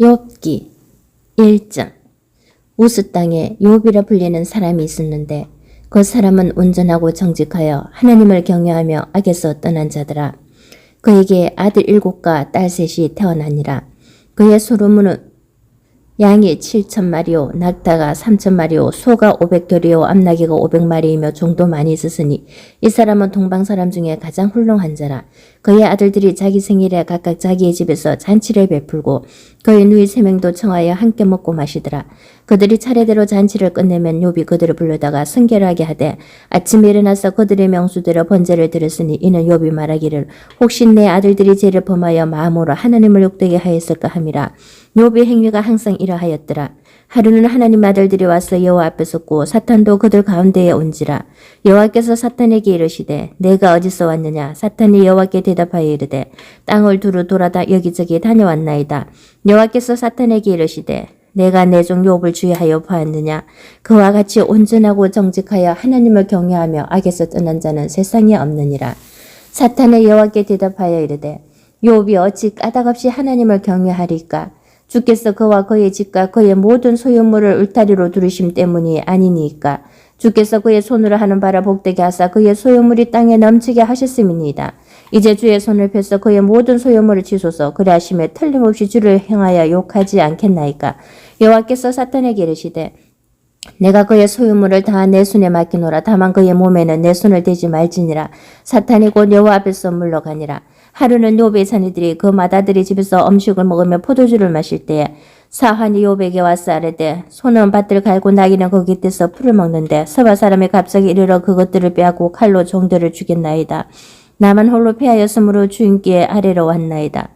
욥기 1장. 우스 땅에 욥이라 불리는 사람이 있었는데 그 사람은 온전하고 정직하여 하나님을 경외하며 악에서 떠난 자더라. 그에게 아들 7과 딸 3이 태어나니라. 그의 소유물은 양이 7,000마리요 낙타가 3,000마리요 소가 500결이요 암나귀가 500마리이며 종도 많이 있었으니 이 사람은 동방 사람 중에 가장 훌륭한 자라. 그의 아들들이 자기 생일에 각각 자기의 집에서 잔치를 베풀고 그의 누이 3명도 청하여 함께 먹고 마시더라. 그들이 차례대로 잔치를 끝내면 욥이 그들을 불러다가 순결하게 하되 아침에 일어나서 그들의 명수대로 번제를 드렸으니 이는 욥이 말하기를 혹시 내 아들들이 죄를 범하여 마음으로 하나님을 욕되게 하였을까 함이라. 욥의 행위가 항상 이러하였더라. 하루는 하나님 아들들이 와서 여호와 앞에 섰고 사탄도 그들 가운데에 온지라. 여호와께서 사탄에게 이르시되 내가 어디서 왔느냐. 사탄이 여호와께 대답하여 이르되 땅을 두루 돌아다 여기저기 다녀왔나이다. 여호와께서 사탄에게 이르시되 내가 내 종 욥을 주의하여 보았느냐. 그와 같이 온전하고 정직하여 하나님을 경외하며 악에서 떠난 자는 세상에 없느니라. 사탄의 여호와께 대답하여 이르되 욥이 어찌 까닭없이 하나님을 경외하리까. 주께서 그와 그의 집과 그의 모든 소유물을 울타리로 두르심 때문이 아니니까. 주께서 그의 손으로 하는 바를 복되게 하사 그의 소유물이 땅에 넘치게 하셨음이니이다. 이제 주의 손을 펴서 그의 모든 소유물을 치소서. 그리하심에 틀림없이 주를 향하여 욕하지 않겠나이까. 여호와께서 사탄에게 이르시되 내가 그의 소유물을 다 내 손에 맡기노라. 다만 그의 몸에는 내 손을 대지 말지니라. 사탄이 곧 여호와 앞에서 물러가니라. 하루는 욥의 자녀들이 그 맏아들의 집에서 음식을 먹으며 포도주를 마실 때에 사환이 욥에게 와서 아뢰되 소는 밭을 갈고 나귀는 그 곁에서 풀을 먹는데 서바 사람이 갑자기 이르러 그것들을 빼앗고 칼로 종들을 죽였나이다. 나만 홀로 패하였으므로 주인께 아래로 왔나이다.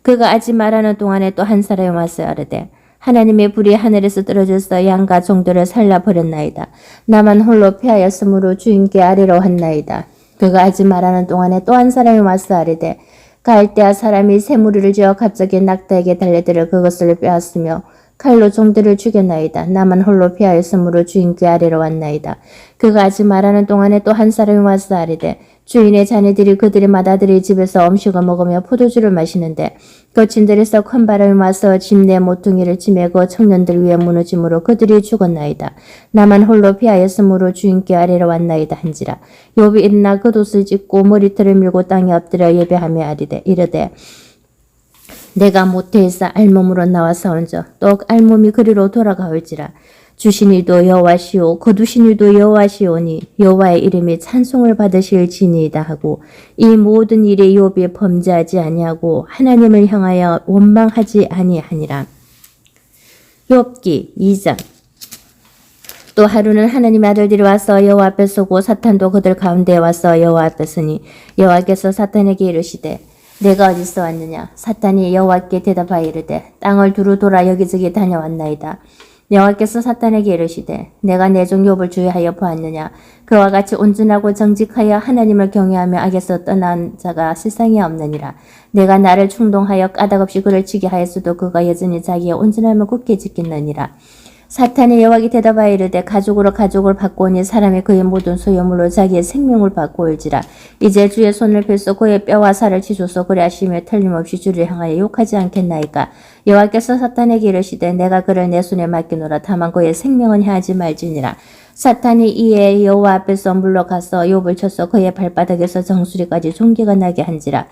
그가 아직 말하는 동안에 또 한 사람이 와서 아뢰되 하나님의 불이 하늘에서 떨어져서 양과 종들을 살라버렸나이다. 나만 홀로 패하였으므로 주인께 아래로 왔나이다. 그가 아직 말하는 동안에 또 한 사람이 와서 아뢰되 갈대아 사람이 새무리를 지어 갑자기 낙타에게 달려들어 그것을 빼앗으며 칼로 종들을 죽였나이다. 나만 홀로 피하였으므로 주인께 아래로 왔나이다. 그가 아직 말하는 동안에 또 한 사람이 와서 아뢰되 주인의 자녀들이 그들의 맏아들의 집에서 음식을 먹으며 포도주를 마시는데 거친들에서 큰 바람이 와서 집 내 모퉁이를 치매고 청년들 위에 무너짐으로 그들이 죽었나이다. 나만 홀로 피하였으므로 주인께 아래로 왔나이다 한지라. 욥이 일어나 겉옷을 찢고 머리털을 밀고 땅에 엎드려 예배하며 이르되 내가 모태에서 알몸으로 나와서온저 또 알몸이 그리로 돌아가올지라. 주신 이도 여호와시오 거두신 이도 여호와시오니 여호와의 이름이 찬송을 받으실지니이다 하고 이 모든 일에 욥이 범죄하지 아니하고 하나님을 향하여 원망하지 아니하니라. 욥기 2장. 또 하루는 하나님의 아들들이 와서 여호와 앞에 서고 사탄도 그들 가운데에 와서 여호와 앞에 서니 여호와께서 사탄에게 이르시되 내가 어디서 왔느냐. 사탄이 여호와께 대답하여 이르되 땅을 두루 돌아 여기저기 다녀왔나이다. 여호와께서 사탄에게 이르시되 내가 내 종 욥을 주의하여 보았느냐. 그와 같이 온전하고 정직하여 하나님을 경외하며 악에서 떠난 자가 세상에 없느니라. 내가 나를 충동하여 까닭없이 그를 치게 하였어도 그가 여전히 자기의 온전함을 굳게 지켰느니라. 사탄이 여호와께 대답하여 이르되 가족으로 가족을 바꾸오니 사람이 그의 모든 소유물로 자기의 생명을 바꾸올지라. 이제 주의 손을 펴서 그의 뼈와 살을 치소서. 그리하시며 틀림없이 주를 향하여 욕하지 않겠나이까. 여호와께서 사탄에게 이르시되 내가 그를 내 손에 맡기노라. 다만 그의 생명은 해하지 말지니라. 사탄이 이에 여호와 앞에서 물러가서 욥을 쳐서 그의 발바닥에서 정수리까지 종기가 나게 한지라.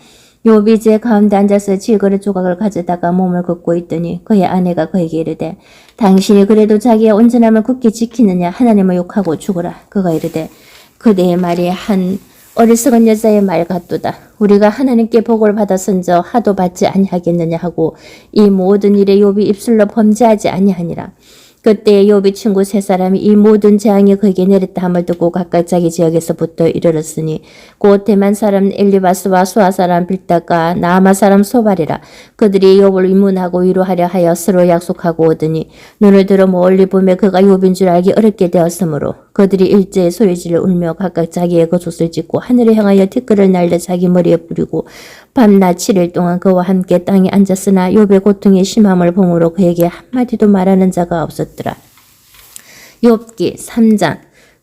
욥이 제 가운데 앉아서 질그릇 조각을 가져다가 몸을 긋고 있더니 그의 아내가 그에게 이르되 당신이 그래도 자기의 온전함을 굳게 지키느냐. 하나님을 욕하고 죽으라. 그가 이르되 그대의 말이 한 어리석은 여자의 말 같도다. 우리가 하나님께 복을 받았은저 하도 받지 아니하겠느냐 하고 이 모든 일에 욥이 입술로 범죄하지 아니하니라. 그때 욥의 친구 3사람이 이 모든 재앙이 그에게 내렸다 함을 듣고 각각 자기 지역에서부터 이르렀으니 곧 대만 사람 엘리바스와 수아 사람 빌다가 나아마 사람 소발이라. 그들이 욥을 위문하고 위로하려 하여 서로 약속하고 오더니 눈을 들어 멀리 보며 그가 욥인 줄 알기 어렵게 되었으므로 그들이 일제히 소리질러 울며 각각 자기의 겉옷을 찢고 하늘을 향하여 티끌을 날려 자기 머리에 뿌리고 밤낮 7일 동안 그와 함께 땅에 앉았으나 욥의 고통이 심함을 보므로 그에게 한마디도 말하는 자가 없었더라. 욥기 3장.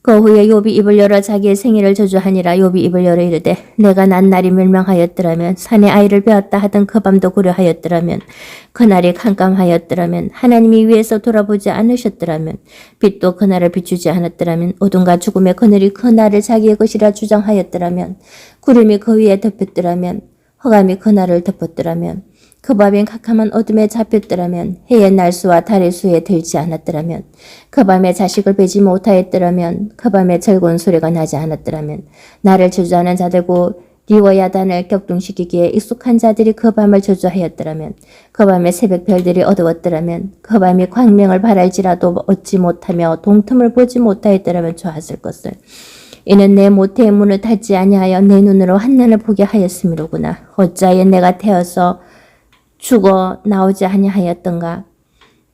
그 후에 욥이 입을 열어 자기의 생일을 저주하니라. 욥이 입을 열어 이르되 내가 난 날이 멸망하였더라면 산에 아이를 베었다 하던 그 밤도 고려하였더라면 그날이 캄캄하였더라면 하나님이 위에서 돌아보지 않으셨더라면 빛도 그날을 비추지 않았더라면 어둠과 죽음의 그늘이 그날을 자기의 것이라 주장하였더라면 구름이 그 위에 덮였더라면 흑암이 그날을 덮었더라면 그 밤엔 캄캄한 어둠에 잡혔더라면 해의 날수와 달의 수에 들지 않았더라면 그 밤에 자식을 베지 못하였더라면 그 밤에 즐거운 소리가 나지 않았더라면 나를 저주하는 자들고 리워야단을 격동시키기에 익숙한 자들이 그 밤을 저주하였더라면 그 밤에 새벽 별들이 어두웠더라면 그 밤이 광명을 바랄지라도 얻지 못하며 동틈을 보지 못하였더라면 좋았을 것을 이는 내 모태의 문을 닫지 아니하여 내 눈으로 한난을 보게 하였음이로구나. 어찌하여 내가 태어서 죽어 나오지 아니하였던가.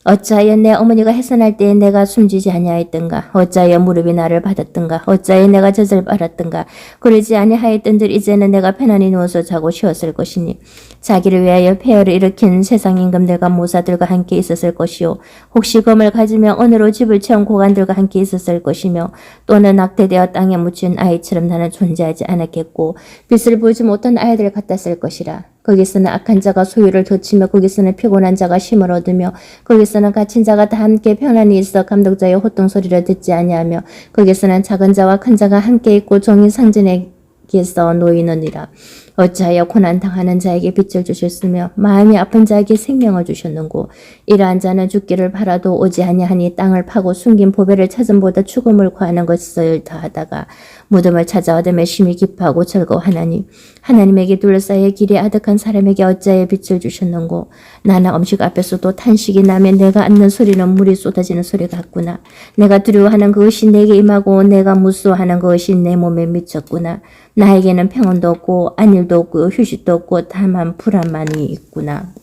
어찌하여 내 어머니가 해산할 때에 내가 숨지지 아니하였던가. 어찌하여 무릎이 나를 받았던가. 어찌하여 내가 젖을 빨았던가. 그러지 아니하였던들 이제는 내가 편안히 누워서 자고 쉬었을 것이니 자기를 위하여 폐허를 일으킨 세상 임금들과 모사들과 함께 있었을 것이요 혹시 검을 가지며 언으로 집을 채운 고관들과 함께 있었을 것이며 또는 낙태되어 땅에 묻힌 아이처럼 나는 존재하지 않았겠고 빛을 보지 못한 아이들 같았을 것이라. 거기서는 악한 자가 소유를 돋치며 거기서는 피곤한 자가 쉼을 얻으며 거기서는 갇힌 자가 다 함께 편안히 있어 감독자의 호통 소리를 듣지 아니하며 거기서는 작은 자와 큰 자가 함께 있고 종이 상전에게서 놓이느니라. 어찌하여 고난 당하는 자에게 빛을 주셨으며 마음이 아픈 자에게 생명을 주셨는고 이러한 자는 죽기를 바라도 오지 아니하니 땅을 파고 숨긴 보배를 찾음보다 죽음을 구하는 것을 더하다가 무덤을 찾아 얻음에 심히 기뻐하고 즐거워하나니 하나님에게 둘러싸여 길이 아득한 사람에게 어찌하여 빛을 주셨는고 나는 음식 앞에서도 탄식이 나면 내가 앉는 소리는 물이 쏟아지는 소리 같구나. 내가 두려워하는 그것이 내게 임하고 내가 무서워하는 그것이 내 몸에 미쳤구나. 나에게는 평온도 없고 안일도 없고 휴식도 없고 다만 불안만이 있구나.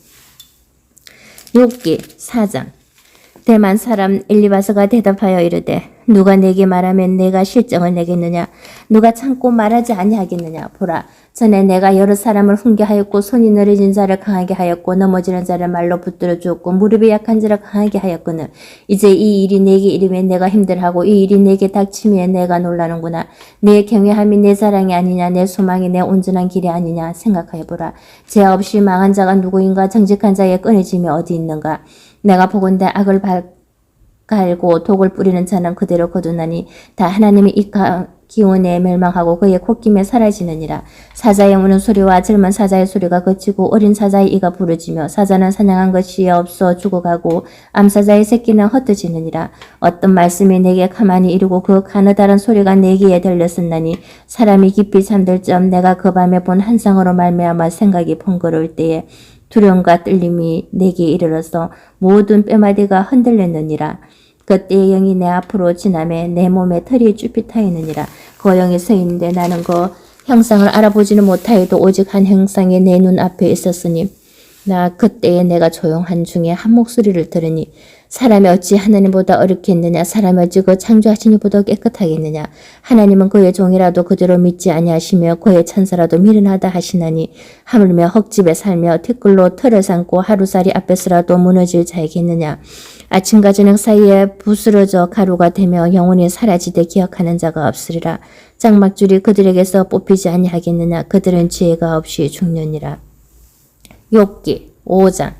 욥기 4장. 대만 사람 엘리바스가 대답하여 이르되 누가 내게 말하면 내가 실정을 내겠느냐. 누가 참고 말하지 아니하겠느냐. 보라, 전에 내가 여러 사람을 훈계하였고 손이 느려진 자를 강하게 하였고 넘어지는 자를 말로 붙들어 주었고 무릎이 약한 자를 강하게 하였거늘 이제 이 일이 내게 이르면 내가 힘들하고 이 일이 내게 닥치면 내가 놀라는구나. 내 경외함이 내 사랑이 아니냐. 내 소망이 내 온전한 길이 아니냐. 생각하여보라. 죄 없이 망한 자가 누구인가. 정직한 자의 끊어짐이 어디 있는가. 내가 보건대 악을 갈고 독을 뿌리는 자는 그대로 거두나니 다 하나님의 이 기운에 멸망하고 그의 콧김에 사라지느니라. 사자의 우는 소리와 젊은 사자의 소리가 그치고 어린 사자의 이가 부르지며 사자는 사냥한 것이 없어 죽어가고 암사자의 새끼는 흩어지느니라. 어떤 말씀이 내게 가만히 이르고 그 가느다란 소리가 내 귀에 들렸었나니 사람이 깊이 잠들 점 내가 그 밤에 본 환상으로 말미암아 생각이 번거로울 때에 두려움과 떨림이 내게 이르러서 모든 뼈마디가 흔들렸느니라. 그때의 영이 내 앞으로 지나매 내 몸에 털이 쭈삣 타있느니라. 그 영이 서 있는데 나는 그 형상을 알아보지는 못하여도 오직 한 형상이 내 눈앞에 있었으니 나 그때에 내가 조용한 중에 한 목소리를 들으니 사람이 어찌 하나님보다 어렵겠느냐. 사람이 어찌 그 창조하신 이보다 깨끗하겠느냐. 하나님은 그의 종이라도 그대로 믿지 아니하시며 그의 천사라도 미련하다 하시나니 하물며 흙집에 살며 티끌로 틀을 삼고 하루살이 앞에서라도 무너질 자이겠느냐. 아침과 저녁 사이에 부스러져 가루가 되며 영원히 사라지되 기억하는 자가 없으리라. 장막줄이 그들에게서 뽑히지 아니하겠느냐. 그들은 지혜가 없이 죽느니라. 욥기 5장.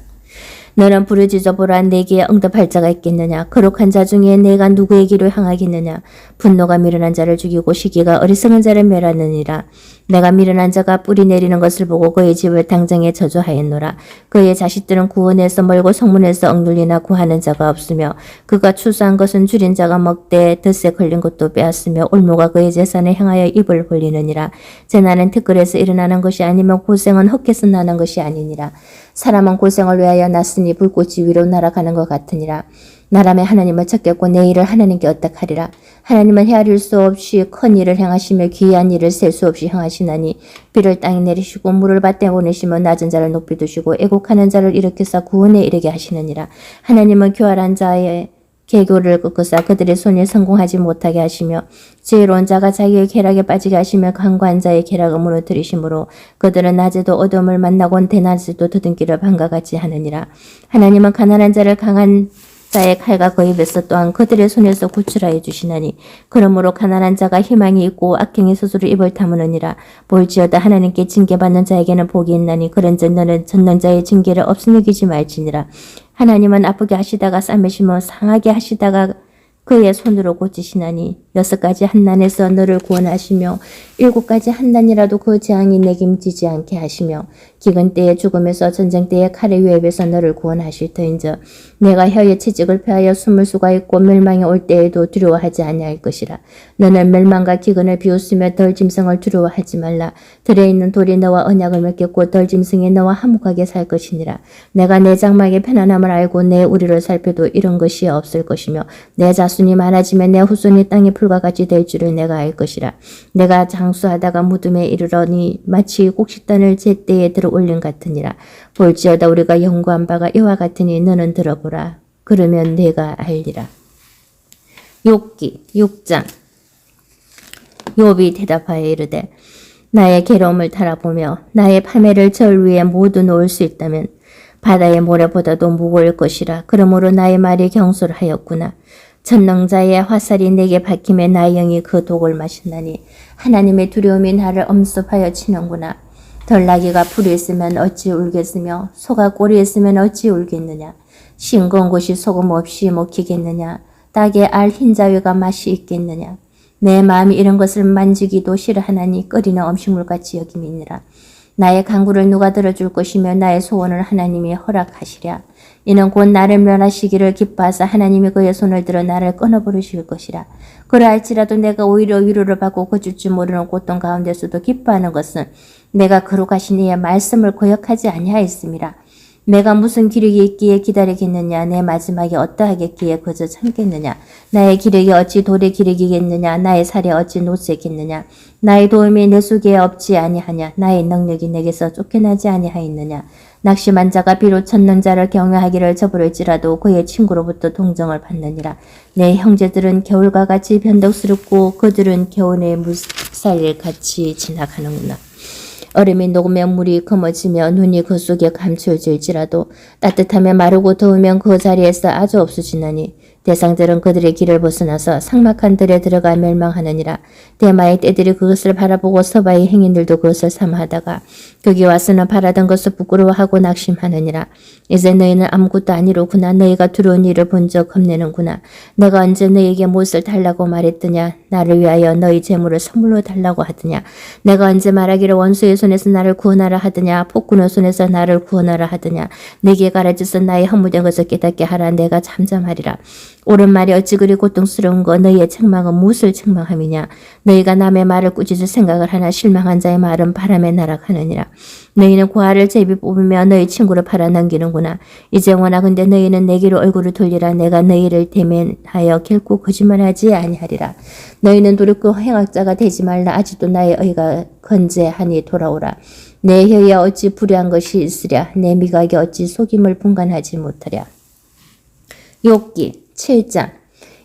너는 부르짖어 보라. 내게 응답할 자가 있겠느냐. 거룩한 자 중에 내가 누구에게로 향하겠느냐. 분노가 미련한 자를 죽이고 시기가 어리석은 자를 멸하느니라. 내가 미련한 자가 뿌리 내리는 것을 보고 그의 집을 당장에 저주하였노라. 그의 자식들은 구원에서 멀고 성문에서 억눌리나 구하는 자가 없으며 그가 추수한 것은 줄인 자가 먹되 덫에 걸린 것도 빼앗으며 올무가 그의 재산을 향하여 입을 벌리느니라. 재난은 티끌에서 일어나는 것이 아니면 고생은 흙에서 나는 것이 아니니라. 사람은 고생을 위하여 났으니 불꽃이 위로 날아가는 것 같으니라. 나라면 하나님을 찾겠고 내 일을 하나님께 어떡하리라. 하나님은 헤아릴 수 없이 큰 일을 행하시며 귀한 일을 셀 수 없이 행하시나니 비를 땅에 내리시고 물을 밭에 보내시며 낮은 자를 높이 두시고 애곡하는 자를 일으켜서 구원에 이르게 하시느니라. 하나님은 교활한 자의 계교를 꺾으사 그들의 손이 성공하지 못하게 하시며 지혜로운 자가 자기의 쾌락에 빠지게 하시며 강구한 자의 쾌락을 무너뜨리심으로 그들은 낮에도 어둠을 만나고 대낮에도 더듬기를 밤과 같이 하느니라. 하나님은 가난한 자를 강한 자의 칼과 그 입에서 또한 그들의 손에서 구출하여 주시나니 그러므로 가난한 자가 희망이 있고 악행의 스스로 입을 다무느니라. 볼지어다 하나님께 징계받는 자에게는 복이 있나니 그런즉 너는 전능자의 징계를 없음 여기지 말지니라. 하나님은 아프게 하시다가 싸매시며 상하게 하시다가 그의 손으로 고치시나니 6가지 한난에서 너를 구원하시며 7가지 한난이라도 그 재앙이 내게 미치지 않게 하시며 기근 때의 죽음에서 전쟁 때의 칼의 위협에서 너를 구원하실 터인즉 내가 혀의 채찍을 펴하여 숨을 수가 있고 멸망이 올 때에도 두려워하지 아니할 것이라. 너는 멸망과 기근을 비웃으며 덜 짐승을 두려워하지 말라. 들에 있는 돌이 너와 언약을 맺겠고 덜 짐승이 너와 화목하게 살 것이니라. 내가 내 장막의 편안함을 알고 내 우리를 살펴도 이런 것이 없을 것이며 내 자손이 많아지면 내 후손이 땅의 풀과 같이 될 줄을 내가 알 것이라. 내가 장수하다가 무덤에 이르러니 마치 곡식단을 제때에 들어 올린 같으니라. 볼지어다 우리가 연구한 바가 이와 같으니 너는 들어보라. 그러면 내가 알리라. 욥기 6장. 욥이 대답하여 이르되 나의 괴로움을 달아보며 나의 파멸을 절 위에 모두 놓을 수 있다면 바다의 모래보다도 무거울 것이라. 그러므로 나의 말이 경솔하였구나. 전능자의 화살이 내게 박힘에 나의 영이 그 독을 마신다니 하나님의 두려움이 나를 엄습하여 치는구나. 덜나귀가 풀이 있으면 어찌 울겠으며 소가 꼴이 있으면 어찌 울겠느냐. 싱거운 곳이 소금 없이 먹히겠느냐. 닭의 알 흰자위가 맛이 있겠느냐. 내 마음이 이런 것을 만지기도 싫어하나니 끓이는 음식물같이 여김이니라. 나의 간구를 누가 들어줄 것이며 나의 소원을 하나님이 허락하시랴. 이는 곧 나를 멸하시기를 기뻐하사 하나님이 그의 손을 들어 나를 끊어버리실 것이라. 그러할지라도 내가 오히려 위로를 받고 거칠 줄 모르는 고통 가운데서도 기뻐하는 것은 내가 거룩하신 이의 말씀을 거역하지 아니하였음이라. 내가 무슨 기력이 있기에 기다리겠느냐. 내 마지막이 어떠하겠기에 그저 참겠느냐. 나의 기력이 어찌 돌의 기력이겠느냐. 나의 살이 어찌 노쇠겠느냐. 나의 도움이 내 속에 없지 아니하냐. 나의 능력이 내게서 쫓겨나지 아니하였느냐. 낙심한 자가 비록 전능자를 경외하기를 저부를지라도 그의 친구로부터 동정을 받느니라. 내 형제들은 겨울과 같이 변덕스럽고 그들은 겨울의 물살일 같이 지나가는구나. 얼음이 녹으면 물이 검어지며 눈이 그 속에 감추어질지라도 따뜻하면 마르고 더우면 그 자리에서 아주 없어지나니 대상들은 그들의 길을 벗어나서 삭막한 들에 들어가 멸망하느니라. 대마의 떼들이 그것을 바라보고 서바의 행인들도 그것을 삼하다가 거기 와서는 바라던 것을 부끄러워하고 낙심하느니라. 이제 너희는 아무것도 아니로구나. 너희가 두려운 일을 본 적 겁내는구나. 내가 언제 너희에게 무엇을 달라고 말했더냐. 나를 위하여 너희 재물을 선물로 달라고 하더냐. 내가 언제 말하기를 원수의 손에서 나를 구원하라 하더냐. 폭군의 손에서 나를 구원하라 하더냐. 내게 가르쳐서 나의 허무된 것을 깨닫게 하라. 내가 잠잠하리라. 옳은 말이 어찌 그리 고통스러운 거. 너희의 책망은 무엇을 책망함이냐. 너희가 남의 말을 꾸짖을 생각을 하나 실망한 자의 말은 바람에 날아가느니라. 너희는 고아를 제비 뽑으며 너희 친구를 팔아넘기는구나. 이제 원하건대 너희는 내게로 얼굴을 돌리라. 내가 너희를 대면하여 결코 거짓말하지 아니하리라. 너희는 노력고 행악자가 되지 말라. 아직도 나의 의가 건재하니 돌아오라. 내 혀에 어찌 불의한 것이 있으랴. 내 미각이 어찌 속임을 분간하지 못하랴. 욥기 7장.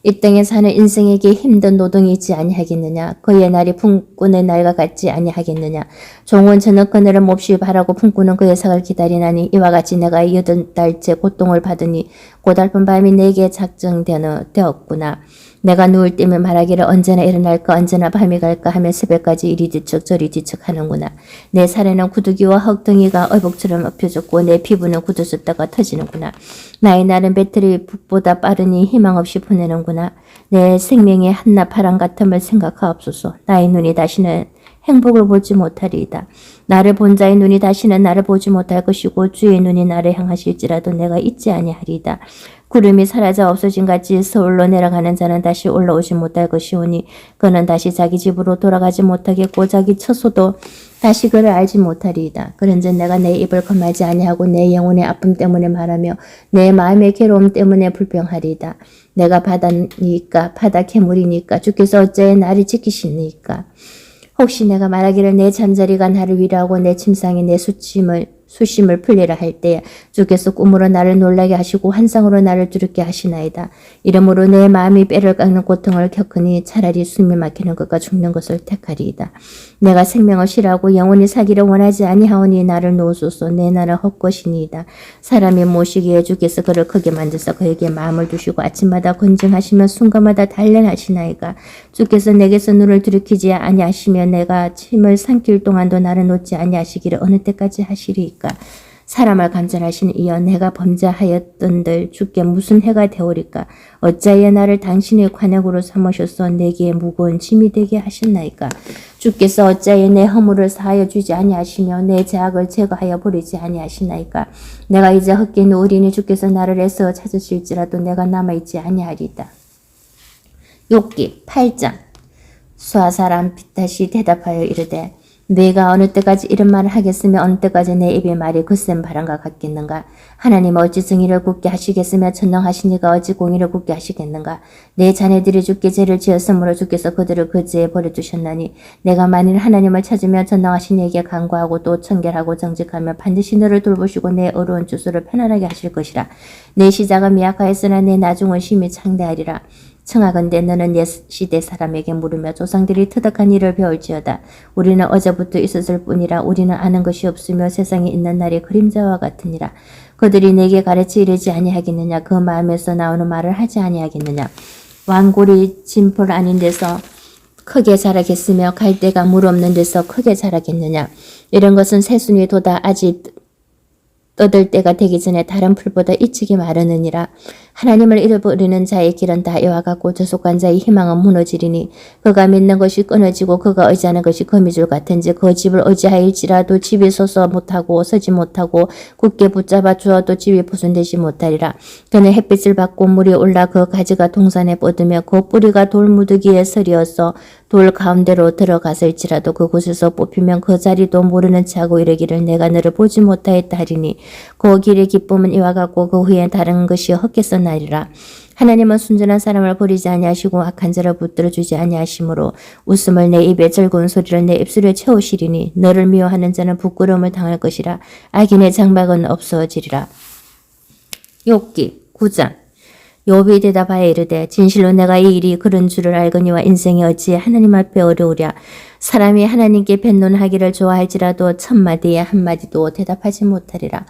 이 땅에 사는 인생에게 힘든 노동이 있지 아니하겠느냐. 그의 날이 품꾼의 날과 같지 아니하겠느냐. 종은 저녁 그늘을 몹시 바라고 품꾼은 그의 sak을 기다리나니 이와 같이 내가 8달째 고통을 받으니 고달픈 밤이 내게 작정되었구나. 내가 누울 때면 말하기를 언제나 일어날까 언제나 밤이 갈까 하며 새벽까지 이리 뒤척 저리 뒤척 하는구나. 내 살에는 구두기와 헉덩이가 얼복처럼 엎혀졌고 내 피부는 굳어졌다가 터지는구나. 나의 날은 배틀이 북보다 빠르니 희망 없이 보내는구나. 내 생명의 한낱 바람 같음을 생각하옵소서. 나의 눈이 다시는 행복을 보지 못하리이다. 나를 본 자의 눈이 다시는 나를 보지 못할 것이고 주의 눈이 나를 향하실지라도 내가 잊지 아니하리이다. 구름이 사라져 없어진 같이 서울로 내려가는 자는 다시 올라오지 못할 것이오니 그는 다시 자기 집으로 돌아가지 못하겠고 자기 처소도 다시 그를 알지 못하리이다. 그런즉 내가 내 입을 금하지 아니하고 내 영혼의 아픔 때문에 말하며 내 마음의 괴로움 때문에 불평하리이다. 내가 바다니까 바다 괴물이니까 주께서 어째 나를 지키시니까. 혹시 내가 말하기를 내 잠자리가 나를 위로하고 내 침상이 내 수심을 풀리라 할 때에 주께서 꿈으로 나를 놀라게 하시고 환상으로 나를 두렵게 하시나이다. 이러므로 내 마음이 뼈를 깎는 고통을 겪으니 차라리 숨이 막히는 것과 죽는 것을 택하리이다. 내가 생명을 싫어하고 영원히 살기를 원하지 아니하오니 나를 놓으소서. 내 나라 헛것이니이다. 사람이 모시기에 주께서 그를 크게 만드사 그에게 마음을 두시고 아침마다 건증하시며 순간마다 단련하시나이까. 주께서 내게서 눈을 들이키지 아니하시며 내가 침을 삼킬 동안도 나를 놓지 아니하시기를 어느 때까지 하시리이까. 사람을 감찰하신 이여 내가 범죄하였던들 주께 무슨 해가 되오리까. 어찌하여 나를 당신의 관역으로 삼으셔서 내게 무거운 짐이 되게 하셨나이까. 주께서 어찌하여 내 허물을 사하여 주지 아니하시며 내 죄악을 제거하여 버리지 아니하시나이까. 내가 이제 헛게 누우리니 주께서 나를 애써 찾으실지라도 내가 남아있지 아니하리이다. 욥기 8장. 수하사람 빗다시 대답하여 이르되 내가 어느 때까지 이런 말을 하겠으며 어느 때까지 내 입의 말이 거센 바람과 같겠는가. 하나님 어찌 정의를 굳게 하시겠으며 전능하신 이가 어찌 공의를 굳게 하시겠는가. 내 자네들이 주께 죄를 지었으므로 주께서 그들을 그 죄에 버려두셨나니 내가 만일 하나님을 찾으며 전능하신 이에게 간구하고 또 청결하고 정직하며 반드시 너를 돌보시고 내 어려운 주소를 편안하게 하실 것이라. 내 시작은 미약하였으나 내 나중은 심히 창대하리라. 청하건대 너는 옛 시대 사람에게 물으며 조상들이 터득한 일을 배울지어다. 우리는 어제부터 있었을 뿐이라. 우리는 아는 것이 없으며 세상에 있는 날이 그림자와 같으니라. 그들이 내게 가르치 이르지 아니하겠느냐. 그 마음에서 나오는 말을 하지 아니하겠느냐. 왕골이 진풀 아닌 데서 크게 자라겠으며 갈대가 물 없는 데서 크게 자라겠느냐. 이런 것은 새순이 돋아 아직 떠들 때가 되기 전에 다른 풀보다 이측이 마르느니라. 하나님을 잃어버리는 자의 길은 다 이와 같고 저속한 자의 희망은 무너지리니 그가 믿는 것이 끊어지고 그가 의지하는 것이 거미줄 같은지 그 집을 의지하일지라도 집이 서서 못하고 서지 못하고 굳게 붙잡아 주어도 집이 보존되지 못하리라. 그는 햇빛을 받고 물이 올라 그 가지가 동산에 뻗으며 그 뿌리가 돌무더기에 서리어서 돌 가운데로 들어갔을지라도 그곳에서 뽑히면 그 자리도 모르는 체하고 이르기를 내가 너를 보지 못하였다 하리니 그 길의 기쁨은 이와 같고 그 후에 다른 것이 헛겠어 나리라. 하나님은 순전한 사람을 버리지 아니하시고 악한 자를 붙들어 주지 아니하시므로 웃음을 내 입에 즐거운 소리를 내 입술에 채우시리니 너를 미워하는 자는 부끄러움을 당할 것이라. 악인의 장막은 없어지리라. 욥기 9장. 욥이 대답하여 이르되 진실로 내가 이 일이 그런 줄을 알거니와 인생이 어찌 하나님 앞에 어려우랴. 사람이 하나님께 변론하기를 좋아할지라도 천마디에 한마디도 대답하지 못하리라.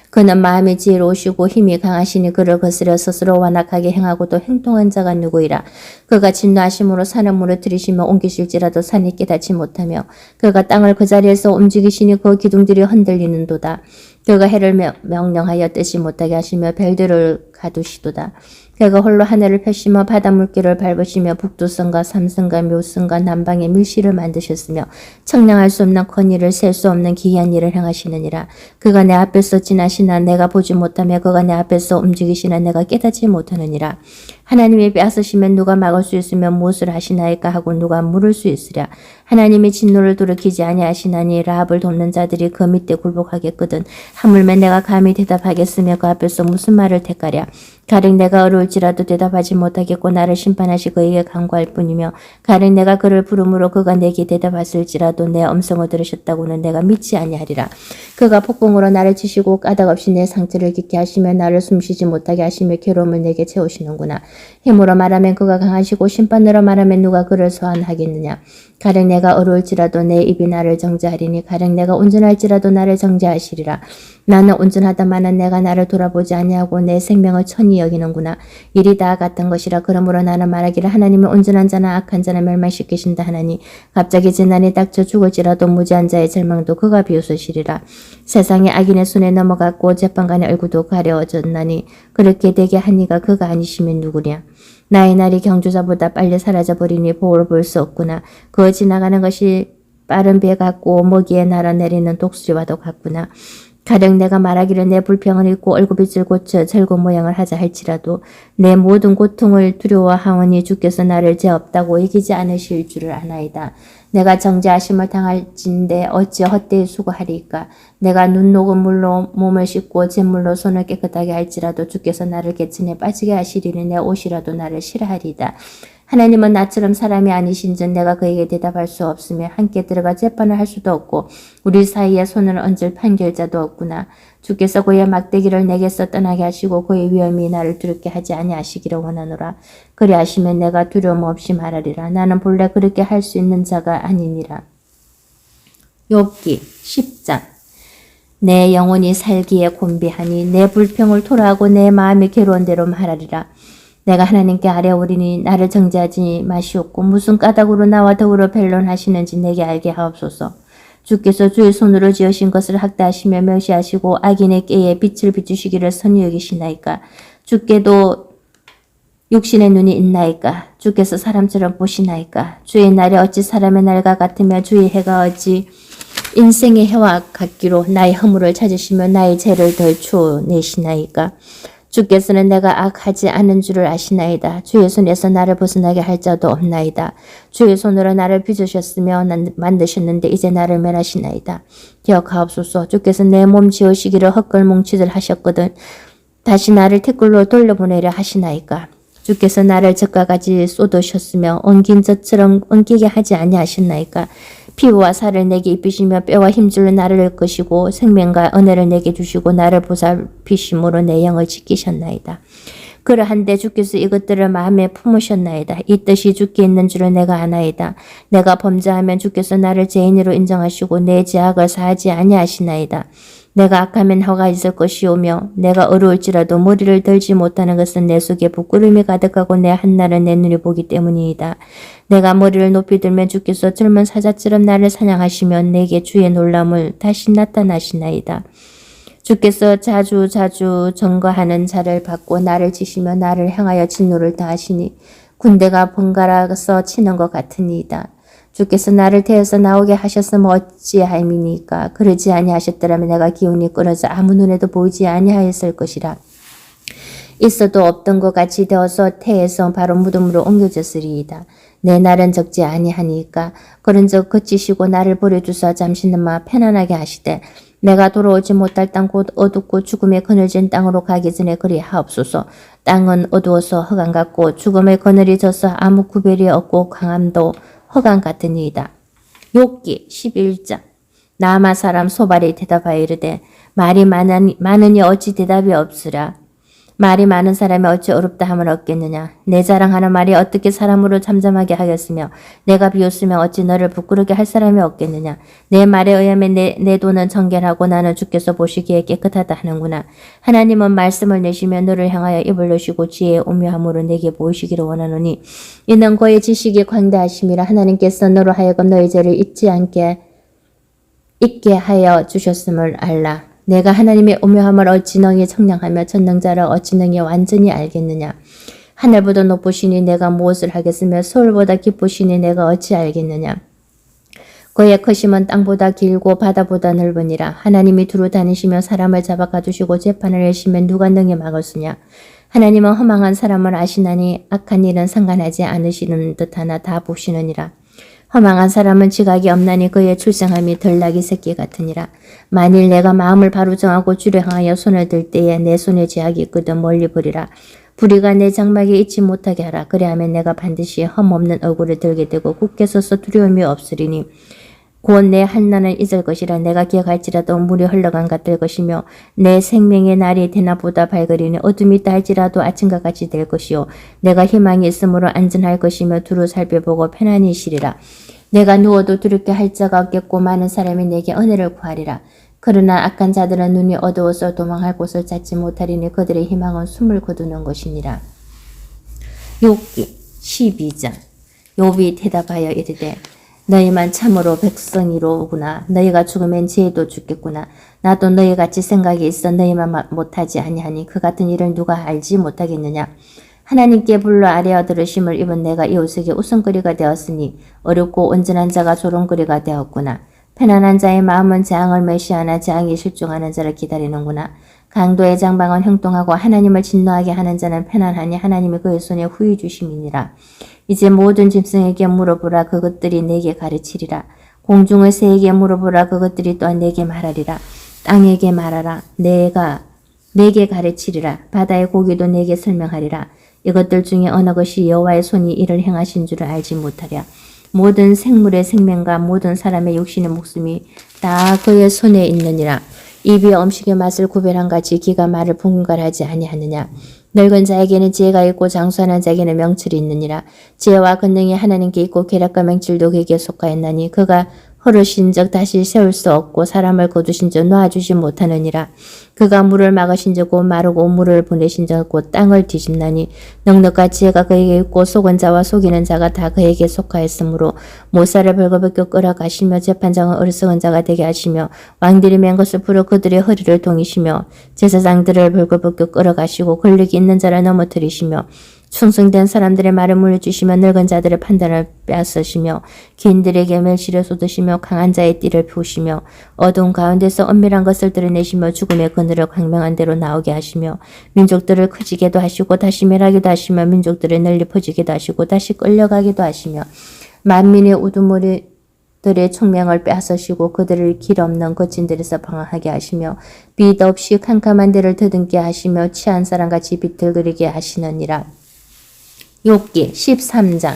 그는 마음이 지혜로우시고 힘이 강하시니 그를 거스려 스스로 완악하게 행하고도 행동한 자가 누구이라. 그가 진노하심으로 산을 무너뜨리시며 옮기실지라도 산이 깨닫지 못하며 그가 땅을 그 자리에서 움직이시니 그 기둥들이 흔들리는도다. 그가 해를 명령하여 뜨지 못하게 하시며 별들을 가두시도다. 그가 홀로 하늘을 펴시며 바다 물결을 밟으시며 북두성과 삼성과 묘성과 남방의 밀실을 만드셨으며 청량할 수 없는 권위를 셀 수 없는 기이한 일을 행하시느니라. 그가 내 앞에서 지나시나 내가 보지 못하며 그가 내 앞에서 움직이시나 내가 깨닫지 못하느니라. 하나님이 빼앗으시면 누가 막을 수 있으며 무엇을 하시나이까 하고 누가 물을 수 있으랴. 하나님이 진노를 돌이키지 아니하시나니 라합을 돕는 자들이 그 밑에 굴복하겠거든. 하물며 내가 감히 대답하겠으며 그 앞에서 무슨 말을 택하랴. 가령 내가 어려울지라도 대답하지 못하겠고 나를 심판하시 그에게 간구할 뿐이며 가령 내가 그를 부름으로 그가 내게 대답하실지라도 내 음성을 들으셨다고는 내가 믿지 아니하리라. 그가 폭풍으로 나를 치시고 까닭없이 내 상처를 깊게 하시며 나를 숨쉬지 못하게 하시며 괴로움을 내게 채우시는구나. 힘으로 말하면 그가 강하시고 심판으로 말하면 누가 그를 소환하겠느냐. 가령 내가 어려울지라도 내 입이 나를 정죄하리니 가령 내가 온전할지라도 나를 정죄하시리라. 나는 온전하다마는 내가 나를 돌아보지 아니하고 내 생명을 천히 여기는구나. 일이 다 같은 것이라. 그러므로 나는 말하기를 하나님은 온전한 자나 악한 자나 멸망시키신다 하나니 갑자기 재난이 닥쳐 죽을지라도 무지한 자의 절망도 그가 비웃으시리라. 세상에 악인의 손에 넘어갔고 재판관의 얼굴도 가려졌나니 그렇게 되게 한 이가 그가 아니시면 누구랴. 나의 날이 경주자보다 빨리 사라져버리니 보호를 볼 수 없구나. 그 지나가는 것이 빠른 배 같고 먹이에 날아내리는 독수리와도 같구나. 가령 내가 말하기를 내 불평을 잊고 얼굴빛을 고쳐 절고 모양을 하자 할지라도 내 모든 고통을 두려워하오니 주께서 나를 죄 없다고 이기지 않으실 줄을 아나이다. 내가 정죄하심을 당할진대 어찌 헛되이 수고하리까. 내가 눈 녹은 물로 몸을 씻고 잿물로 손을 깨끗하게 할지라도 주께서 나를 개천에 빠지게 하시리니 내 옷이라도 나를 싫어하리다. 하나님은 나처럼 사람이 아니신즉 내가 그에게 대답할 수 없으며 함께 들어가 재판을 할 수도 없고 우리 사이에 손을 얹을 판결자도 없구나. 주께서 그의 막대기를 내게서 떠나게 하시고 그의 위엄이 나를 두렵게 하지 아니하시기를 원하노라. 그리하시면 내가 두려움 없이 말하리라. 나는 본래 그렇게 할 수 있는 자가 아니니라. 욥기 10장. 내 영혼이 살기에 곤비하니 내 불평을 토로하고 내 마음이 괴로운 대로 말하리라. 내가 하나님께 아뢰오리니 나를 정죄하지 마시옵고 무슨 까닭으로 나와 더불어 변론하시는지 내게 알게 하옵소서. 주께서 주의 손으로 지으신 것을 학대하시며 멸시하시고 악인의 꾀에 빛을 비추시기를 선히 여기시나이까. 주께도 육신의 눈이 있나이까. 주께서 사람처럼 보시나이까. 주의 날이 어찌 사람의 날과 같으며 주의 해가 어찌 인생의 해와 같기로 나의 허물을 찾으시며 나의 죄를 덜추내시나이까. 주께서는 내가 악하지 않은 줄을 아시나이다. 주의 손에서 나를 벗어나게 할 자도 없나이다. 주의 손으로 나를 빚으셨으며 만드셨는데 이제 나를 멸하시나이다. 기억하옵소서. 주께서 내 몸 지으시기를 헛걸 뭉치들 하셨거든 다시 나를 태굴로 돌려보내려 하시나이까. 주께서 나를 젖과 같이 쏟으셨으며 엉긴 젖처럼 엉키게 하지 아니하셨나이까. 피부와 살을 내게 입히시며 뼈와 힘줄로 나를 이끄시고 생명과 은혜를 내게 주시고 나를 보살피심으로 내 영을 지키셨나이다. 그러한데 주께서 이것들을 마음에 품으셨나이다. 이 뜻이 주께 있는 줄을 내가 아나이다. 내가 범죄하면 주께서 나를 죄인으로 인정하시고 내 죄악을 사하지 아니하시나이다. 내가 악하면 허가 있을 것이오며 내가 어려울지라도 머리를 들지 못하는 것은 내 속에 부끄러움이 가득하고 내 한날은 내 눈이 보기 때문이다. 내가 머리를 높이 들면 주께서 젊은 사자처럼 나를 사냥하시며 내게 주의 놀람을 다시 나타나시나이다. 주께서 자주 전거하는 자를 받고 나를 치시며 나를 향하여 진노를 다하시니 군대가 번갈아서 치는 것 같으니이다. 주께서 나를 태워서 나오게 하셨으면 어찌하임이니까. 그러지 아니하셨더라면 내가 기운이 끊어져 아무 눈에도 보이지 아니하였을 것이라. 있어도 없던 것 같이 되어서 태에서 바로 무덤으로 옮겨졌으리이다. 내 날은 적지 아니하니까. 그런즉 그치시고 나를 버려두사 잠시나마 편안하게 하시되 내가 돌아오지 못할 땅 곧 어둡고 죽음의 그늘진 땅으로 가기 전에 그리하옵소서. 땅은 어두워서 흑암 같고 죽음의 그늘이 져서 아무 구별이 없고 강함도 흑암 같으니이다. 욥기 11장. 나아마 사람 소발이 대답하여 이르되 말이 많으니 어찌 대답이 없으랴. 말이 많은 사람이 어찌 어렵다 함을 얻겠느냐. 내 자랑하는 말이 어떻게 사람으로 잠잠하게 하겠으며 내가 비웃으면 어찌 너를 부끄럽게 할 사람이 없겠느냐. 내 말에 의하면 내 돈은 정결하고 나는 주께서 보시기에 깨끗하다 하는구나. 하나님은 말씀을 내시며 너를 향하여 입을 여시고 지혜의 오묘함으로 내게 보이시기를 원하노니 이는 그의 지식이 광대하심이라. 하나님께서 너로 하여금 너의 죄를 잊게 하여 주셨음을 알라. 내가 하나님의 오묘함을 어찌 능히 청량하며 전능자를 어찌 능히 완전히 알겠느냐. 하늘보다 높으시니 내가 무엇을 하겠으며 서울보다 깊으시니 내가 어찌 알겠느냐. 그의 크심은 땅보다 길고 바다보다 넓으니라. 하나님이 두루 다니시며 사람을 잡아 가두시고 재판을 내시면 누가 능히 막으시냐. 하나님은 허망한 사람을 아시나니 악한 일은 상관하지 않으시는 듯하나 다 보시느니라. 허망한 사람은 지각이 없나니 그의 출생함이 덜나기 새끼 같으니라. 만일 내가 마음을 바로 정하고 주를 향하여 손을 들 때에 내 손에 죄악이 있거든 멀리 버리라. 불의가 내 장막에 있지 못하게 하라. 그리하면 내가 반드시 험없는 얼굴을 들게 되고 굳게 서서 두려움이 없으리니 곧 내 한날은 잊을 것이라. 내가 기억할지라도 물이 흘러간 같을 것이며 내 생명의 날이 대낮보다 밝으리니 어둠이 있다 할지라도 아침과 같이 될 것이요 내가 희망이 있으므로 안전할 것이며 두루 살펴보고 편안히 쉬리라. 내가 누워도 두렵게 할 자가 없겠고 많은 사람이 내게 은혜를 구하리라. 그러나 악한 자들은 눈이 어두워서 도망할 곳을 찾지 못하리니 그들의 희망은 숨을 거두는 것이니라. 욥기 12장. 욥이 대답하여 이르되 너희만 참으로 백성이로구나. 너희가 죽으면 죄도 죽겠구나. 나도 너희같이 생각이 있어 너희만 못하지 아니하니 그 같은 일을 누가 알지 못하겠느냐. 하나님께 불러 아뢰어 들으심을 입은 내가 이웃에게 웃음거리가 되었으니 어렵고 온전한 자가 조롱거리가 되었구나. 편안한 자의 마음은 재앙을 멸시하나 재앙이 실종하는 자를 기다리는구나. 강도의 장방은 형통하고 하나님을 진노하게 하는 자는 편안하니 하나님이 그의 손에 후히 주심이니라. 이제 모든 짐승에게 물어보라. 그것들이 내게 가르치리라. 공중의 새에게 물어보라. 그것들이 또한 내게 말하리라. 땅에게 말하라. 내가 내게 가르치리라. 바다의 고기도 내게 설명하리라. 이것들 중에 어느 것이 여호와의 손이 이를 행하신 줄을 알지 못하랴. 모든 생물의 생명과 모든 사람의 육신의 목숨이 다 그의 손에 있느니라. 입이 음식의 맛을 구별한 같이 기가 말을 분갈하지 아니하느냐. 늙은 자에게는 지혜가 있고 장수하는 자에게는 명철이 있느니라. 지혜와 권능이 하나님께 있고 계략과 명철도 그에게 속하였나니 그가 흐르신 적 다시 세울 수 없고 사람을 거두신 적 놓아주지 못하느니라. 그가 물을 막으신 적 곧 마르고 물을 보내신 적 곧 땅을 뒤집나니 넉넉과 지혜가 그에게 있고 속은 자와 속이는 자가 다 그에게 속하였으므로 모사를 벌거벗겨 끌어가시며 재판장은 어리석은 자가 되게 하시며 왕들이 맨 것을 풀어 그들의 허리를 동이시며 제사장들을 벌거벗겨 끌어가시고 권력이 있는 자를 넘어뜨리시며 충성된 사람들의 말을 물려주시며 늙은 자들의 판단을 빼앗으시며 기인들에게 멸시를 쏟으시며 강한 자의 띠를 피우시며 어두운 가운데서 은밀한 것을 드러내시며 죽음의 그늘을 광명한 대로 나오게 하시며 민족들을 커지게도 하시고 다시 멸하기도 하시며 민족들을 널리 퍼지게도 하시고 다시 끌려가기도 하시며 만민의 우두머리들의 총명을 빼앗으시고 그들을 길 없는 거친들에서 방황하게 하시며 빛 없이 캄캄한 데를 더듬게 하시며 취한 사람같이 비틀거리게 하시느니라. 욥기 13장.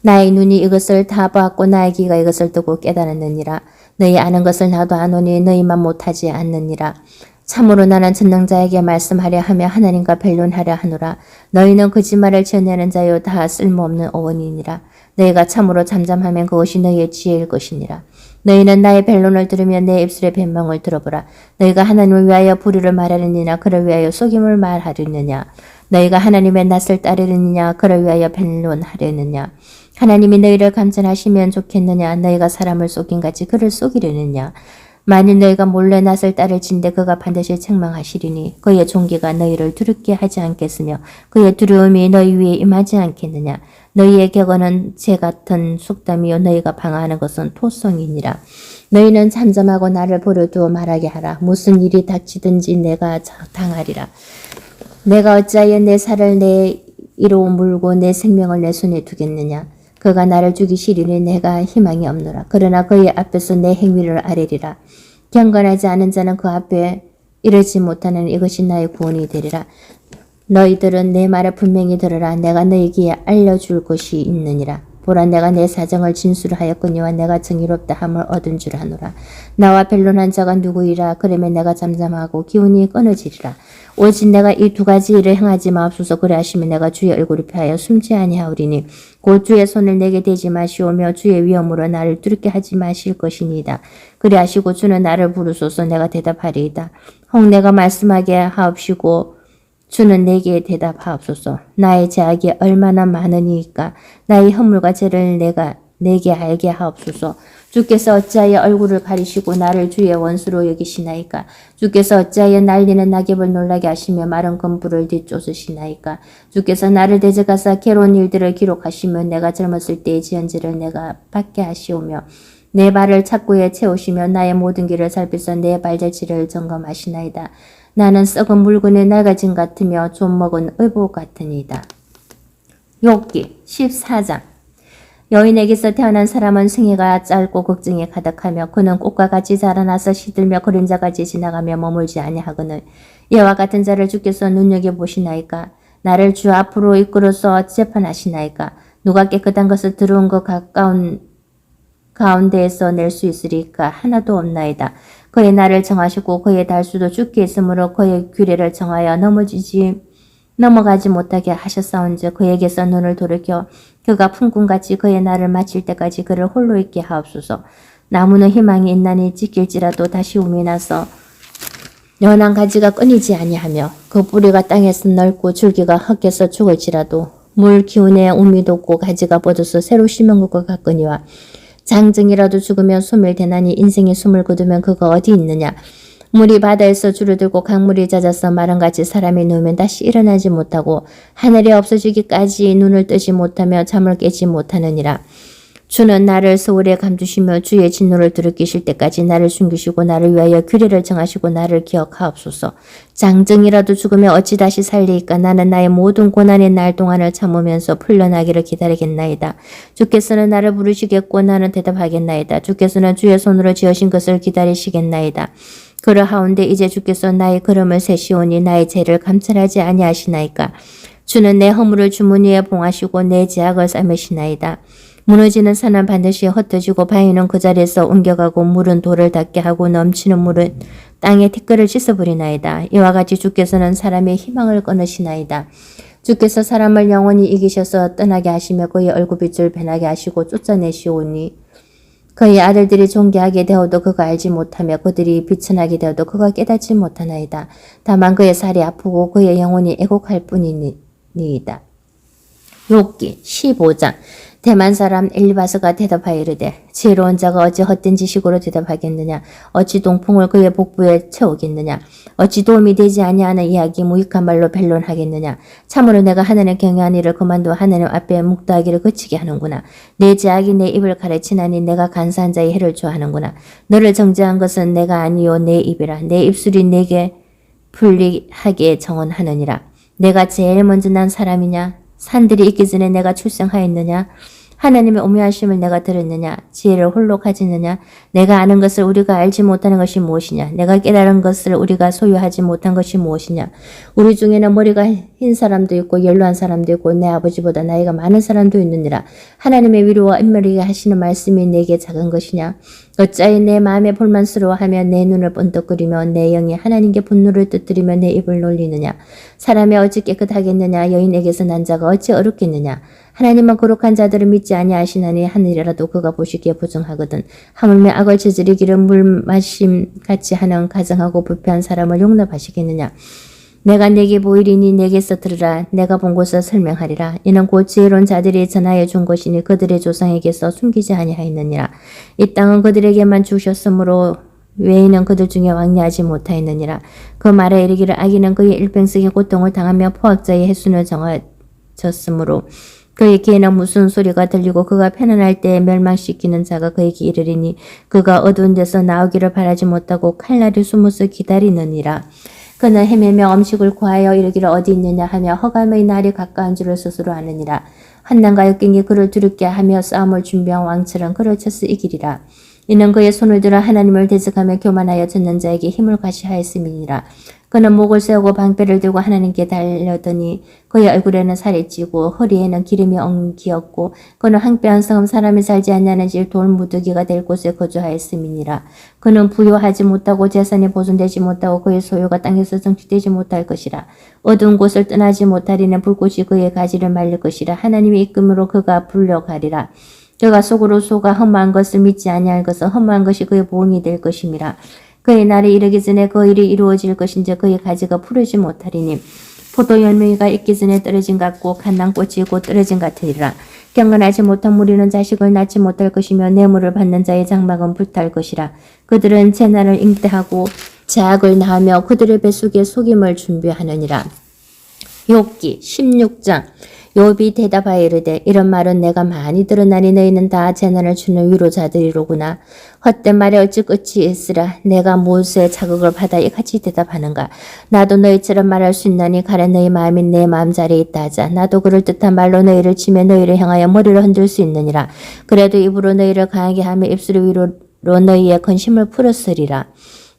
나의 눈이 이것을 다 보았고 나의 귀가 이것을 듣고 깨달았느니라. 너희 아는 것을 나도 아노니 너희만 못하지 않느니라. 참으로 나는 전능자에게 말씀하려 하며 하나님과 변론하려 하노라. 너희는 거짓말을 지어내는 자요 다 쓸모없는 어원이니라. 너희가 참으로 잠잠하면 그것이 너희의 지혜일 것이니라. 너희는 나의 변론을 들으며 내 입술의 변명을 들어보라. 너희가 하나님을 위하여 불의를 말하느냐 그를 위하여 속임을 말하려느냐. 너희가 하나님의 낯을 따르느냐 그를 위하여 변론하려느냐. 하나님이 너희를 감찰하시면 좋겠느냐. 너희가 사람을 속임같이 그를 속이려느냐. 만일 너희가 몰래 낯을 따를진대 그가 반드시 책망하시리니 그의 종기가 너희를 두렵게 하지 않겠으며 그의 두려움이 너희 위에 임하지 않겠느냐. 너희의 격언은 재 같은 속담이요 너희가 방어하는 것은 토성이니라. 너희는 잠잠하고 나를 보려두어 말하게 하라. 무슨 일이 닥치든지 내가 당하리라. 내가 어찌하여 내 살을 내 이로 물고 내 생명을 내 손에 두겠느냐. 그가 나를 죽이시리니 내가 희망이 없노라. 그러나 그의 앞에서 내 행위를 아뢰리라. 경건하지 않은 자는 그 앞에 이르지 못하는 이것이 나의 구원이 되리라. 너희들은 내 말을 분명히 들으라. 내가 너희에게 알려줄 것이 있느니라. 보라 내가 내 사정을 진술을 하였거니와 내가 정의롭다 함을 얻은 줄 아노라. 나와 변론한 자가 누구이라. 그러면 내가 잠잠하고 기운이 끊어지리라. 오직 내가 이 두 가지 일을 행하지 마옵소서. 그래 하시면 내가 주의 얼굴을 피하여 숨지 아니하오리니 곧 주의 손을 내게 대지 마시오며 주의 위엄으로 나를 두렵게 하지 마실 것이니이다. 그래 하시고 주는 나를 부르소서. 내가 대답하리이다. 혹 내가 말씀하게 하옵시고 주는 내게 대답하옵소서. 나의 죄악이 얼마나 많으니까 나의 허물과 죄를 내게 알게 하옵소서. 주께서 어찌하여 얼굴을 가리시고 나를 주의 원수로 여기시나이까. 주께서 어찌하여 날리는 낙엽을 놀라게 하시며 마른 검불을 뒤쫓으시나이까. 주께서 나를 대적하사 괴로운 일들을 기록하시며 내가 젊었을 때의 지은 죄를 내가 받게 하시오며 내 발을 착고에 채우시며 나의 모든 길을 살피사 내 발자취를 점검하시나이다. 나는 썩은 물건의 낡아짐 같으며 좀 먹은 의복 같으니이다. 욥기 14장. 여인에게서 태어난 사람은 생애가 짧고 걱정에 가득하며 그는 꽃과 같이 자라나서 시들며 그림자같이 지나가며 머물지 아니하거늘 이와 같은 자를 주께서 눈여겨보시나이까. 나를 주 앞으로 이끌어서 재판하시나이까. 누가 깨끗한 것을 들어온 것 가까운 가운데에서 낼 수 있으리까. 하나도 없나이다. 그의 날을 정하시고 그의 달수도 주께 있으므로 그의 규례를 정하여 넘어가지 못하게 하셨사온즉 그에게서 눈을 돌이켜 그가 풍군같이 그의 날을 마칠 때까지 그를 홀로 있게 하옵소서. 나무는 희망이 있나니 찢길지라도 다시 움이 나서 연한 가지가 끊이지 아니하며 그 뿌리가 땅에서 넓고 줄기가 헛겨서 죽을지라도 물 기운에 움이 돋고 가지가 뻗어서 새로 심은 것과 같거니와 장정이라도 죽으면 소멸되나니 인생의 숨을 거두면 그가 어디 있느냐. 물이 바다에서 줄어들고 강물이 잦아서 마른같이 사람이 누우면 다시 일어나지 못하고 하늘이 없어지기까지 눈을 뜨지 못하며 잠을 깨지 못하느니라. 주는 나를 서울에 감두시며 주의 진노를 들으키실 때까지 나를 숨기시고 나를 위하여 규례를 정하시고 나를 기억하옵소서. 장정이라도 죽으면 어찌 다시 살리이까. 나는 나의 모든 고난의 날 동안을 참으면서 풀려나기를 기다리겠나이다. 주께서는 나를 부르시겠고 나는 대답하겠나이다. 주께서는 주의 손으로 지으신 것을 기다리시겠나이다. 그러하온데 이제 주께서 나의 걸음을 세시오니 나의 죄를 감찰하지 아니하시나이까. 주는 내 허물을 주문 위에 봉하시고 내 죄악을 삼으시나이다. 무너지는 산은 반드시 흩어지고 바위는 그 자리에서 옮겨가고 물은 돌을 닿게 하고 넘치는 물은 땅의 티끌을 씻어버리나이다. 이와 같이 주께서는 사람의 희망을 끊으시나이다. 주께서 사람을 영원히 이기셔서 떠나게 하시며 그의 얼굴빛을 변하게 하시고 쫓아내시오니 그의 아들들이 존귀하게 되어도 그가 알지 못하며 그들이 비천하게 되어도 그가 깨닫지 못하나이다. 다만 그의 살이 아프고 그의 영혼이 애곡할 뿐이니이다. 욥기 15장. 대만 사람 엘리바스가 대답하여 이르되 지혜로운 자가 어찌 헛된 지식으로 대답하겠느냐. 어찌 동풍을 그의 복부에 채우겠느냐. 어찌 도움이 되지 아니하는 이야기 무익한 말로 변론하겠느냐. 참으로 내가 하나님 경외한 일을 그만두어 하나님 앞에 묵다하기를 그치게 하는구나. 내 죄악이 내 입을 가르치나니 내가 간사한 자의 해를 좋아하는구나. 너를 정죄한 것은 내가 아니요 내 입이라. 내 입술이 내게 불리하게 정언하느니라. 내가 제일 먼저 난 사람이냐. 산들이 있기 전에 내가 출생하였느냐. 하나님의 오묘하심을 내가 들었느냐. 지혜를 홀로 가지느냐. 내가 아는 것을 우리가 알지 못하는 것이 무엇이냐. 내가 깨달은 것을 우리가 소유하지 못한 것이 무엇이냐. 우리 중에는 머리가 흰 사람도 있고 연로한 사람도 있고 내 아버지보다 나이가 많은 사람도 있느니라. 하나님의 위로와 인멸이게 하시는 말씀이 내게 작은 것이냐. 어찌하여 내 마음에 볼만스러워하며 내 눈을 번뜩거리며 내 영이 하나님께 분노를 뜨뜨리며 내 입을 놀리느냐. 사람이 어찌 깨끗하겠느냐. 여인에게서 난 자가 어찌 어렵겠느냐. 하나님은 거룩한 자들을 믿지 아니하시나니 하늘이라도 그가 보시기에 부정하거든. 하물며 악을 저지르기를 물 마심 같이 하는 가증하고 불패한 사람을 용납하시겠느냐. 내가 내게 보이리니 내게서 들으라. 내가 본 곳을 설명하리라. 이는 곧 지혜로운 자들이 전하여 준 것이니 그들의 조상에게서 숨기지 아니하였느니라. 이 땅은 그들에게만 주셨으므로 외에는 그들 중에 왕래하지 못하였느니라. 그 말에 이르기를 악인은 그의 일평생의 고통을 당하며 포악자의 횟수는 정해졌으므로 그의 귀에는 무슨 소리가 들리고 그가 편안할 때에 멸망시키는 자가 그에게 이르리니 그가 어두운 데서 나오기를 바라지 못하고 칼날이 숨어서 기다리느니라. 그는 헤매며 음식을 구하여 이르기를 어디 있느냐 하며 허감의 날이 가까운 줄을 스스로 아느니라. 환난과 역경이 그를 두렵게 하며 싸움을 준비한 왕처럼 그를 쳐서 이기리라. 이는 그의 손을 들어 하나님을 대적하며 교만하여 젖는 자에게 힘을 과시하였음이니라. 그는 목을 세우고 방패를 들고 하나님께 달려더니 그의 얼굴에는 살이 찌고 허리에는 기름이 엉기었고 그는 황폐한 성읍 사람이 살지 않냐는 질 돌무더기가 될 곳에 거주하였음이니라. 그는 부요하지 못하고 재산이 보존되지 못하고 그의 소유가 땅에서 정취되지 못할 것이라. 어두운 곳을 떠나지 못하리는 불꽃이 그의 가지를 말릴 것이라. 하나님의 이끔으로 그가 불려가리라. 그가 속으로 속아 허무한 것을 믿지 아니할 것은 허무한 것이 그의 보응이 될 것임이라. 그의 날이 이르기 전에 그 일이 이루어질 것인지 그의 가지가 푸르지 못하리니 포도 열매가 익기 전에 떨어진 같고 간낭꽃이 곧 떨어진 같으리라. 경건하지 못한 무리는 자식을 낳지 못할 것이며 뇌물을 받는 자의 장막은 불탈 것이라. 그들은 재난을 잉태하고 죄악을 낳으며 그들의 뱃속에 속임을 준비하느니라. 욥기 16장. 욥이 대답하여 이르되 이런 말은 내가 많이 들었나니 너희는 다 재난을 주는 위로자들이로구나. 헛된 말에 어찌 끝이 있으라. 내가 무엇에 자극을 받아 이같이 대답하는가. 나도 너희처럼 말할 수 있나니 가래 너희 마음이 내 마음자리에 있다 하자. 나도 그럴듯한 말로 너희를 치며 너희를 향하여 머리를 흔들 수 있느니라. 그래도 입으로 너희를 강하게 하며 입술 위로 너희의 근심을 풀었으리라.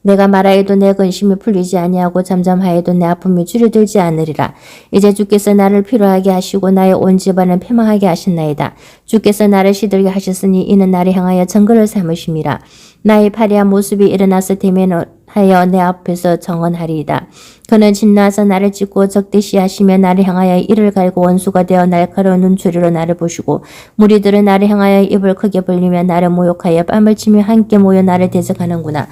내가 말하여도 내 근심이 풀리지 아니하고 잠잠하여도 내 아픔이 줄어들지 않으리라. 이제 주께서 나를 피로하게 하시고 나의 온 집안을 패망하게 하셨나이다. 주께서 나를 시들게 하셨으니 이는 나를 향하여 정거를 삼으심이라. 나의 파리한 모습이 일어나서 대면하여 내 앞에서 정언하리이다. 그는 진노하사 나를 찢고 적대시하시며 나를 향하여 이를 갈고 원수가 되어 날카로운 눈초리로 나를 보시고 무리들은 나를 향하여 입을 크게 벌리며 나를 모욕하여 뺨을 치며 함께 모여 나를 대적하는구나.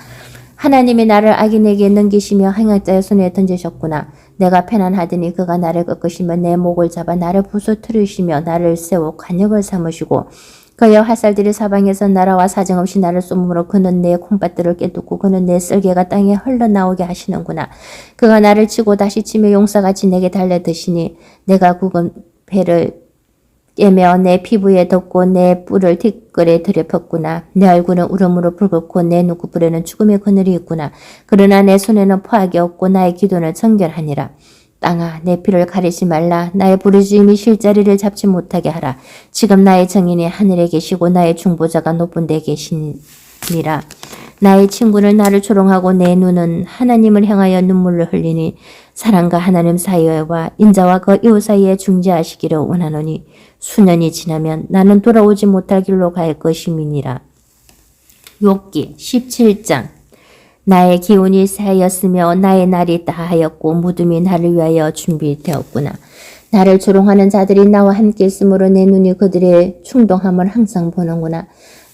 하나님이 나를 악인에게 넘기시며 행악자의 손에 던지셨구나. 내가 편안하더니 그가 나를 꺾으시며 내 목을 잡아 나를 부서뜨리시며 나를 세워 관역을 삼으시고 그의 화살들이 사방에서 날아와 사정없이 나를 쏘므로 그는 내 콩밭들을 깨뚫고 그는 내 쓸개가 땅에 흘러나오게 하시는구나. 그가 나를 치고 다시 치며 용사같이 내게 달려드시니 내가 굵은 배를 깨며 내 피부에 덮고 내 뿔을 티끌에 들여폈구나. 내 얼굴은 울음으로 붉었고 내 눈꺼풀에는 죽음의 그늘이 있구나. 그러나 내 손에는 포악이 없고 나의 기도는 정결하니라. 땅아 내 피를 가리지 말라. 나의 부르짖음이 실자리를 잡지 못하게 하라. 지금 나의 정인이 하늘에 계시고 나의 중보자가 높은 데 계시니이다. 니라. 나의 친구는 나를 조롱하고 내 눈은 하나님을 향하여 눈물을 흘리니 사람과 하나님 사이와 인자와 그 이웃 사이에 중재하시기를 원하노니 수년이 지나면 나는 돌아오지 못할 길로 갈 것임이니라. 욥기 17장. 나의 기운이 새하였으며 나의 날이 다하였고 무덤이 나를 위하여 준비되었구나. 나를 조롱하는 자들이 나와 함께 있으므로 내 눈이 그들의 충동함을 항상 보는구나.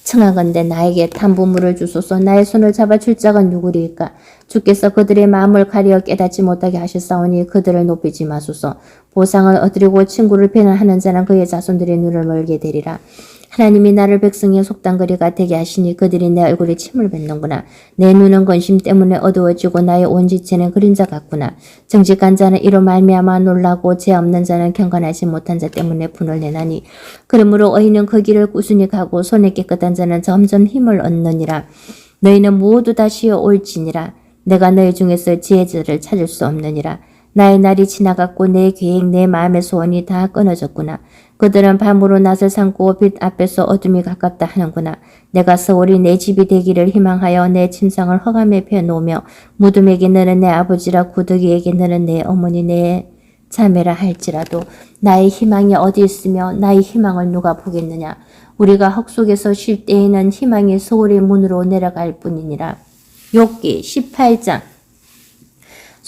청하건대 나에게 탄부물을 주소서. 나의 손을 잡아줄 자가 누구리까? 주께서 그들의 마음을 가리어 깨닫지 못하게 하셨사오니 그들을 높이지 마소서. 보상을 얻으려고 친구를 배반하는 자는 그의 자손들의 눈을 멀게 되리라. 하나님이 나를 백성의 속단거리가 되게 하시니 그들이 내 얼굴에 침을 뱉는구나. 내 눈은 근심 때문에 어두워지고 나의 온 지체는 그림자 같구나. 정직한 자는 이로 말미암아 놀라고 죄 없는 자는 경건하지 못한 자 때문에 분을 내나니 그러므로 의인은 그 길을 꾸준히 가고 손에 깨끗한 자는 점점 힘을 얻느니라. 너희는 모두 다시 올지니라. 내가 너희 중에서 지혜자를 찾을 수 없느니라. 나의 날이 지나갔고 내 계획 내 마음의 소원이 다 끊어졌구나. 그들은 밤으로 낯을 삼고 빛 앞에서 어둠이 가깝다 하는구나. 내가 서울이 내 집이 되기를 희망하여 내 침상을 허감에 펴놓으며 무덤에게 너는 내 아버지라 구더기에게 너는 내 어머니 내 자매라 할지라도 나의 희망이 어디 있으며 나의 희망을 누가 보겠느냐. 우리가 흙 속에서 쉴 때에는 희망이 서울의 문으로 내려갈 뿐이니라. 욥기 18장.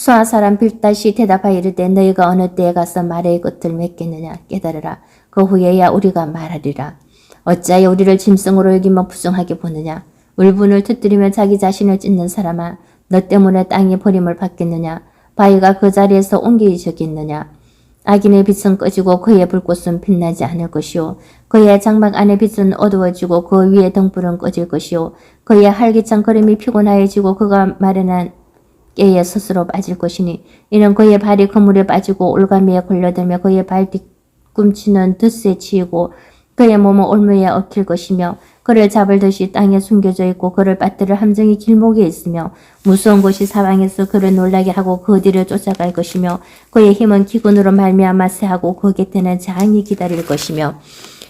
수아 사람 빌닷이 대답하여 이르되 너희가 어느 때에 가서 말의 끝을 맺겠느냐. 깨달으라. 그 후에야 우리가 말하리라. 어찌하여 우리를 짐승으로 여기며 부정하게 보느냐. 울분을 터뜨리며 자기 자신을 찢는 사람아, 너 때문에 땅이 버림을 받겠느냐. 바위가 그 자리에서 옮겨지겠느냐. 악인의 빛은 꺼지고 그의 불꽃은 빛나지 않을 것이요. 그의 장막 안의 빛은 어두워지고 그 위의 등불은 꺼질 것이요. 그의 활기찬 걸음이 피곤하여지고 그가 마련한 깨에 스스로 빠질 것이니 이는 그의 발이 그물에 빠지고 올가미에 걸려들며 그의 발 뒤꿈치는 덫에 치이고 그의 몸은 올무에 얽힐 것이며 그를 잡을 듯이 땅에 숨겨져 있고 그를 빠뜨릴 함정이 길목에 있으며 무서운 것이 사방에서 그를 놀라게 하고 그 뒤를 쫓아갈 것이며 그의 힘은 기근으로 말미암아 세하고 그 곁에는 재앙이 기다릴 것이며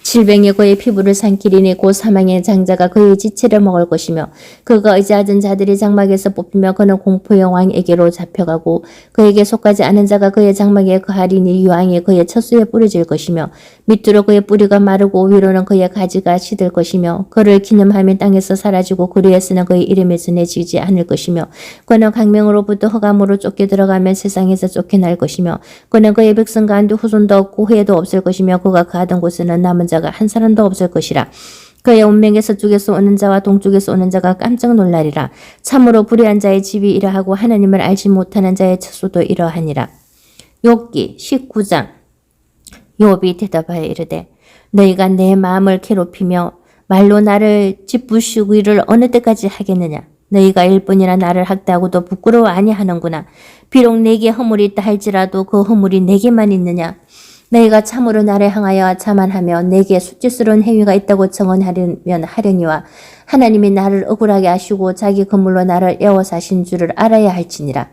질병이 그의 피부를 삼키리니 곧 사망의 장자가 그의 지체를 먹을 것이며 그가 의지하던 자들이 장막에서 뽑히며 그는 공포의 왕에게로 잡혀가고 그에게 속하지 않은 자가 그의 장막에 거하리니 유황이 그의 처수에 뿌려질 것이며 밑으로 그의 뿌리가 마르고 위로는 그의 가지가 시들 것이며 그를 기념하면 땅에서 사라지고 그 위에서는 그의 이름이 전해지지 않을 것이며 그는 강명으로부터 흑암으로 쫓겨 들어가면 세상에서 쫓겨날 것이며 그는 그의 백성 가운데 후손도 없고 후회도 없을 것이며 그가 거하던 곳에는 남은 자가 한 사람도 없을 것이라. 그의 운명의 서쪽에서 오는 자와 동쪽에서 오는 자가 깜짝 놀라리라. 참으로 불의한 자의 집이 이러하고 하나님을 알지 못하는 자의 처소도 이러하니라. 욥기 19장. 욥이 대답하여 이르되 너희가 내 마음을 괴롭히며 말로 나를 짓부시기를 어느 때까지 하겠느냐. 너희가 일뿐이나 나를 학대하고도 부끄러워 아니하는구나. 비록 내게 허물이 있다 할지라도 그 허물이 내게만 있느냐. 너희가 참으로 나를 향하여 자만하며 내게 수치스러운 행위가 있다고 정언하려면 하려니와 하나님이 나를 억울하게 하시고 자기 건물로 나를 애워사신 줄을 알아야 할지니라.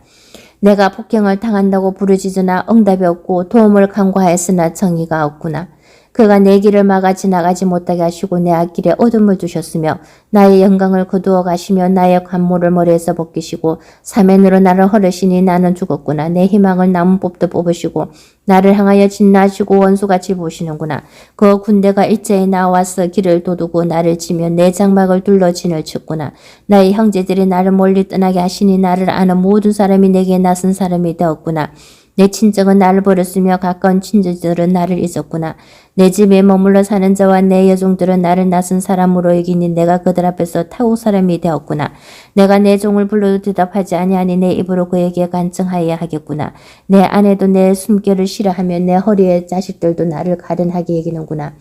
내가 폭행을 당한다고 부르짖으나 응답이 없고 도움을 간구하였으나 정의가 없구나. 그가 내 길을 막아 지나가지 못하게 하시고 내 앞길에 어둠을 두셨으며 나의 영광을 거두어 가시며 나의 관모를 머리에서 벗기시고 사면으로 나를 허르시니 나는 죽었구나. 내 희망을 남은 법도 뽑으시고 나를 향하여 진나시고 원수같이 보시는구나. 그 군대가 일제히 나와서 길을 도두고 나를 치며 내 장막을 둘러 진을 쳤구나. 나의 형제들이 나를 멀리 떠나게 하시니 나를 아는 모든 사람이 내게 낯선 사람이 되었구나. 내 친정은 나를 버렸으며 가까운 친지들은 나를 잊었구나. 내 집에 머물러 사는 자와 내 여종들은 나를 낯선 사람으로 여기니 내가 그들 앞에서 타국 사람이 되었구나. 내가 내 종을 불러도 대답하지 아니하니 내 입으로 그에게 간청하여야 하겠구나. 내 아내도 내 숨결을 싫어하며 내 허리의 자식들도 나를 가련하게 여기는구나.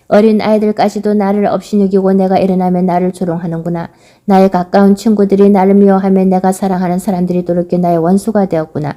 어린 아이들까지도 나를 없이 여기고 내가 일어나면 나를 조롱하는구나. 나의 가까운 친구들이 나를 미워하며 내가 사랑하는 사람들이 돌이켜 나의 원수가 되었구나.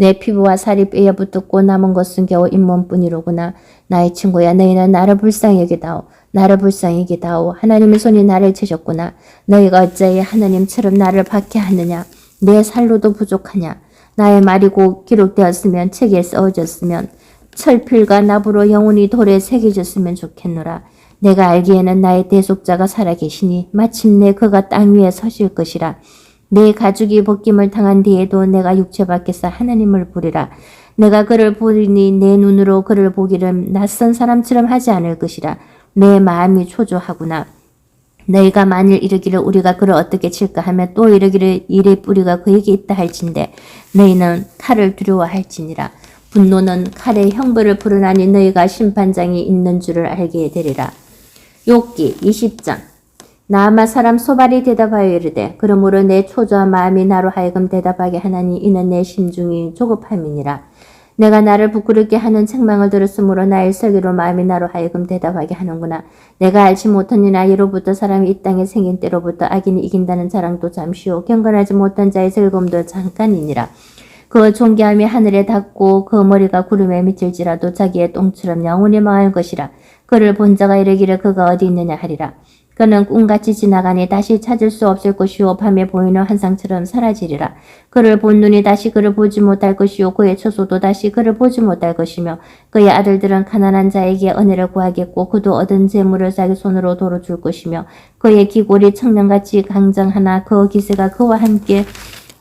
내 피부와 살이 뼈에 붙었고 남은 것은 겨우 잇몸뿐이로구나. 나의 친구야, 너희는 나를 불쌍히 여기다오. 나를 불쌍히 여기다오. 하나님의 손이 나를 치셨구나. 너희가 어찌하여 하나님처럼 나를 박해하느냐. 내 살로도 부족하냐. 나의 말이 곧 기록되었으면 책에 써졌으면 철필과 납으로 영원히 돌에 새겨졌으면 좋겠노라. 내가 알기에는 나의 대속자가 살아계시니 마침내 그가 땅 위에 서실 것이라. 내 가죽이 벗김을 당한 뒤에도 내가 육체 밖에서 하나님을 부리라. 내가 그를 보리니 내 눈으로 그를 보기를 낯선 사람처럼 하지 않을 것이라. 내 마음이 초조하구나. 너희가 만일 이르기를 우리가 그를 어떻게 칠까 하며 또 이르기를 일의 뿌리가 그에게 있다 할진대 너희는 칼을 두려워할지니라. 분노는 칼의 형벌을 부르나니 너희가 심판장이 있는 줄을 알게 되리라. 욥기 20장. 나아마 사람 소발이 대답하여 이르되 그러므로 내 초조한 마음이 나로 하여금 대답하게 하나니 이는 내 심중이 조급함이니라. 내가 나를 부끄럽게 하는 책망을 들었으므로 나의 설교로 마음이 나로 하여금 대답하게 하는구나. 내가 알지 못하니나 이로부터 사람이 이 땅에 생긴 때로부터 악인이 이긴다는 자랑도 잠시요 경건하지 못한 자의 즐거움도 잠깐이니라. 그 존귀함이 하늘에 닿고 그 머리가 구름에 미칠지라도 자기의 똥처럼 영원히 망할 것이라. 그를 본 자가 이르기를 그가 어디 있느냐 하리라. 그는 꿈같이 지나가니 다시 찾을 수 없을 것이요 밤에 보이는 환상처럼 사라지리라. 그를 본 눈이 다시 그를 보지 못할 것이요 그의 처소도 다시 그를 보지 못할 것이며 그의 아들들은 가난한 자에게 은혜를 구하겠고 그도 얻은 재물을 자기 손으로 도로 줄 것이며 그의 기골이 청년같이 강정하나 그 기세가 그와 함께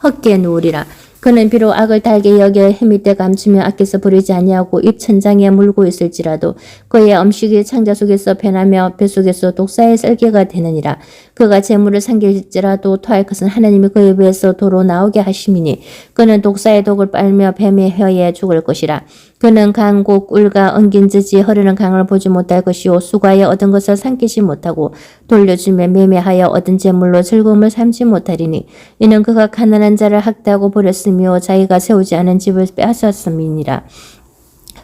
헛게 누우리라. 그는 비록 악을 달게 여겨 해밀때 감추며 아껴서 부리지 아니하고 입 천장에 물고 있을지라도 그의 음식이 창자 속에서 변하며 배 속에서 독사의 썰개가 되느니라. 그가 재물을 삼킬지라도 토할 것은 하나님이 그의 배에서 도로 나오게 하심이니 그는 독사의 독을 빨며 뱀의 혀에 죽을 것이라. 그는 강고 꿀과 엉긴 젖이 흐르는 강을 보지 못할 것이요 수고하여 얻은 것을 삼키지 못하고 돌려주며 매매하여 얻은 재물로 즐거움을 삼지 못하리니 이는 그가 가난한 자를 학대하고 버렸으며 자기가 세우지 않은 집을 빼앗았음이니라.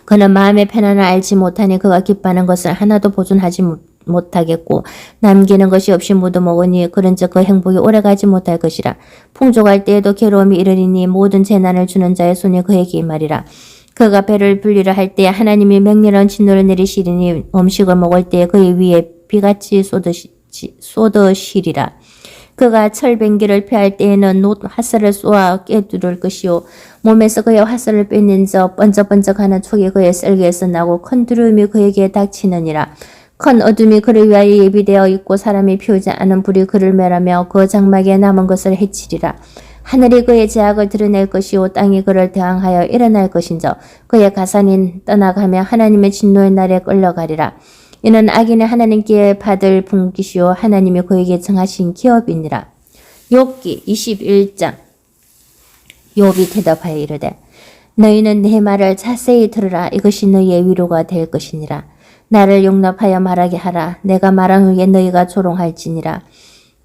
그는 마음의 편안을 알지 못하니 그가 기뻐하는 것을 하나도 보존하지 못하겠고 남기는 것이 없이 모두 먹으니 그런즉 그 행복이 오래가지 못할 것이라. 풍족할 때에도 괴로움이 이르리니 모든 재난을 주는 자의 손이 그에게 임하리라. 그가 배를 분리를 할 때 하나님이 맹렬한 진노를 내리시리니 음식을 먹을 때 그의 위에 비같이 쏟으시리라. 그가 철뱅기를 피할 때에는 놋 화살을 쏘아 꿰뚫을 것이요 몸에서 그의 화살을 빼낸 저 번쩍번쩍하는 촉이 그의 썰기에서 나고 큰 두려움이 그에게 닥치느니라. 큰 어둠이 그를 위하여 예비되어 있고 사람이 피우지 않은 불이 그를 멸하며 그 장막에 남은 것을 해치리라. 하늘이 그의 제약을 드러낼 것이요 땅이 그를 대항하여 일어날 것인저 그의 가산이 떠나가며 하나님의 진노의 날에 끌려가리라. 이는 악인의 하나님께 받을 분깃이요 하나님이 그에게 정하신 기업이니라. 욥기 21장. 욥이 대답하여 이르되 너희는 내 말을 자세히 들으라. 이것이 너희의 위로가 될 것이니라. 나를 용납하여 말하게 하라. 내가 말한 후에 너희가 조롱할지니라.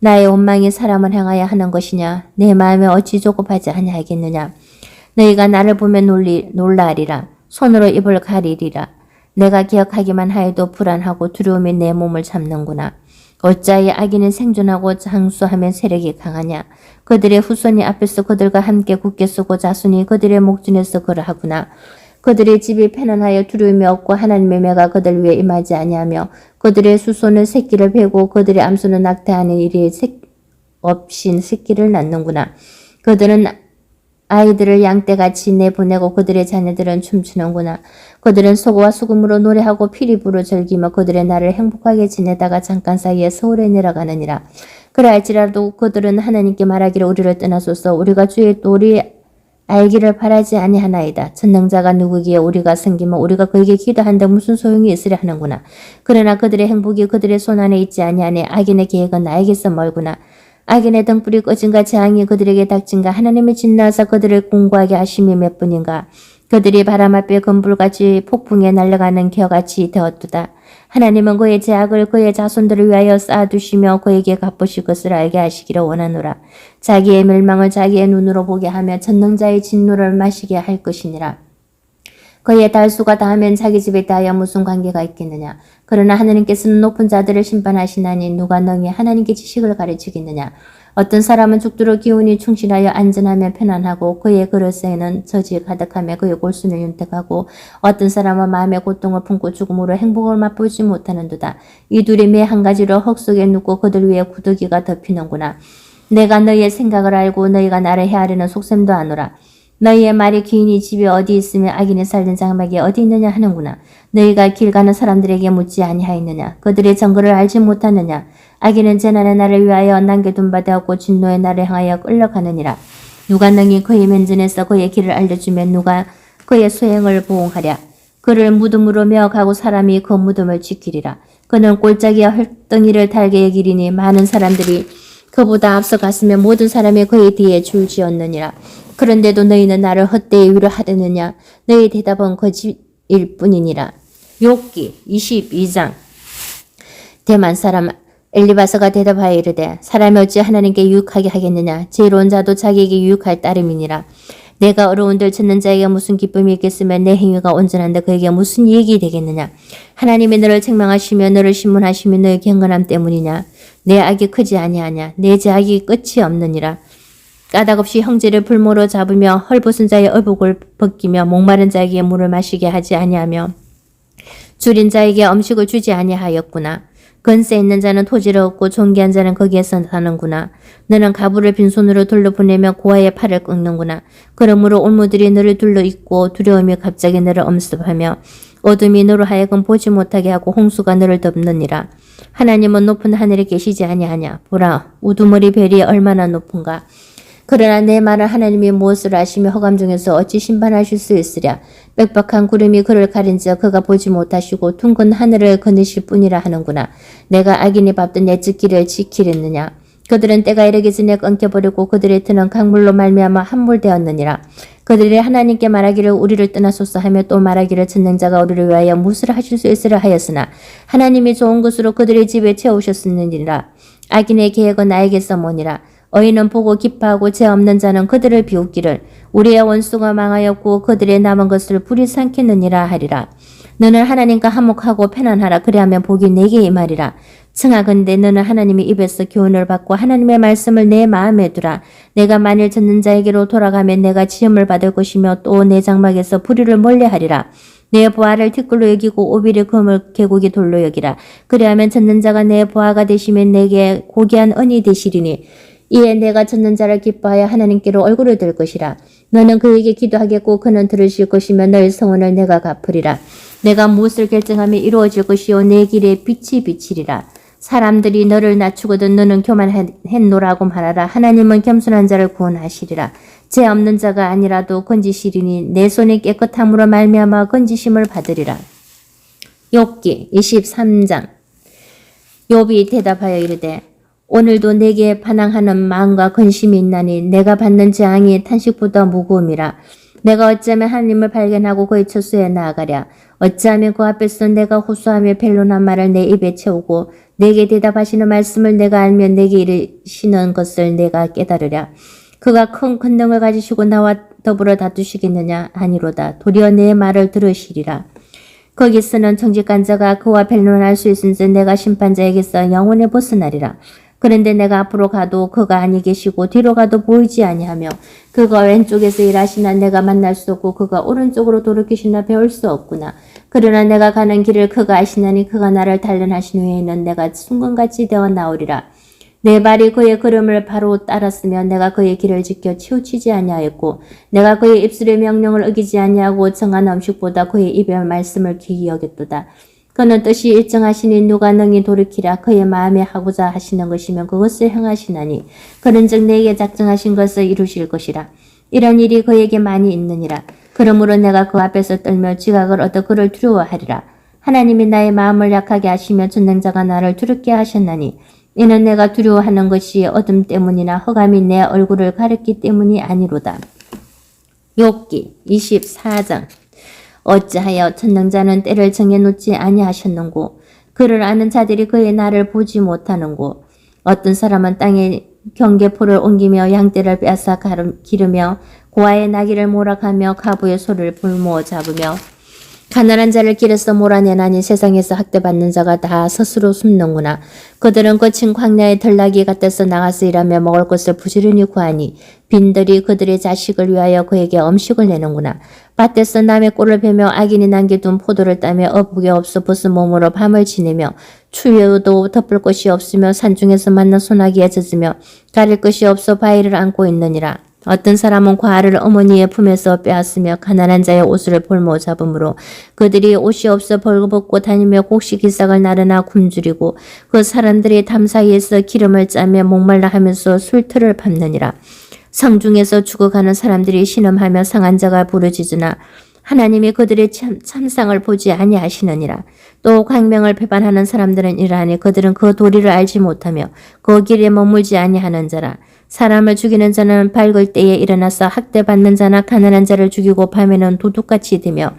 나의 원망이 사람을 향하여 하는 것이냐? 내 마음에 어찌 조급하지 아니하겠느냐? 너희가 나를 보면 놀라리라. 손으로 입을 가리리라. 내가 기억하기만 하여도 불안하고 두려움이 내 몸을 잡는구나. 어찌하여 악인은 생존하고 장수하면 세력이 강하냐? 그들의 후손이 앞에서 그들과 함께 굳게 서고 자손이 그들의 목전에서 그러하구나. 그들의 집이 편안하여 두려움이 없고 하나님의 매가 그들 위에 임하지 아니하며 그들의 수소는 새끼를 베고 그들의 암소는 낙태하는 일이 없인 새끼를 낳는구나. 그들은 아이들을 양떼같이 내보내고 그들의 자녀들은 춤추는구나. 그들은 소고와 수금으로 노래하고 피리부로 즐기며 그들의 날을 행복하게 지내다가 잠깐 사이에 서울에 내려가느니라. 그러할지라도 그들은 하나님께 말하기를 우리를 떠나소서 우리가 주의 도리 알기를 바라지 아니하나이다. 전능자가 누구기에 우리가 섬기면 우리가 그에게 기도한다 무슨 소용이 있으려 하는구나. 그러나 그들의 행복이 그들의 손안에 있지 아니하네. 악인의 계획은 나에게서 멀구나. 악인의 등불이 꺼진가 재앙이 그들에게 닥친가. 하나님의 진노하사 그들을 공고하게 하심이 몇 분인가. 그들이 바람 앞에 금불같이 폭풍에 날아가는 겨같이 되었도다. 하나님은 그의 제약을 그의 자손들을 위하여 쌓아두시며 그에게 갚으실 것을 알게 하시기를 원하노라. 자기의 멸망을 자기의 눈으로 보게 하며 전능자의 진노를 마시게 할 것이니라. 그의 달수가 닿으면 자기 집에 닿아야 무슨 관계가 있겠느냐. 그러나 하나님께서는 높은 자들을 심판하시나니 누가 능히 하나님께 지식을 가르치겠느냐. 어떤 사람은 죽도록 기운이 충실하여 안전하며 편안하고 그의 그릇에는 젖이 가득하며 그의 골순을 윤택하고 어떤 사람은 마음의 고통을 품고 죽음으로 행복을 맛보지 못하는도다. 이 둘이 매 한 가지로 흙 속에 눕고 그들 위에 구더기가 덮이는구나. 내가 너희의 생각을 알고 너희가 나를 헤아리는 속셈도 아노라. 너희의 말이 귀인이 집이 어디 있으며 악인이 살던 장막이 어디 있느냐 하는구나. 너희가 길 가는 사람들에게 묻지 아니하였느냐. 그들의 정거를 알지 못하느냐. 악인은 재난의 날을 위하여 남겨둔 바 되었고 진노의 날을 향하여 끌려가느니라. 누가 능히 그의 면전에서 그의 길을 알려주면 누가 그의 수행을 보응하랴. 그를 무덤으로 메어가고 사람이 그 무덤을 지키리라. 그는 골짜기와 헐덩이를 달게 여기리니 많은 사람들이 그보다 앞서갔으며 모든 사람이 그의 뒤에 줄지었느니라. 그런데도 너희는 나를 헛되이 위로하려느냐. 너희 대답은 거짓일 뿐이니라. 욥기 22장. 대만 사람 엘리바서가 대답하여 이르되 사람이 어찌 하나님께 유익하게 하겠느냐. 지혜로운 자도 자기에게 유익할 따름이니라. 내가 어려운들 찾는 자에게 무슨 기쁨이 있겠으며 내 행위가 온전한데 그에게 무슨 이익이 되겠느냐. 하나님이 너를 책망하시며 너를 신문하시며 너의 경건함 때문이냐. 내 악이 크지 아니하냐. 내 죄악이 끝이 없느니라. 까닭없이 형제를 불모로 잡으며 헐벗은 자의 의복을 벗기며 목마른 자에게 물을 마시게 하지 아니하며 줄인 자에게 음식을 주지 아니하였구나. 건세 있는 자는 토지를 얻고 존귀한 자는 거기에서 사는구나. 너는 가부를 빈손으로 돌려 보내며 고아의 팔을 꺾는구나. 그러므로 올무들이 너를 둘러 잇고 두려움이 갑자기 너를 엄습하며 어둠이 너로 하여금 보지 못하게 하고 홍수가 너를 덮느니라. 하나님은 높은 하늘에 계시지 아니하냐. 보라, 우두머리 별이 얼마나 높은가. 그러나 내 말을 하나님이 무엇을 아시며 허감 중에서 어찌 심판하실 수 있으랴. 빽빽한 구름이 그를 가린지어 그가 보지 못하시고 둥근 하늘을 거느실 뿐이라 하는구나. 내가 악인이 밟던 옛적 길을 지키랬느냐. 그들은 때가 이르기 전에 끊겨버리고 그들의 터는 강물로 말미암아 함몰되었느니라. 그들이 하나님께 말하기를 우리를 떠나소서 하며 또 말하기를 전능자가 우리를 위하여 무엇을 하실 수 있으라 하였으나 하나님이 좋은 것으로 그들의 집에 채우셨느니라. 악인의 계획은 나에게서 모니라. 의인은 보고 기뻐하고 죄 없는 자는 그들을 비웃기를 우리의 원수가 망하였고 그들의 남은 것을 불이 삼키느니라 하리라. 너는 하나님과 화목하고 편안하라. 그리하면 복이 내게 임하리라. 청하건대 너는 하나님의 입에서 교훈을 받고 하나님의 말씀을 내 마음에 두라. 내가 만일 듣는 자에게로 돌아가면 내가 지음을 받을 것이며 또 내 장막에서 불의를 멀리하리라. 내 보화를 티끌로 여기고 오비를 금을 개고기 돌로 여기라. 그리하면 듣는 자가 내 보화가 되시면 내게 고귀한 은이 되시리니 이에 내가 듣는 자를 기뻐하여 하나님께로 얼굴을 들 것이라. 너는 그에게 기도하겠고 그는 들으실 것이며 너의 성원을 내가 갚으리라. 내가 무엇을 결정하며 이루어질 것이요 내 길에 빛이 비치리라. 사람들이 너를 낮추거든 너는 교만했노라고 말하라. 하나님은 겸손한 자를 구원하시리라. 죄 없는 자가 아니라도 건지시리니 내 손이 깨끗함으로 말미암아 건지심을 받으리라. 욥기 23장. 욥이 대답하여 이르되 오늘도 내게 반항하는 마음과 근심이 있나니 내가 받는 재앙이 탄식보다 무거움이라. 내가 어찌하면 하나님을 발견하고 그의 처소에 나아가랴. 어찌하면 그 앞에서 내가 호소하며 변론한 말을 내 입에 채우고 내게 대답하시는 말씀을 내가 알면 내게 이르시는 것을 내가 깨달으랴. 그가 큰 권능을 가지시고 나와 더불어 다투시겠느냐. 아니로다. 도리어 내 말을 들으시리라. 거기서는 정직한 자가 그와 변론할 수 있은즉 내가 심판자에게서 영원히 벗어나리라. 그런데 내가 앞으로 가도 그가 아니 계시고 뒤로 가도 보이지 아니하며 그가 왼쪽에서 일하시나 내가 만날 수 없고 그가 오른쪽으로 돌이키시나 배울 수 없구나. 그러나 내가 가는 길을 그가 아시나니 그가 나를 단련하신 후에는 내가 순금같이 되어 나오리라. 내 발이 그의 걸음을 바로 따랐으며 내가 그의 길을 지켜 치우치지 아니하였고 내가 그의 입술의 명령을 어기지 아니하고 정한 음식보다 그의 입의 말씀을 귀히 여겼도다. 그는 뜻이 일정하시니 누가 능히 돌이키라. 그의 마음에 하고자 하시는 것이면 그것을 행하시나니 그런즉 내게 작정하신 것을 이루실 것이라. 이런 일이 그에게 많이 있느니라. 그러므로 내가 그 앞에서 떨며 지각을 얻어 그를 두려워하리라. 하나님이 나의 마음을 약하게 하시며 전능자가 나를 두렵게 하셨나니 이는 내가 두려워하는 것이 어둠 때문이나 흑암이 내 얼굴을 가렸기 때문이 아니로다. 욥기 24장. 어찌하여 전능자는 때를 정해놓지 아니하셨는고 그를 아는 자들이 그의 날을 보지 못하는고 어떤 사람은 땅에 경계포를 옮기며 양떼를 빼앗아 기르며 고아의 나귀를 몰아가며 가부의 소를 불모 잡으며 가난한 자를 길에서 몰아내나니 세상에서 학대받는 자가 다 스스로 숨는구나. 그들은 거친 광야의 덜나귀 같아서 나가서 일하며 먹을 것을 부지런히 구하니 빈들이 그들의 자식을 위하여 그에게 음식을 내는구나. 밭에서 남의 꼴을 베며 악인이 남겨둔 포도를 따며 어복이 없어 벗은 몸으로 밤을 지내며 추위에도 덮을 것이 없으며 산중에서 만난 소나기에 젖으며 가릴 것이 없어 바위를 안고 있느니라. 어떤 사람은 과를 어머니의 품에서 빼앗으며 가난한 자의 옷을 볼모 잡음으로 그들이 옷이 없어 벌거벗고 다니며 곡식 기삭을 나르나 굶주리고 그 사람들이 담 사이에서 기름을 짜며 목말라 하면서 술틀을 밟느니라. 성중에서 죽어가는 사람들이 신음하며 상한 자가 부르짖으나 하나님이 그들의 참상을 보지 아니하시느니라. 또 광명을 배반하는 사람들은 이러하니 그들은 그 도리를 알지 못하며 그 길에 머물지 아니하는 자라. 사람을 죽이는 자는 밝을 때에 일어나서 학대받는 자나 가난한 자를 죽이고 밤에는 도둑같이 되며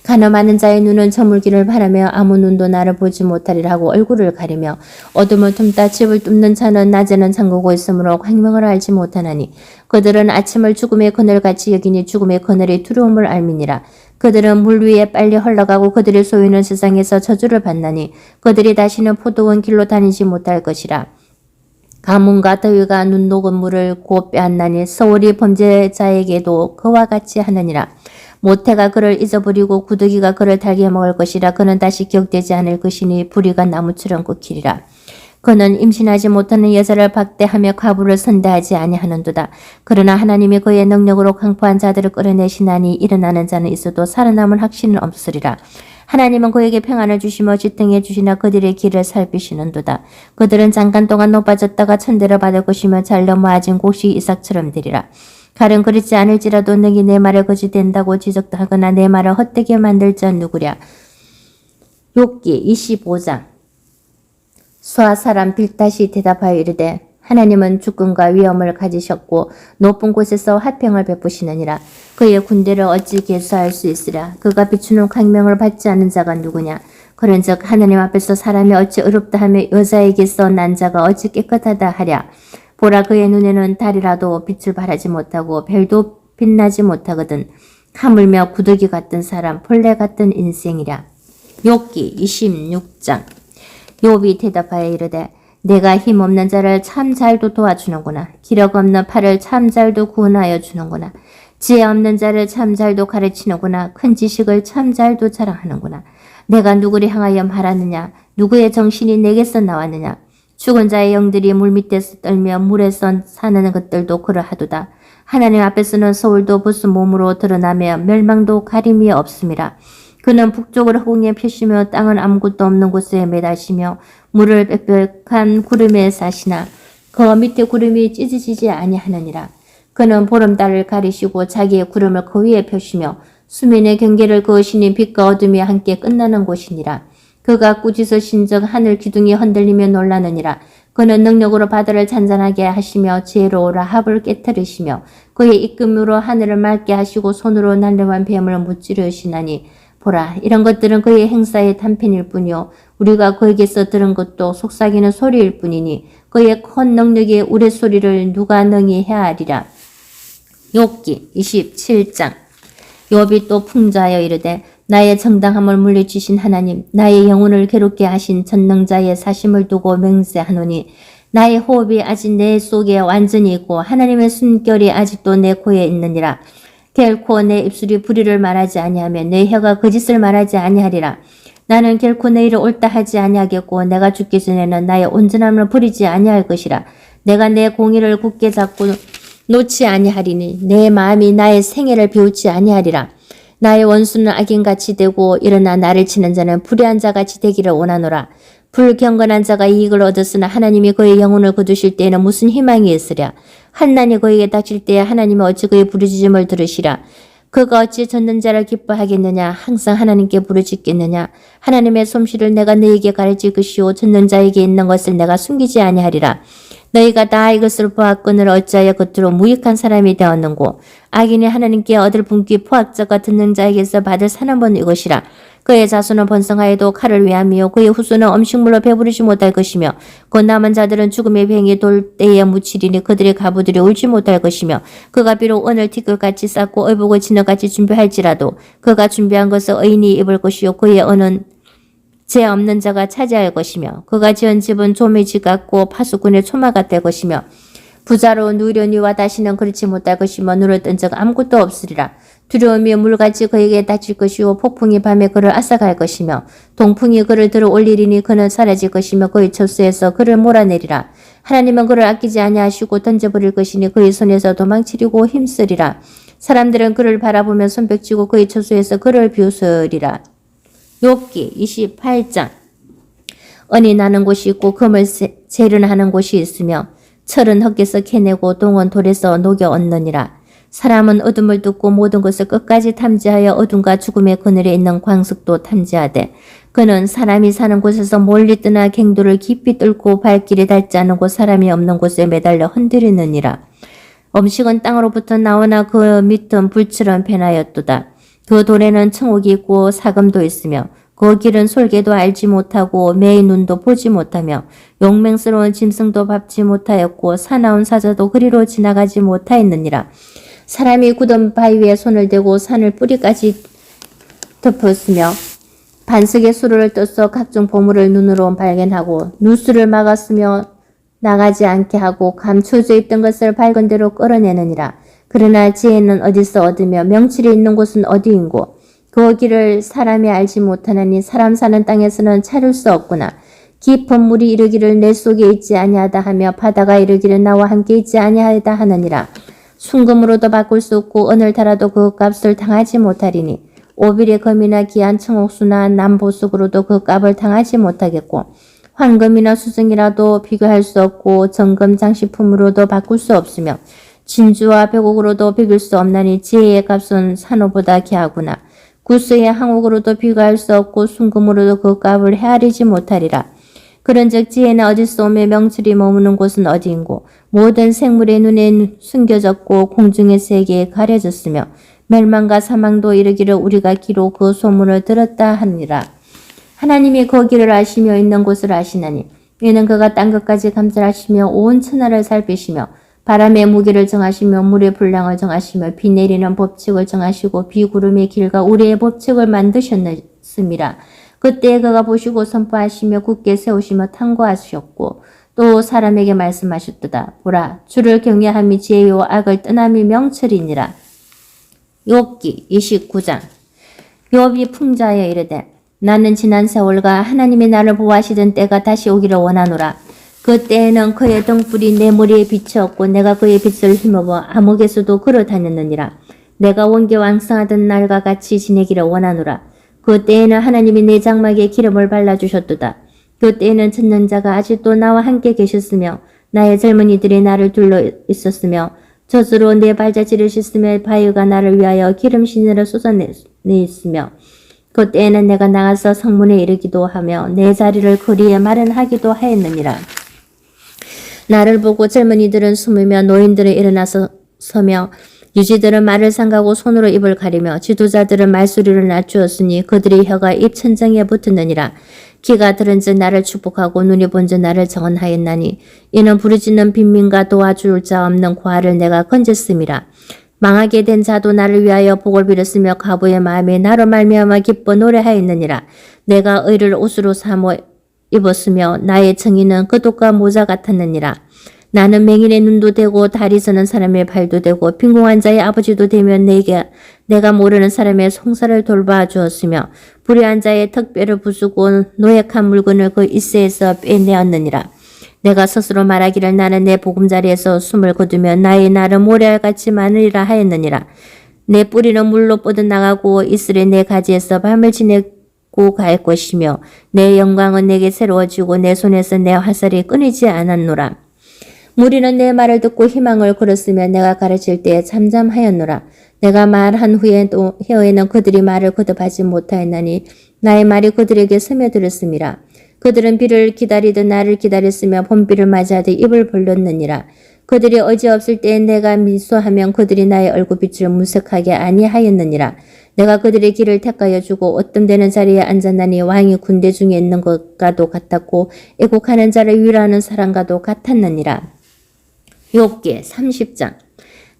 가늠하는 자의 눈은 저물기를 바라며 아무 눈도 나를 보지 못하리라 하고 얼굴을 가리며 어둠을 tum다 집을 뚫는 자는 낮에는 잠그고 있으므로 광명을 알지 못하나니 그들은 아침을 죽음의 그늘같이 여기니 죽음의 그늘이 두려움을 알미니라. 그들은 물 위에 빨리 흘러가고 그들의 소유는 세상에서 저주를 받나니 그들이 다시는 포도원 길로 다니지 못할 것이라. 가뭄과 더위가 눈 녹은 물을 곧 빼앗나니 서울이 범죄자에게도 그와 같이 하느니라. 모태가 그를 잊어버리고 구더기가 그를 달게 먹을 것이라. 그는 다시 기억되지 않을 것이니 불의가 나무처럼 꺾이리라. 그는 임신하지 못하는 여자를 박대하며 과부를 선대하지 아니하는도다. 그러나 하나님이 그의 능력으로 강포한 자들을 끌어내시나니 일어나는 자는 있어도 살아남을 확신은 없으리라. 하나님은 그에게 평안을 주시며 지탱해 주시나 그들의 길을 살피시는도다. 그들은 잠깐 동안 높아졌다가 천대를 받을 것이며 잘 넘어아진 곡식 이삭처럼 되리라. 칼은 그렇지 않을지라도 너희 내 말을 거짓된다고 지적하거나 내 말을 헛되게 만들 자 누구랴. 욥기 25장. 수아 사람 빌닷이 대답하여 이르되 하나님은 주권과 위엄을 가지셨고 높은 곳에서 화평을 베푸시느니라. 그의 군대를 어찌 계수할 수 있으랴. 그가 비추는 광명을 받지 않은 자가 누구냐. 그런즉 하나님 앞에서 사람이 어찌 의롭다 하며 여자에게서 난 자가 어찌 깨끗하다 하랴. 보라, 그의 눈에는 달이라도 빛을 발하지 못하고 별도 빛나지 못하거든. 하물며 구더기 같은 사람, 벌레 같은 인생이랴. 욥기 26장. 욥이 대답하여 이르되 내가 힘없는 자를 참 잘도 도와주는구나. 기력 없는 팔을 참 잘도 구원하여 주는구나. 지혜 없는 자를 참 잘도 가르치는구나. 큰 지식을 참 잘도 자랑하는구나. 내가 누구를 향하여 말하느냐. 누구의 정신이 내게서 나왔느냐. 죽은 자의 영들이 물밑에서 떨며 물에서 사는 것들도 그러하도다. 하나님 앞에서는 서울도 벗은 몸으로 드러나며 멸망도 가림이 없음이라. 그는 북쪽을 허공에 펴시며 땅은 아무것도 없는 곳에 매다시며 물을 빽빽한 구름에 사시나 그 밑에 구름이 찢어지지 아니하느니라. 그는 보름달을 가리시고 자기의 구름을 그 위에 펴시며 수면의 경계를 그으시니 빛과 어둠이 함께 끝나는 곳이니라. 그가 꾸짖어 신적 하늘 기둥이 흔들리며 놀라느니라. 그는 능력으로 바다를 잔잔하게 하시며 지혜로 라합을 깨뜨리시며 그의 입금으로 하늘을 맑게 하시고 손으로 날려만 뱀을 무찌르시나니 보라, 이런 것들은 그의 행사의 단편일 뿐이요 우리가 그에게서 들은 것도 속삭이는 소리일 뿐이니 그의 큰 능력의 우레소리를 누가 능히 헤아리라. 욥기 27장. 욥이 또 풍자하여 이르되 나의 정당함을 물리치신 하나님, 나의 영혼을 괴롭게 하신 전능자의 사심을 두고 맹세하노니 나의 호흡이 아직 내 속에 완전히 있고 하나님의 숨결이 아직도 내 코에 있느니라. 결코 내 입술이 불의를 말하지 아니하며 내 혀가 거짓을 말하지 아니하리라. 나는 결코 내 일을 옳다 하지 아니하겠고 내가 죽기 전에는 나의 온전함을 버리지 아니할 것이라. 내가 내 공의를 굳게 잡고 놓지 아니하리니 내 마음이 나의 생애를 비웃지 아니하리라. 나의 원수는 악인같이 되고 일어나 나를 치는 자는 불의한 자같이 되기를 원하노라. 불경건한 자가 이익을 얻었으나 하나님이 그의 영혼을 거두실 때에는 무슨 희망이 있으랴. 환난이 그에게 닥칠 때에 하나님이 어찌 그의 부르짖음을 들으시랴. 그가 어찌 젖는 자를 기뻐하겠느냐. 항상 하나님께 부르짖겠느냐. 하나님의 솜씨를 내가 너에게 가르칠 것이요 젖는 자에게 있는 것을 내가 숨기지 아니하리라. 너희가 다 이것을 보았거늘 어찌하여 겉으로 무익한 사람이 되었는고. 악인이 하나님께 얻을 분기 포악자가 듣는 자에게서 받을 사는번 이것이라. 그의 자손은 번성하여도 칼을 위함이요 그의 후손은 음식물로 배부르지 못할 것이며 그 남은 자들은 죽음의 병이 돌 때에 묻히리니 그들의 가부들이 울지 못할 것이며 그가 비록 은을 티끌같이 쌓고 의복을 진흙같이 준비할지라도 그가 준비한 것을 의인이 입을 것이요 그의 은은 죄 없는 자가 차지할 것이며 그가 지은 집은 조미 집 같고 파수꾼의 초마가 될 것이며 부자로 누려니와 다시는 그렇지 못할 것이며 눈을 뜬 적 아무것도 없으리라. 두려움이 물같이 그에게 닥칠 것이요 폭풍이 밤에 그를 앗아갈 것이며 동풍이 그를 들어 올리리니 그는 사라질 것이며 그의 처수에서 그를 몰아내리라. 하나님은 그를 아끼지 아니하시고 던져버릴 것이니 그의 손에서 도망치려고 힘쓰리라. 사람들은 그를 바라보며 손뼉치고 그의 처수에서 그를 비웃으리라. 욥기 28장. 은이 나는 곳이 있고 금을 재련하는 곳이 있으며 철은 흙에서 캐내고 동은 돌에서 녹여 얻느니라. 사람은 어둠을 뚫고 모든 것을 끝까지 탐지하여 어둠과 죽음의 그늘에 있는 광석도 탐지하되 그는 사람이 사는 곳에서 멀리 뜨나 갱도를 깊이 뚫고 발길이 닿지 않은 곳 사람이 없는 곳에 매달려 흔들리느니라. 음식은 땅으로부터 나오나 그 밑은 불처럼 변하였도다. 그 돌에는 청옥이 있고 사금도 있으며 그 길은 솔개도 알지 못하고 매의 눈도 보지 못하며 용맹스러운 짐승도 밟지 못하였고 사나운 사자도 그리로 지나가지 못하였느니라. 사람이 굳은 바위 위에 손을 대고 산을 뿌리까지 덮었으며 반석에 수로를 떠서 각종 보물을 눈으로 발견하고 누수를 막았으며 나가지 않게 하고 감춰져 있던 것을 밝은 대로 끌어내느니라. 그러나 지혜는 어디서 얻으며 명철이 있는 곳은 어디인고 그 길을 사람이 알지 못하나니 사람 사는 땅에서는 찾을 수 없구나. 깊은 물이 이르기를 내 속에 있지 아니하다 하며 바다가 이르기를 나와 함께 있지 아니하다 하느니라. 순금으로도 바꿀 수 없고 은을 달아도 그 값을 당하지 못하리니 오빌의 금이나 귀한 청옥수나 남보석으로도 그 값을 당하지 못하겠고 황금이나 수정이라도 비교할 수 없고 정금 장식품으로도 바꿀 수 없으며 진주와 백옥으로도 비길 수 없나니 지혜의 값은 산호보다 귀하구나. 구스의 항옥으로도 비교할 수 없고 순금으로도 그 값을 헤아리지 못하리라. 그런즉 지혜는 어디서 오며 명철이 머무는 곳은 어디인고 모든 생물의 눈에 숨겨졌고 공중의 세계에 가려졌으며 멸망과 사망도 이르기를 우리가 귀로 그 소문을 들었다 하니라. 하나님이 거기를 아시며 있는 곳을 아시나니 이는 그가 땅 끝까지 감찰하시며 온 천하를 살피시며 바람의 무게를 정하시며 물의 분량을 정하시며 비 내리는 법칙을 정하시고 비구름의 길과 우리의 법칙을 만드셨습니다. 그때 그가 보시고 선포하시며 굳게 세우시며 탐구하셨고 또 사람에게 말씀하셨도다. 보라, 주를 경외함이 지혜요 악을 떠남이 명철이니라. 욥기 29장. 욥이 풍자하여 이르되 나는 지난 세월과 하나님이 나를 보호하시던 때가 다시 오기를 원하노라. 그때에는 그의 등불이 내 머리에 비추었고 내가 그의 빛을 힘입어 암흑에서도 걸어 다녔느니라. 내가 원기왕성하던 날과 같이 지내기를 원하노라. 그때에는 하나님이 내 장막에 기름을 발라주셨도다. 그때에는 천년자가 아직도 나와 함께 계셨으며 나의 젊은이들이 나를 둘러 있었으며 젖으로 내 발자취를 씻으며 바위가 나를 위하여 기름신으로 쏟아내있으며 그때에는 내가 나가서 성문에 이르기도 하며 내 자리를 거리에 마련하기도 하였느니라. 나를 보고 젊은이들은 숨으며 노인들은 일어나서 서며 유지들은 말을 삼가고 손으로 입을 가리며 지도자들은 말소리를 낮추었으니 그들의 혀가 입 천장에 붙었느니라. 귀가 들은즉 나를 축복하고 눈이 본즉 나를 정언하였나니 이는 부르짖는 빈민과 도와줄 자 없는 고아를 내가 건졌음이라. 망하게 된 자도 나를 위하여 복을 빌었으며 과부의 마음이 나로 말미암아 기뻐 노래하였느니라. 내가 의를 옷으로 삼어 입었으며 나의 정의는 그옷과 모자 같았느니라. 나는 맹인의 눈도 되고 다리 서는 사람의 발도 되고 빈궁한 자의 아버지도 되며 내가 모르는 사람의 송사를 돌봐 주었으며 불의한 자의 턱뼈를 부수고 노획한 물건을 그 이새에서 빼내었느니라. 내가 스스로 말하기를 나는 내 보금자리에서 숨을 거두며 나의 날은 모래알같이 많으리라 하였느니라. 내 뿌리는 물로 뻗어나가고 이슬에 내 가지에서 밤을 지내고 갈 것이며 내 영광은 내게 새로워지고 내 손에서 내 화살이 끊이지 않았노라. 무리는 내 말을 듣고 희망을 걸었으며 내가 가르칠 때에 잠잠하였노라. 내가 말한 후에도 혀에는 그들이 말을 거듭하지 못하였나니 나의 말이 그들에게 스며들었음이라. 그들은 비를 기다리듯 나를 기다렸으며 봄비를 맞이하듯 입을 벌렸느니라. 그들이 어지없을 때에 내가 미소하면 그들이 나의 얼굴빛을 무색하게 아니하였느니라. 내가 그들의 길을 택하여 주고 어뜸되는 자리에 앉았나니 왕이 군대 중에 있는 것과도 같았고 애곡하는 자를 위로하는 사람과도 같았느니라. 욥기 30장.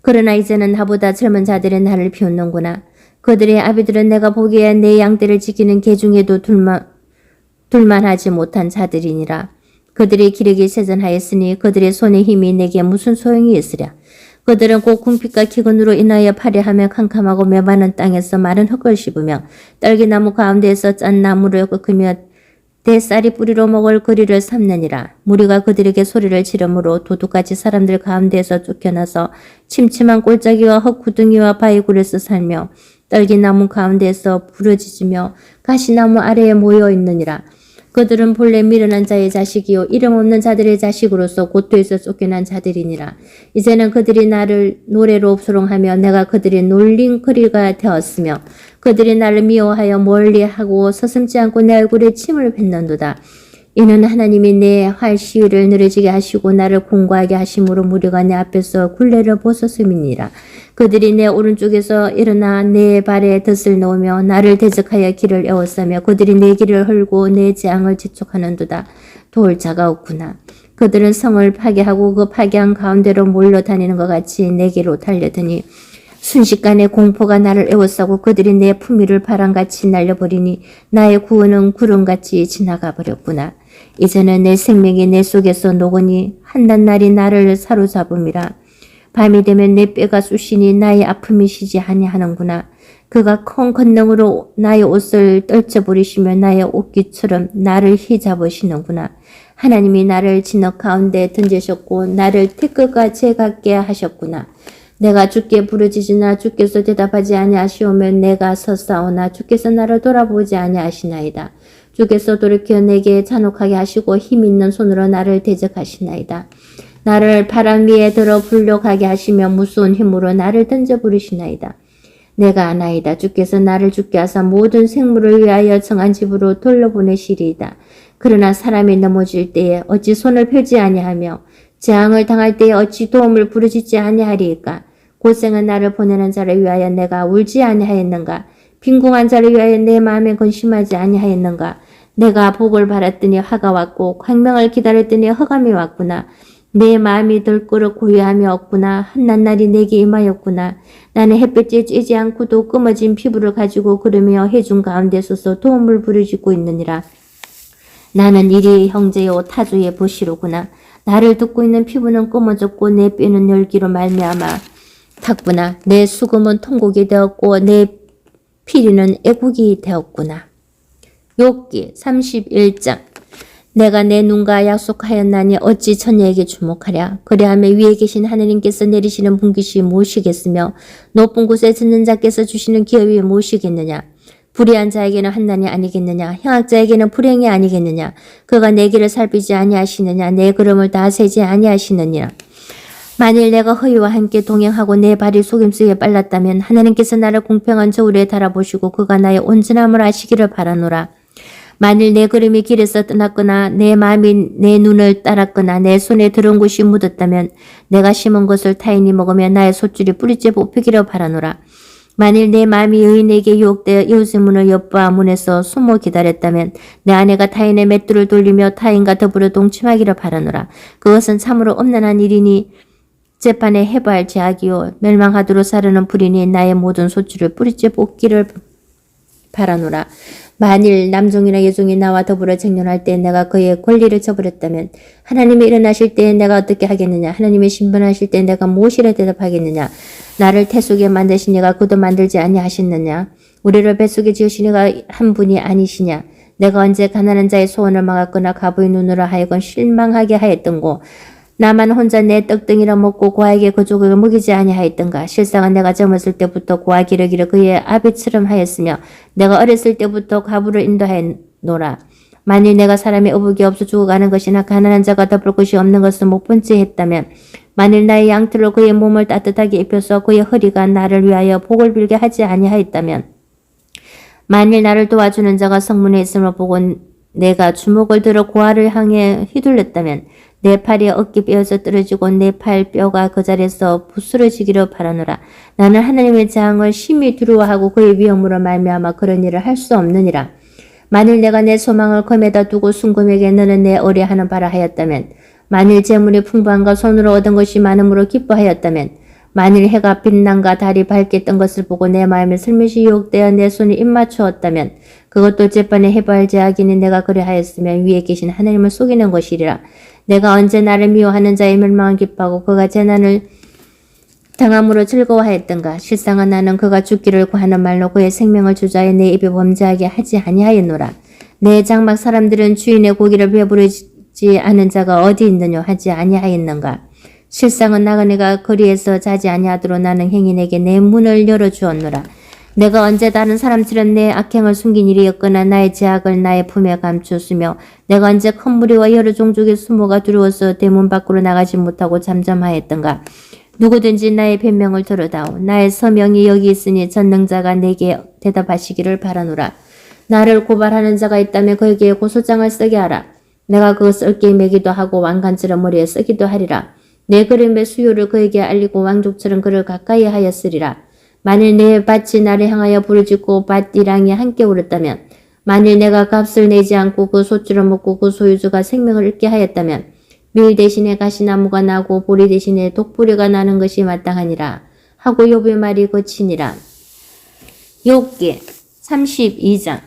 그러나 이제는 나보다 젊은 자들이 나를 비웃는구나. 그들의 아비들은 내가 보기에 내 양떼를 지키는 개 중에도 둘만하지 못한 자들이니라. 그들의 기력이 세전하였으니 그들의 손의 힘이 내게 무슨 소용이 있으랴. 그들은 곧 궁핍과 기근으로 인하여 파리하며 캄캄하고 메마른 땅에서 마른 흙을 씹으며 떨기나무 가운데에서 짠 나무를 꺾으며 대쌀이 뿌리로 먹을 거리를 삼느니라. 무리가 그들에게 소리를 지르므로 도둑같이 사람들 가운데에서 쫓겨나서 침침한 골짜기와 흙구덩이와 바위굴에서 살며 떨기나무 가운데에서 부러지며 가시나무 아래에 모여 있느니라. 그들은 본래 미련한 자의 자식이요 이름 없는 자들의 자식으로서 고토에서 쫓겨난 자들이니라. 이제는 그들이 나를 노래로 소롱하며 내가 그들의 놀림거리가 되었으며 그들이 나를 미워하여 멀리하고 서슴지 않고 내 얼굴에 침을 뱉는도다. 이는 하나님이 내 활 시위를 느려지게 하시고 나를 공고하게 하심으로 무리가 내 앞에서 굴레를 벗었음이니라. 그들이 내 오른쪽에서 일어나 내 발에 덫을 넣으며 나를 대적하여 길을 에워싸며 그들이 내 길을 헐고 내 재앙을 지촉하는도다. 도울 자가 없구나. 그들은 성을 파괴하고 그 파괴한 가운데로 몰려다니는 것 같이 내게로 달려드니 순식간에 공포가 나를 에워싸고 그들이 내 품위를 바람같이 날려버리니 나의 구원은 구름같이 지나가 버렸구나. 이제는 내 생명이 내 속에서 녹으니 한낱날이 나를 사로잡음이라. 밤이 되면 내 뼈가 쑤시니 나의 아픔이 쉬지 아니하는구나. 그가 큰 권능으로 나의 옷을 떨쳐버리시며 나의 옷깃처럼 나를 휘잡으시는구나. 하나님이 나를 진흙 가운데 던지셨고 나를 티끌과 재같게 하셨구나. 내가 주께 부르짖으나 주께서 대답하지 아니하시오면 내가 서싸우나 주께서 나를 돌아보지 아니하시나이다. 주께서 돌이켜 내게 잔혹하게 하시고 힘있는 손으로 나를 대적하시나이다. 나를 바람 위에 들어 불력하게 하시며 무서운 힘으로 나를 던져버리시나이다. 내가 아나이다. 주께서 나를 죽게 하사 모든 생물을 위하여 정한 집으로 돌려보내시리이다. 그러나 사람이 넘어질 때에 어찌 손을 펴지 아니하며 재앙을 당할 때에 어찌 도움을 부르짖지 아니하리이까. 고생은 나를 보내는 자를 위하여 내가 울지 아니하였는가. 빈궁한 자를 위하여 내 마음에 근심하지 아니하였는가. 내가 복을 바랐더니 화가 왔고 광명을 기다렸더니 흑암이 왔구나. 내 마음이 들끓어 고요함이 없구나. 한낱날이 내게 임하였구나. 나는 햇볕에 쬐지 않고도 검어진 피부를 가지고 그러며 해중 가운데 서서 도움을 부르짖고 있느니라. 나는 이리 형제요 타주의 보시로구나. 나를 듣고 있는 피부는 검어졌고 내 뼈는 열기로 말미암아 탔구나. 내 수금은 통곡이 되었고 내 피리는 애국이 되었구나. 욥기 31장. 내가 내 눈과 약속하였나니 어찌 천녀에게 주목하랴. 그리하며 위에 계신 하느님께서 내리시는 분깃이 무엇이겠으며 높은 곳에 듣는 자께서 주시는 기업이 무엇이겠느냐. 불의한 자에게는 환난이 아니겠느냐. 형악자에게는 불행이 아니겠느냐. 그가 내 길을 살피지 아니하시느냐. 내 걸음을 다 세지 아니하시느니라. 만일 내가 허위와 함께 동행하고 내 발이 속임수에 빨랐다면 하나님께서 나를 공평한 저울에 달아보시고 그가 나의 온전함을 아시기를 바라노라. 만일 내 걸음이 길에서 떠났거나 내 마음이 내 눈을 따랐거나 내 손에 들어온 것이 묻었다면 내가 심은 것을 타인이 먹으며 나의 솥줄이 뿌리째 뽑히기를 바라노라. 만일 내 마음이 여인에게 유혹되어 이웃의 문을 엿보아 문에서 숨어 기다렸다면 내 아내가 타인의 맷돌을 돌리며 타인과 더불어 동침하기를 바라노라. 그것은 참으로 엄난한 일이니 재판에 해부할 죄악이요 멸망하도록 사르는 불이니 나의 모든 소출을 뿌리째 뽑기를 바라노라. 만일 남종이나 여종이 나와 더불어 쟁론할 때 내가 그의 권리를 저버렸다면 하나님이 일어나실 때에 내가 어떻게 하겠느냐. 하나님이 심판하실 때 내가 무엇이라 대답하겠느냐. 나를 태 속에 만드신 이가 그도 만들지 아니하셨느냐. 우리를 뱃속에 지으신 이가 한 분이 아니시냐. 내가 언제 가난한 자의 소원을 막았거나 가부의 눈으로 하여금 실망하게 하였던고. 나만 혼자 내 떡덩이를 먹고 고아에게 그 조각을 먹이지 아니하였던가. 실상은 내가 젊었을 때부터 고아 기르기를 그의 아비처럼 하였으며 내가 어렸을 때부터 가부를 인도하였노라. 만일 내가 사람의 어복이 없어 죽어가는 것이나 가난한 자가 덮을 것이 없는 것을 못 본 채 했다면 만일 나의 양털로 그의 몸을 따뜻하게 입혀서 그의 허리가 나를 위하여 복을 빌게 하지 아니하였다면 만일 나를 도와주는 자가 성문에 있음을 보고 내가 주먹을 들어 고아를 향해 휘둘렀다면 내 팔이 어깨 뼈에서 떨어지고 내 팔 뼈가 그 자리에서 부스러지기를 바라노라. 나는 하나님의 재앙을 심히 두려워하고 그의 위험으로 말미암아 그런 일을 할 수 없느니라. 만일 내가 내 소망을 검에다 두고 순금에게 너는 내 의뢰하는 바라 하였다면 만일 재물이 풍부한가 손으로 얻은 것이 많음으로 기뻐하였다면 만일 해가 빛난가 달이 밝게 뜬 것을 보고 내 마음에 슬며시 유혹되어 내 손이 입맞추었다면 그것도 재판에 해부할 죄악이니 내가 그리하였으며 위에 계신 하나님을 속이는 것이리라. 내가 언제 나를 미워하는 자의 멸망을 기뻐하고 그가 재난을 당함으로 즐거워하였던가. 실상은 나는 그가 죽기를 구하는 말로 그의 생명을 주자에 내 입에 범죄하게 하지 아니하였노라. 내 장막 사람들은 주인의 고기를 배부르지 않은 자가 어디 있느냐 하지 아니하였는가. 실상은 나그네가 거리에서 자지 아니하도록 나는 행인에게 내 문을 열어주었노라. 내가 언제 다른 사람처럼 내 악행을 숨긴 일이었거나 나의 죄악을 나의 품에 감추었으며 내가 언제 큰 무리와 여러 종족의 수모가 두려워서 대문 밖으로 나가지 못하고 잠잠하였던가. 누구든지 나의 변명을 들어다오. 나의 서명이 여기 있으니 전능자가 내게 대답하시기를 바라노라. 나를 고발하는 자가 있다면 그에게 고소장을 쓰게 하라. 내가 그것을 어깨에 매기도 하고 왕관처럼 머리에 쓰기도 하리라. 내 그림의 수요를 그에게 알리고 왕족처럼 그를 가까이 하였으리라. 만일 내 밭이 나를 향하여 부르짖고 밭이랑이 함께 울었다면, 만일 내가 값을 내지 않고 그 소출을 먹고 그 소유주가 생명을 잃게 하였다면, 밀 대신에 가시나무가 나고 보리 대신에 독보리가 나는 것이 마땅하니라 하고 욥의 말이 그치니라. 욥기 32장.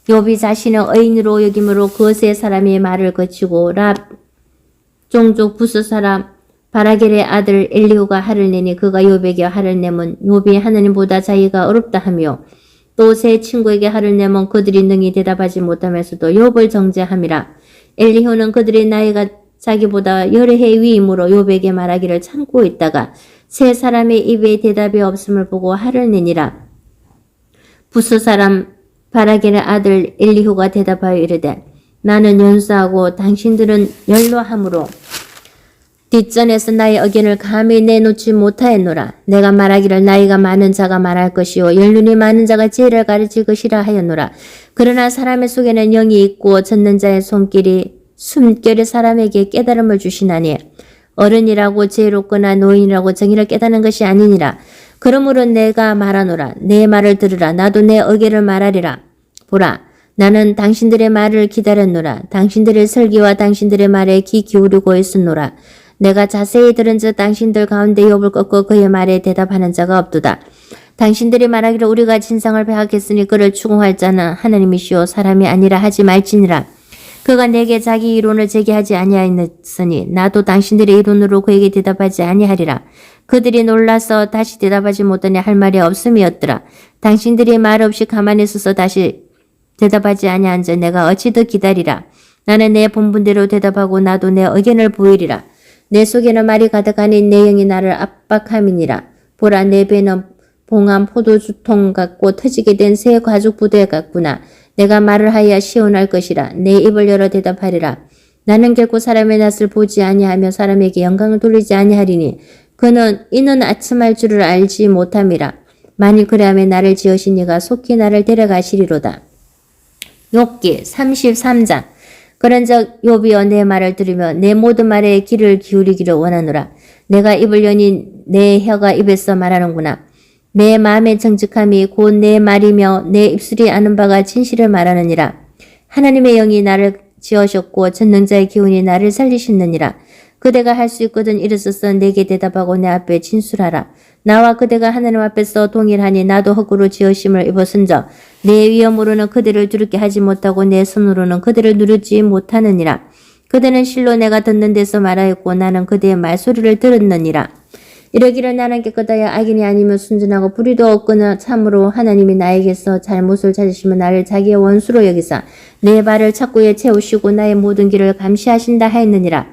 욥이 자신을 의인으로 여김으로 그것의 사람의 말을 거치고 랍 종족 부스 사람 바라겔의 아들 엘리후가 화를 내니 그가 욥에게 화를 내면 욥이 하나님보다 자기가 어렵다 하며 또 세 친구에게 화를 내면 그들이 능히 대답하지 못하면서도 욥을 정죄함이라. 엘리후는 그들의 나이가 자기보다 여러 해 위이므로 욥에게 말하기를 참고 있다가 세 사람의 입에 대답이 없음을 보고 화를 내니라. 부스 사람 바라겔의 아들 엘리후가 대답하여 이르되 나는 연수하고 당신들은 연로함으로 뒷전에서 나의 의견을 감히 내놓지 못하였노라. 내가 말하기를 나이가 많은 자가 말할 것이요 연륜이 많은 자가 지혜를 가르칠 것이라 하였노라. 그러나 사람의 속에는 영이 있고 젖는 자의 손길이 숨결의 사람에게 깨달음을 주시나니 어른이라고 지혜롭거나 노인이라고 정의를 깨닫는 것이 아니니라. 그러므로 내가 말하노라. 내 말을 들으라. 나도 내 의견을 말하리라. 보라. 나는 당신들의 말을 기다렸노라. 당신들의 설교와 당신들의 말에 귀 기울이고 있었노라. 내가 자세히 들은 즉 당신들 가운데 욥을 꺾고 그의 말에 대답하는 자가 없도다. 당신들이 말하기를 우리가 진상을 배학했으니 그를 추궁할 자는 하나님이시오 사람이 아니라 하지 말지니라. 그가 내게 자기 이론을 제기하지 아니하였으니 나도 당신들의 이론으로 그에게 대답하지 아니하리라. 그들이 놀라서 다시 대답하지 못하니 할 말이 없음이었더라. 당신들이 말 없이 가만히 있어서 다시 대답하지 아니한 자 내가 어찌 더 기다리라. 나는 내 본분대로 대답하고 나도 내 의견을 보이리라. 내 속에는 말이 가득하니 내 영이 나를 압박함이니라. 보라 내 배는 봉한 포도주통 같고 터지게 된 새 가죽 부대 같구나. 내가 말을 하여 시원할 것이라. 내 입을 열어 대답하리라. 나는 결코 사람의 낯을 보지 아니하며 사람에게 영광을 돌리지 아니하리니 이는 아침할 줄을 알지 못함이라. 만일 그래하면 나를 지으신 이가 속히 나를 데려가시리로다. 욥기 33장. 그런즉 욥이여 내 말을 들으며 내 모든 말에 귀를 기울이기를 원하노라. 내가 입을 여니 내 혀가 입에서 말하는구나. 내 마음의 정직함이 곧 내 말이며 내 입술이 아는 바가 진실을 말하느니라. 하나님의 영이 나를 지으셨고 전능자의 기운이 나를 살리시느니라. 그대가 할 수 있거든 일어서서 내게 대답하고 내 앞에 진술하라. 나와 그대가 하나님 앞에서 동일하니 나도 흙으로 지으심을 입었은저 내 위엄으로는 그대를 두렵게 하지 못하고 내 손으로는 그대를 누르지 못하느니라. 그대는 실로 내가 듣는 데서 말하였고 나는 그대의 말소리를 들었느니라. 이러기를 나는 깨끗하여 악인이 아니면 순전하고 불의도 없거나 참으로 하나님이 나에게서 잘못을 찾으시면 나를 자기의 원수로 여기사 내 발을 착고에 채우시고 나의 모든 길을 감시하신다 하였느니라.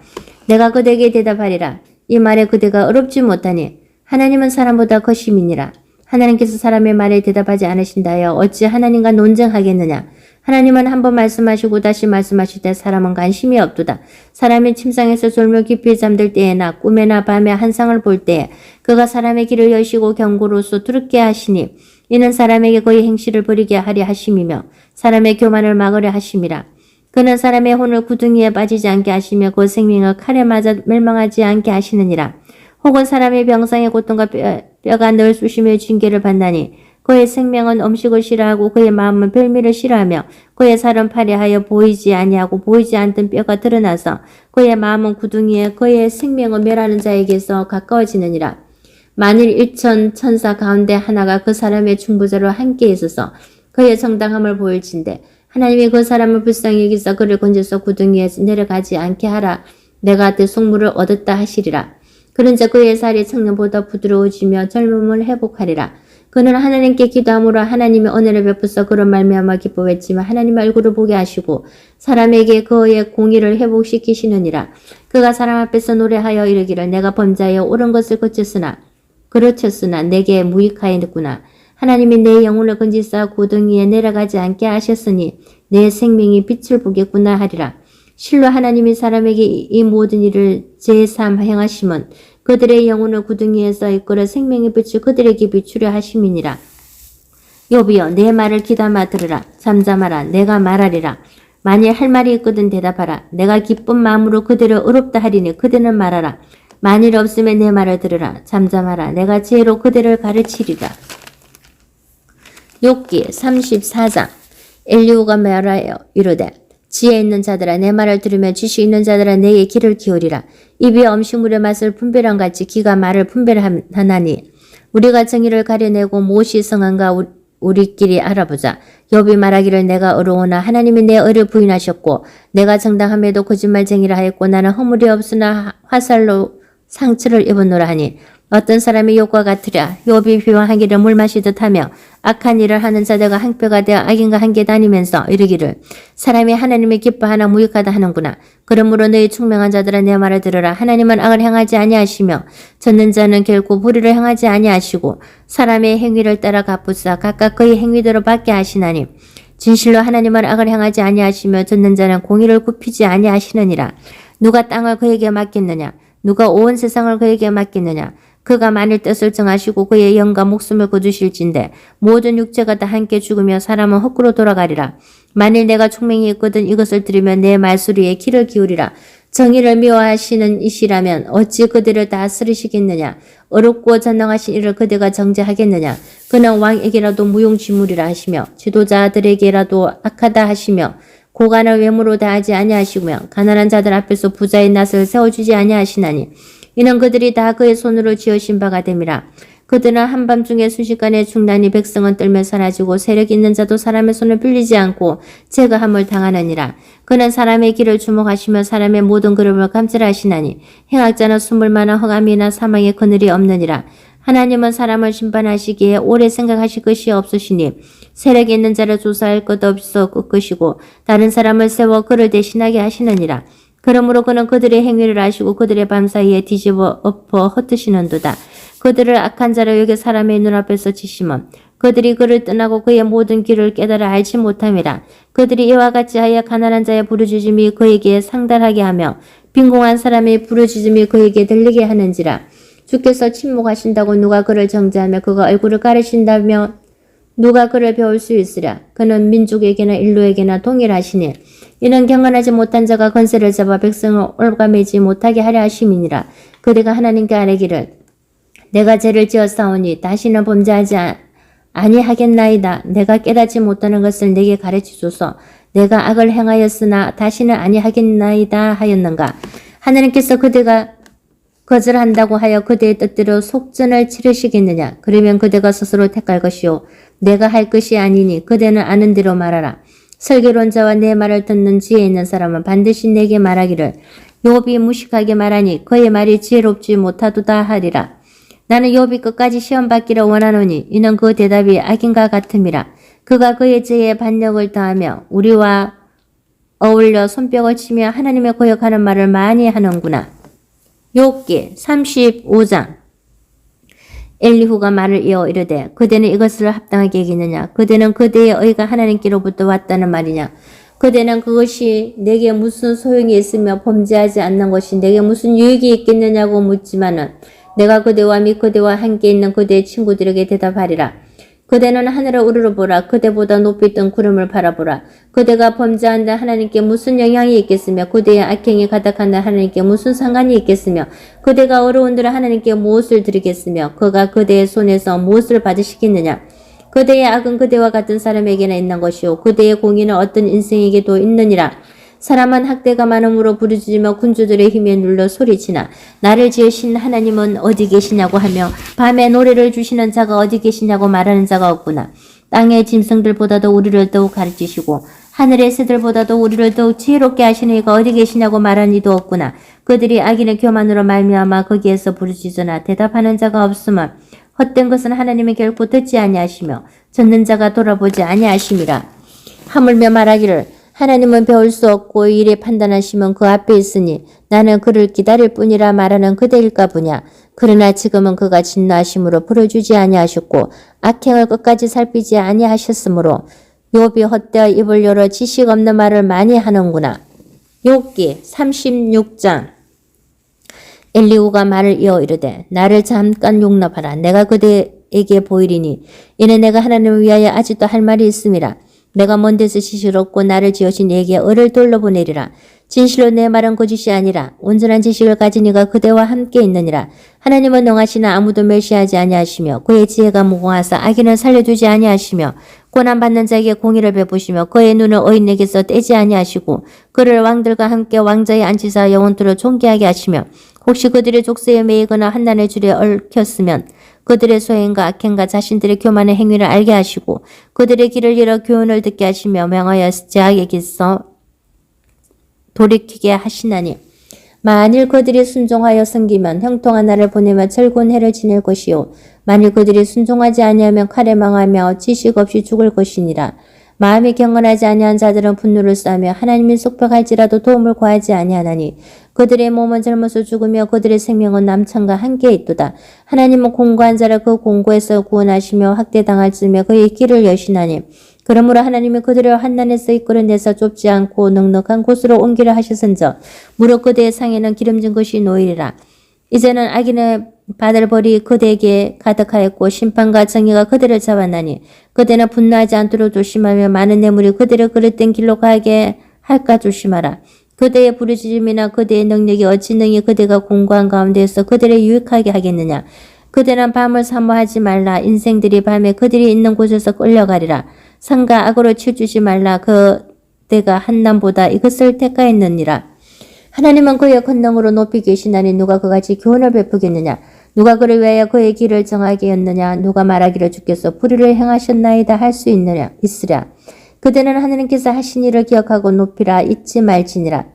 내가 그대에게 대답하리라. 이 말에 그대가 어렵지 못하니 하나님은 사람보다 거심이니라. 하나님께서 사람의 말에 대답하지 않으신다 하여 어찌 하나님과 논쟁하겠느냐. 하나님은 한번 말씀하시고 다시 말씀하실 때 사람은 관심이 없도다. 사람이 침상에서 졸며 깊이 잠들 때에나 꿈에나 밤에 한상을 볼 때에 그가 사람의 길을 여시고 경고로서 두렵게 하시니 이는 사람에게 그의 행실을 버리게 하려 하심이며 사람의 교만을 막으려 하심이라. 그는 사람의 혼을 구덩이에 빠지지 않게 하시며 그 생명을 칼에 맞아 멸망하지 않게 하시느니라. 혹은 사람의 병상의 고통과 뼈가 늘 수심의 징계를 받나니 그의 생명은 음식을 싫어하고 그의 마음은 별미를 싫어하며 그의 살은 파리하여 보이지 아니하고 보이지 않던 뼈가 드러나서 그의 마음은 구덩이에 그의 생명을 멸하는 자에게서 가까워지느니라. 만일 1천 천사 가운데 하나가 그 사람의 중보자로 함께 있어서 그의 정당함을 보일진대 하나님이 그 사람을 불쌍히 여기사 그를 건져서 구덩이에 내려가지 않게 하라. 내가 그 속물을 얻었다 하시리라. 그런 자 그의 살이 청년보다 부드러워지며 젊음을 회복하리라. 그는 하나님께 기도함으로 하나님의 은혜를 베푸사 그런 말미암아 기뻐했지만 하나님의 얼굴을 보게 하시고 사람에게 그의 공의를 회복시키시느니라. 그가 사람 앞에서 노래하여 이르기를 내가 범죄하여 옳은 것을 그르쳤으나 내게 무익하였구나. 하나님이 내 영혼을 건지사 고등이에 내려가지 않게 하셨으니 내 생명이 빛을 보겠구나 하리라. 실로 하나님이 사람에게 이 모든 일을 제3 행하심은 그들의 영혼을 구덩이에서 이끌어 생명의 빛을 그들에게 비추려 하심이니라. 욥이여 내 말을 귀담아 들으라. 잠잠하라. 내가 말하리라. 만일 할 말이 있거든 대답하라. 내가 기쁜 마음으로 그들을 의롭다 하리니 그들은 말하라. 만일 없으면 내 말을 들으라. 잠잠하라. 내가 지혜로 그들을 가르치리라. 욥기 34장. 엘리후가 말하여 이르되 지혜 있는 자들아 내 말을 들으며 지식 있는 자들아 내게 귀를 기울이라. 입이 음식물의 맛을 분별한 같이 귀가 말을 분별하나니 우리가 정의를 가려내고 무엇이 성한가 우리끼리 알아보자. 욥이 말하기를 내가 어려우나 하나님이 내 의를 부인하셨고 내가 정당함에도 거짓말쟁이라 하였고 나는 허물이 없으나 화살로 상처를 입었노라 하니 어떤 사람이 욥과 같으랴. 욥이 비방하기를 물 마시듯 하며 악한 일을 하는 자들과 항뼈가 되어 악인과 함께 다니면서 이르기를 사람이 하나님을 기뻐하나 무익하다 하는구나. 그러므로 너희 총명한 자들아 내 말을 들으라. 하나님은 악을 행하지 아니하시며 젖는 자는 결코 불의를 행하지 아니하시고 사람의 행위를 따라 갚으사 각각 그의 행위대로 받게 하시나니 진실로 하나님은 악을 행하지 아니하시며 젖는 자는 공의를 굽히지 아니하시느니라. 누가 땅을 그에게 맡겼느냐? 누가 온 세상을 그에게 맡겼느냐? 그가 만일 뜻을 정하시고 그의 영과 목숨을 거두실진데 모든 육체가 다 함께 죽으며 사람은 헛구로 돌아가리라. 만일 내가 총명이 있거든 이것을 들으면 내 말소리에 귀를 기울이라. 정의를 미워하시는 이시라면 어찌 그들을 다스리시겠느냐? 어렵고 전능하신 이를 그대가 정죄하겠느냐? 그는 왕에게라도 무용지물이라 하시며 지도자들에게라도 악하다 하시며 고관을 외모로 다하지 아니하시며 가난한 자들 앞에서 부자의 낯을 세워주지 아니하시나니 이는 그들이 다 그의 손으로 지으신 바가 됨이라. 그들은 한밤중에 순식간에 중단이 백성은 떨며 사라지고 세력 있는 자도 사람의 손을 빌리지 않고 제거함을 당하느니라. 그는 사람의 길을 주목하시며 사람의 모든 그름을 감찰하시나니 행악자는 숨을 만한 허감이나 사망의 그늘이 없느니라. 하나님은 사람을 심판하시기에 오래 생각하실 것이 없으시니 세력 있는 자를 조사할 것 없어 끄끄시고 다른 사람을 세워 그를 대신하게 하시느니라. 그러므로 그는 그들의 행위를 아시고 그들의 밤사이에 뒤집어 엎어 흩으시는도다. 그들을 악한 자로 여겨 사람의 눈앞에서 치심은 그들이 그를 떠나고 그의 모든 길을 깨달아 알지 못함이라. 그들이 이와 같이 하여 가난한 자의 부르짖음이 그에게 상달하게 하며 빈궁한 사람의 부르짖음이 그에게 들리게 하는지라. 주께서 침묵하신다고 누가 그를 정죄하며 그가 얼굴을 가리신다며 누가 그를 배울 수 있으랴. 그는 민족에게나 인류에게나 동일하시니 이는 경건하지 못한 자가 권세를 잡아 백성을 올가매지 못하게 하려 하심이니라. 그대가 하나님께 아뢰기를 내가 죄를 지었사오니 다시는 범죄하지 아니하겠나이다. 내가 깨닫지 못하는 것을 내게 가르치소서. 내가 악을 행하였으나 다시는 아니하겠나이다 하였는가. 하나님께서 그대가 거절한다고 하여 그대의 뜻대로 속전을 치르시겠느냐. 그러면 그대가 스스로 택할 것이요 내가 할 것이 아니니 그대는 아는 대로 말하라. 설교론자와 내 말을 듣는 지혜 있는 사람은 반드시 내게 말하기를 욥이 무식하게 말하니 그의 말이 지혜롭지 못하도다 하리라. 나는 욥이 끝까지 시험받기를 원하노니 이는 그 대답이 악인과 같음이라. 그가 그의 죄에 반역을 더하며 우리와 어울려 손뼉을 치며 하나님의 거역하는 말을 많이 하는구나. 욥기 35장. 엘리후가 말을 이어 이르되 그대는 이것을 합당하게 여기느냐? 그대는 그대의 의가 하나님께로부터 왔다는 말이냐? 그대는 그것이 내게 무슨 소용이 있으며 범죄하지 않는 것이 내게 무슨 유익이 있겠느냐고 묻지만은 내가 그대와 및 그대와 함께 있는 그대의 친구들에게 대답하리라. 그대는 하늘을 우러러보라. 그대보다 높이 뜬 구름을 바라보라. 그대가 범죄한다 하나님께 무슨 영향이 있겠으며 그대의 악행이 가득한다 하나님께 무슨 상관이 있겠으며 그대가 어려운들 하나님께 무엇을 드리겠으며 그가 그대의 손에서 무엇을 받으시겠느냐. 그대의 악은 그대와 같은 사람에게나 있는 것이요 그대의 공의는 어떤 인생에게도 있느니라. 사람은 학대가 많음으로 부르짖으며 군주들의 힘에 눌러 소리치나 나를 지으신 하나님은 어디 계시냐고 하며 밤에 노래를 주시는 자가 어디 계시냐고 말하는 자가 없구나. 땅의 짐승들보다도 우리를 더욱 가르치시고 하늘의 새들보다도 우리를 더욱 지혜롭게 하시는 이가 어디 계시냐고 말한 이도 없구나. 그들이 악인의 교만으로 말미암아 거기에서 부르짖으나 대답하는 자가 없으면 헛된 것은 하나님이 결코 듣지 아니하시며 듣는 자가 돌아보지 아니하심이라. 하물며 말하기를 하나님은 배울 수 없고 이래 판단하시면 그 앞에 있으니 나는 그를 기다릴 뿐이라 말하는 그대일까 보냐. 그러나 지금은 그가 진노하심으로 풀어주지 아니하셨고 악행을 끝까지 살피지 아니하셨으므로 욥이 헛되어 입을 열어 지식 없는 말을 많이 하는구나. 욥기 36장. 엘리후가 말을 이어 이르되 나를 잠깐 용납하라. 내가 그대에게 보이리니 이는 내가 하나님을 위하여 아직도 할 말이 있음이라. 내가 먼 데서 지식을 얻고 나를 지으신 이에게 을을 돌려보내리라. 진실로 내 말은 거짓이 아니라 온전한 지식을 가진 이가 그대와 함께 있느니라. 하나님은 능하시나 아무도 멸시하지 아니하시며 그의 지혜가 무궁하사 악인을 살려두지 아니하시며 고난받는 자에게 공의를 베푸시며 그의 눈을 어인에게서 떼지 아니하시고 그를 왕들과 함께 왕자에 앉히사 영원토록 존귀하게 하시며 혹시 그들의 족쇄에 매이거나 환난의 줄에 얽혔으면 그들의 소행과 악행과 자신들의 교만의 행위를 알게 하시고 그들의 길을 잃어 교훈을 듣게 하시며 명하여 제약에게서 돌이키게 하시나니 만일 그들이 순종하여 섬기면 형통한 날을 보내며 즐거운 해를 지낼 것이요 만일 그들이 순종하지 아니하면 칼에 망하며 지식 없이 죽을 것이니라. 마음이 경건하지 아니한 자들은 분노를 쌓으며 하나님이 속박할지라도 도움을 구하지 아니하나니 그들의 몸은 젊어서 죽으며 그들의 생명은 남창과 함께 있도다. 하나님은 공고한 자를 그 공고에서 구원하시며 학대당할 즈음에 그의 길을 여시나니 그러므로 하나님이 그들을 환난에서 이끌어내서 좁지 않고 넉넉한 곳으로 옮기려 하시선저 무릇 그대의 상에는 기름진 것이 놓이리라. 이제는 악인의 받을 벌이 그대에게 가득하였고 심판과 정의가 그들을 잡았나니 그대는 분노하지 않도록 조심하며 많은 뇌물이 그들을 그릇된 길로 가게 할까 조심하라. 그대의 부르짖음이나 그대의 능력이 어찌 능히 그대가 공고한 가운데에서 그들을 유익하게 하겠느냐. 그대는 밤을 사모하지 말라. 인생들이 밤에 그들이 있는 곳에서 끌려가리라. 상과 악으로 치우치지 말라. 그대가 한남보다 이것을 택하였느니라. 하나님은 그의 권능으로 높이 계시나니 누가 그같이 교훈을 베푸겠느냐. 누가 그를 위하여 그의 길을 정하게 했느냐. 누가 말하기를 주께서 불의를 행하셨나이다 할 수 있으랴. 그대는 하나님께서 하신 일을 기억하고 높이라. 잊지 말지니라.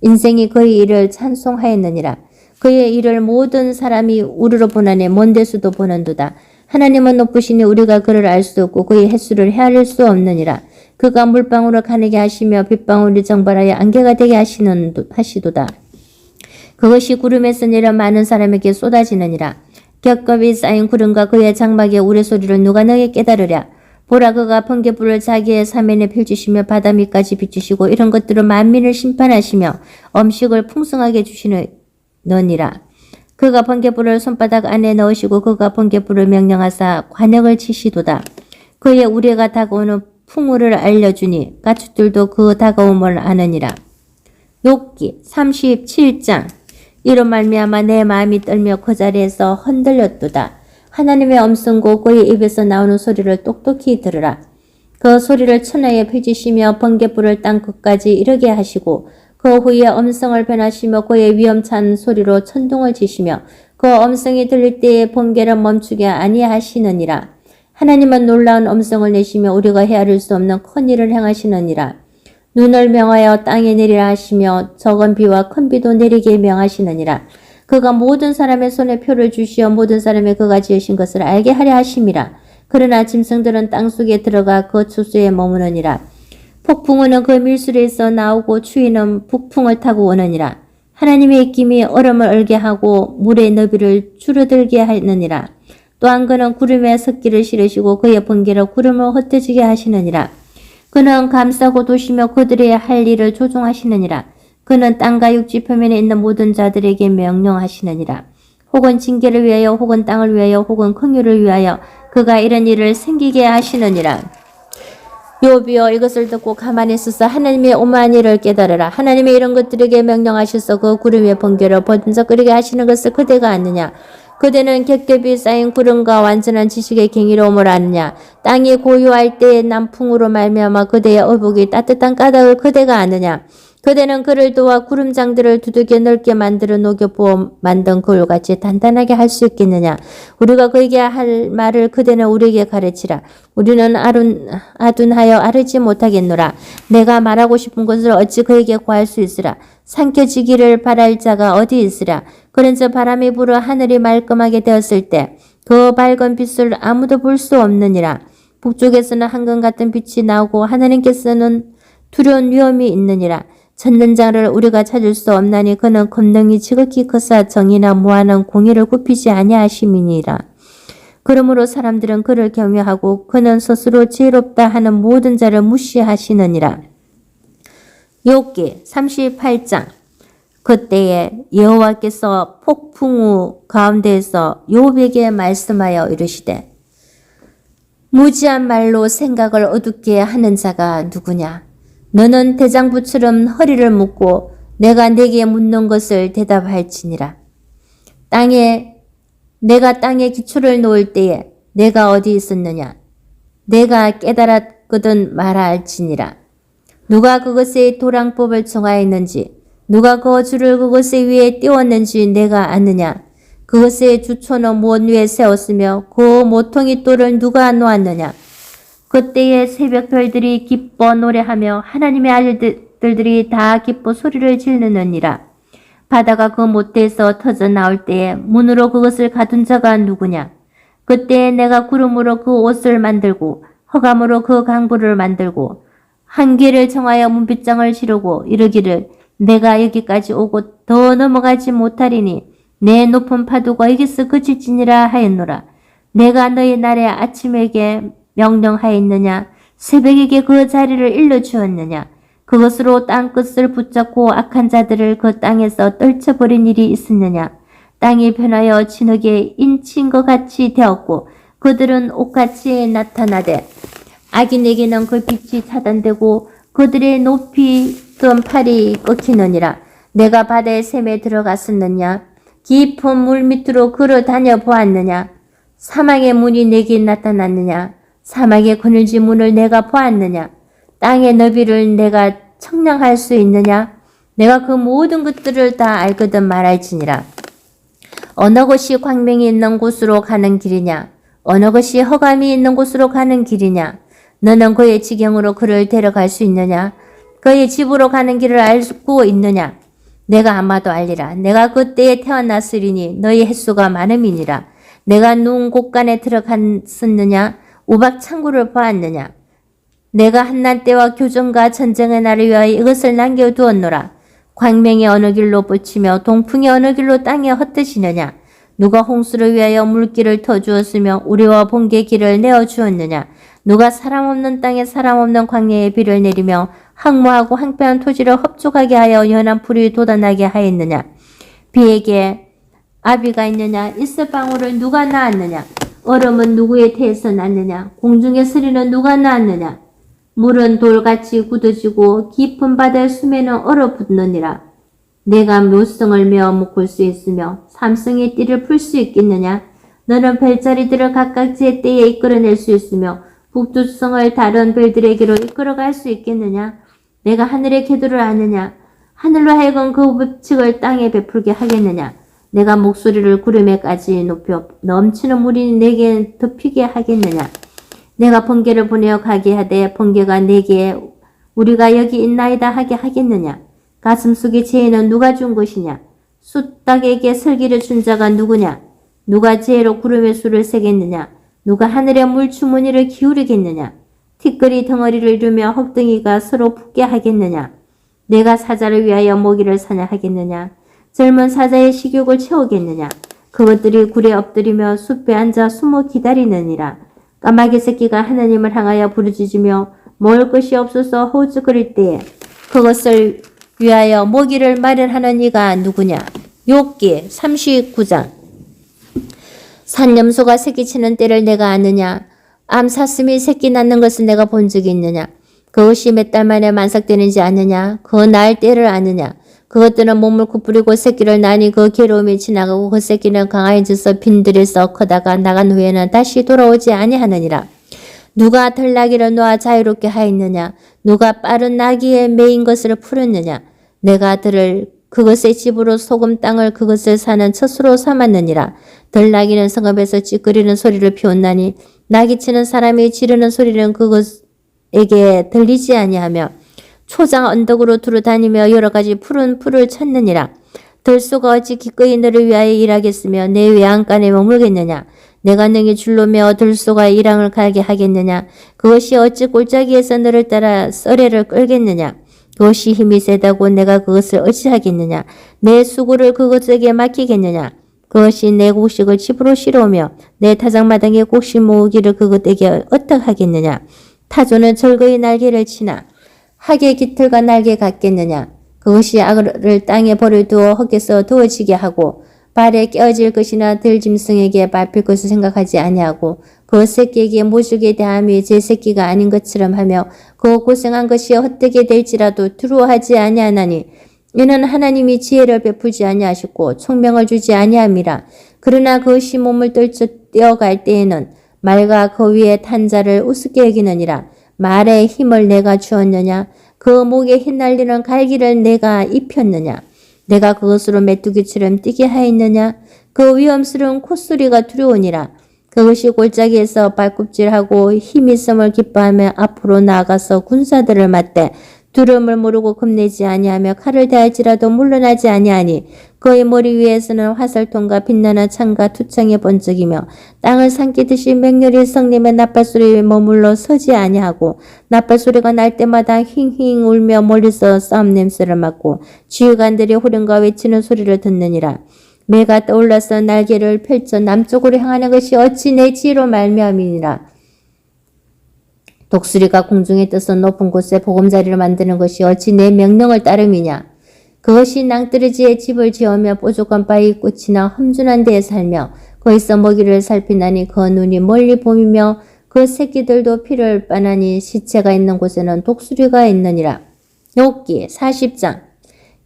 인생이 그의 일을 찬송하였느니라. 그의 일을 모든 사람이 우르르 보나니 먼 데서도 보는도다. 하나님은 높으시니 우리가 그를 알 수 없고 그의 횟수를 헤아릴 수 없느니라. 그가 물방울을 가늘게 하시며 빗방울이 정발하여 안개가 되게 하시도다. 그것이 구름에서 내려 많은 사람에게 쏟아지느니라. 겹겹이 쌓인 구름과 그의 장막의 우레소리를 누가 너게 깨달으랴. 보라 그가 번개불을 자기의 사면에 펼치시며 바다 밑까지 비추시고 이런 것들을 만민을 심판하시며 음식을 풍성하게 주시느니라. 그가 번개불을 손바닥 안에 넣으시고 그가 번개불을 명령하사 관역을 치시도다. 그의 우레가 다가오는 풍우를 알려주니 가축들도 그 다가옴을 아느니라. 욥기 37장. 이로 말미암아 내 마음이 떨며 그 자리에서 흔들렸도다. 하나님의 음성고 그의 입에서 나오는 소리를 똑똑히 들으라. 그 소리를 천하에 펼치시며 번개불을 땅 끝까지 이르게 하시고 그 후에 음성을 변하시며 그의 위험찬 소리로 천둥을 치시며 그 음성이 들릴 때에 번개를 멈추게 아니하시느니라. 하나님은 놀라운 음성을 내시며 우리가 헤아릴 수 없는 큰 일을 행하시느니라. 눈을 명하여 땅에 내리라 하시며 적은 비와 큰 비도 내리게 명하시느니라. 그가 모든 사람의 손에 표를 주시어 모든 사람의 그가 지으신 것을 알게 하려 하심이라. 그러나 짐승들은 땅속에 들어가 그 추수에 머무느니라. 폭풍우는 그 밀수리에서 나오고 추위는 북풍을 타고 오느니라. 하나님의 입김이 얼음을 얼게 하고 물의 너비를 줄어들게 하느니라. 또한 그는 구름에 석기를 실으시고 그의 번개로 구름을 흩어지게 하시느니라. 그는 감싸고 도시며 그들의 할 일을 조종하시느니라. 그는 땅과 육지 표면에 있는 모든 자들에게 명령하시느니라. 혹은 징계를 위하여 혹은 땅을 위하여 혹은 긍휼을 위하여 그가 이런 일을 생기게 하시느니라. 욥이여 이것을 듣고 가만히 있어서 하나님의 오만 일을 깨달으라. 하나님의 이런 것들에게 명령하셔서 그 구름의 번개로 번쩍거리게 하시는 것을 그대가 아느냐. 그대는 겹겹이 쌓인 구름과 완전한 지식의 경이로움을 아느냐. 땅이 고요할 때의 남풍으로 말미암아 그대의 의복이 따뜻한 까닭을 그대가 아느냐. 그대는 그를 도와 구름장들을 두들겨 넓게 만들어 녹여 부어 만든 그울같이 단단하게 할 수 있겠느냐. 우리가 그에게 할 말을 그대는 우리에게 가르치라. 우리는 아둔하여 아르지 못하겠노라. 내가 말하고 싶은 것을 어찌 그에게 구할 수 있으라. 삼켜지기를 바랄 자가 어디 있으라. 그런즉 바람이 불어 하늘이 말끔하게 되었을 때 그 밝은 빛을 아무도 볼 수 없느니라. 북쪽에서는 황금 같은 빛이 나오고 하나님께서는 두려운 위험이 있느니라. 찾는 자를 우리가 찾을 수 없나니 그는 권능이 지극히 크사 정의나 무한한 공의를 굽히지 아니하심이니라. 그러므로 사람들은 그를 경외하고 그는 스스로 지혜롭다 하는 모든 자를 무시하시느니라. 욥기 38장. 그때에 여호와께서 폭풍우 가운데에서 욥에게 말씀하여 이르시되 무지한 말로 생각을 어둡게 하는 자가 누구냐? 너는 대장부처럼 허리를 묶고 내가 내게 묻는 것을 대답할지니라. 내가 땅에 기초를 놓을 때에 내가 어디 있었느냐? 내가 깨달았거든 말할지니라. 누가 그것의 도랑법을 정하였는지 누가 그 줄을 그것의 위에 띄웠는지 내가 아느냐? 그것의 주초는 무엇 위에 세웠으며 그 모퉁이 돌을 누가 놓았느냐? 그때에 새벽별들이 기뻐 노래하며 하나님의 아들들이 다 기뻐 소리를 지르느니라. 바다가 그 모태에서 터져 나올 때에 문으로 그것을 가둔 자가 누구냐? 그때에 내가 구름으로 그 옷을 만들고 흑암으로 그 강부를 만들고 한계를 정하여 문빗장을 지르고 이르기를 내가 여기까지 오고 더 넘어가지 못하리니 내 높은 파도가 여기서 그칠지니라 하였노라. 내가 너희 날에 아침에게 명령하였느냐? 새벽에게 그 자리를 일러주었느냐? 그것으로 땅끝을 붙잡고 악한 자들을 그 땅에서 떨쳐버린 일이 있었느냐? 땅이 변하여 진흙에 인친 것 같이 되었고 그들은 옷같이 나타나되 악인에게는 그 빛이 차단되고 그들의 높이 든 팔이 꺾이느니라. 내가 바다의 샘에 들어갔었느냐? 깊은 물 밑으로 걸어 다녀 보았느냐? 사막의 문이 내게 나타났느냐? 사막의 그늘지 문을 내가 보았느냐? 땅의 너비를 내가 청량할 수 있느냐? 내가 그 모든 것들을 다 알거든 말할지니라. 어느 것이 광명이 있는 곳으로 가는 길이냐? 어느 것이 허감이 있는 곳으로 가는 길이냐? 너는 그의 지경으로 그를 데려갈 수 있느냐? 그의 집으로 가는 길을 알고 있느냐? 내가 아마도 알리라. 내가 그때에 태어났으리니 너희 횟수가 많음이니라. 내가 누운 곳간에 들어갔었느냐? 우박 창구를 보았느냐? 내가 한난 때와 교전과 전쟁의 날을 위하여 이것을 남겨두었노라. 광명이 어느 길로 뻗치며 동풍이 어느 길로 땅에 흩어지느냐? 누가 홍수를 위하여 물길을 터주었으며 우리와 번개 길을 내어주었느냐? 누가 사람 없는 땅에 사람 없는 광야에 비를 내리며 황무하고 황폐한 토지를 흡족하게 하여 연한 풀이 돋아나게 하였느냐? 비에게 아비가 있느냐? 있을 방울을 누가 낳았느냐? 얼음은 누구의 태에서 났느냐? 공중의 서리는 누가 낳았느냐? 물은 돌같이 굳어지고 깊은 바다의 수면은 얼어붙느니라. 내가 묘성을 메어 묶을 수 있으며 삼성의 띠를 풀 수 있겠느냐? 너는 별자리들을 각각 제 때에 이끌어낼 수 있으며 북두성을 다른 별들에게로 이끌어갈 수 있겠느냐? 내가 하늘의 궤도를 아느냐? 하늘로 하여금 그 법칙을 땅에 베풀게 하겠느냐? 내가 목소리를 구름에까지 높여 넘치는 물이 내게 덮이게 하겠느냐? 내가 번개를 보내어 가게 하되 번개가 내게 우리가 여기 있나이다 하게 하겠느냐? 가슴속의 죄는 누가 준 것이냐? 숫닭에게 설기를 준 자가 누구냐? 누가 죄로 구름의 수를 세겠느냐? 누가 하늘의 물 주머니를 기울이겠느냐? 티끌이 덩어리를 이루며 헉덩이가 서로 붙게 하겠느냐? 내가 사자를 위하여 모기를 사냥하겠느냐? 젊은 사자의 식욕을 채우겠느냐? 그것들이 굴에 엎드리며 숲에 앉아 숨어 기다리느니라. 까마귀 새끼가 하나님을 향하여 부르짖으며 먹을 것이 없어서 허우적거릴 때에 그것을 위하여 모기를 마련하는 이가 누구냐? 욥기 39장. 산염소가 새끼치는 때를 내가 아느냐? 암사슴이 새끼 낳는 것을 내가 본 적이 있느냐? 그것이 몇 달 만에 만삭되는지 아느냐? 그 날 때를 아느냐? 그것들은 몸을 구부리고 새끼를 낳으니 그 괴로움이 지나가고 그 새끼는 강해져서 빈들에서 커다가 나간 후에는 다시 돌아오지 아니하느니라. 누가 털나귀를 놓아 자유롭게 하였느냐? 누가 빠른 나귀에 매인 것을 풀었느냐? 내가 들을 그것의 집으로 소금 땅을 그것을 사는 처소로 삼았느니라. 들나귀는 성읍에서 찌끄리는 소리를 피웠나니 나귀치는 사람이 지르는 소리는 그것에게 들리지 아니하며 초장 언덕으로 두루 다니며 여러 가지 푸른 풀을 찾느니라. 들소가 어찌 기꺼이 너를 위하여 일하겠으며 내 외양간에 머물겠느냐. 내가 능히 줄로 메어 들소가 이랑을 갈게 하겠느냐. 그것이 어찌 골짜기에서 너를 따라 썰애를 끌겠느냐. 그것이 힘이 세다고 내가 그것을 어찌하겠느냐. 내 수고를 그것에게 맡기겠느냐. 그것이 내 곡식을 집으로 실어오며 내 타작마당에 곡식 모으기를 그것에게 어떡하겠느냐. 타조는 즐거이 날개를 치나 학의 깃털과 날개 같겠느냐. 그것이 악을 땅에 버려두어 헛에서 두어지게 하고 발에 깨어질 것이나 들짐승에게 밟힐 것을 생각하지 아니하고 그 새끼에게 모죽에 대함이 제 새끼가 아닌 것처럼 하며 그 고생한 것이 헛되게 될지라도 두려워하지 아니하나니 이는 하나님이 지혜를 베풀지 아니하시고 총명을 주지 아니함이라. 그러나 그것이 몸을 떨쳐떼어갈 때에는 말과 그 위에 탄 자를 우습게 여기느니라. 말에 힘을 내가 주었느냐. 그 목에 휘날리는 갈기를 내가 입혔느냐. 내가 그것으로 메뚜기처럼 뛰게 하였느냐. 그 위험스러운 콧소리가 두려우니라. 그것이 골짜기에서 발굽질하고 힘있음을 기뻐하며 앞으로 나아가서 군사들을 맞대 두려움을 모르고 겁내지 아니하며 칼을 대할지라도 물러나지 아니하니 그의 머리 위에서는 화살통과 빛나는 창과 투창의 번쩍이며 땅을 삼키듯이 맹렬히 성님의 나팔소리에 머물러 서지 아니하고 나팔소리가 날 때마다 힝힝 울며 멀리서 싸움 냄새를 맡고 지휘관들이 호령과 외치는 소리를 듣느니라. 매가 떠올라서 날개를 펼쳐 남쪽으로 향하는 것이 어찌 내 지혜로 말미암이니라. 독수리가 공중에 떠서 높은 곳에 보금자리를 만드는 것이 어찌 내 명령을 따름이냐. 그것이 낭떠러지에 집을 지으며 뾰족한 바위 끝이나 험준한 데에 살며 거기서 먹이를 살피나니 그 눈이 멀리 보이며 그 새끼들도 피를 빠나니 시체가 있는 곳에는 독수리가 있느니라. 욥기 40장.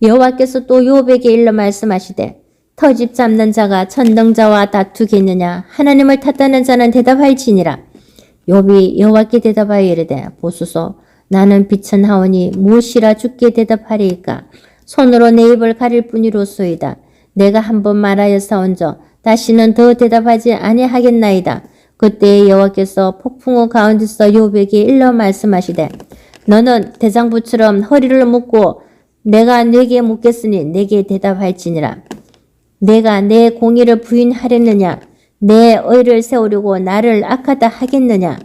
여호와께서 또 욥에게 일러 말씀하시되 터집 잡는 자가 천등자와 다투겠느냐. 하나님을 탓하는 자는 대답할지니라. 욥이 여호와께 대답하여 이르되 보소서 나는 비천하오니 무엇이라 주께 대답하리이까. 손으로 내 입을 가릴 뿐이로소이다. 내가 한번 말하여사온저 다시는 더 대답하지 아니하겠나이다. 그때 여호와께서 폭풍우 가운데서 욥에게 일러 말씀하시되 너는 대장부처럼 허리를 묶고 내가 네게 묻겠으니 내게 대답할지니라. 내가 내 공의를 부인하렸느냐. 내 의를 세우려고 나를 악하다 하겠느냐.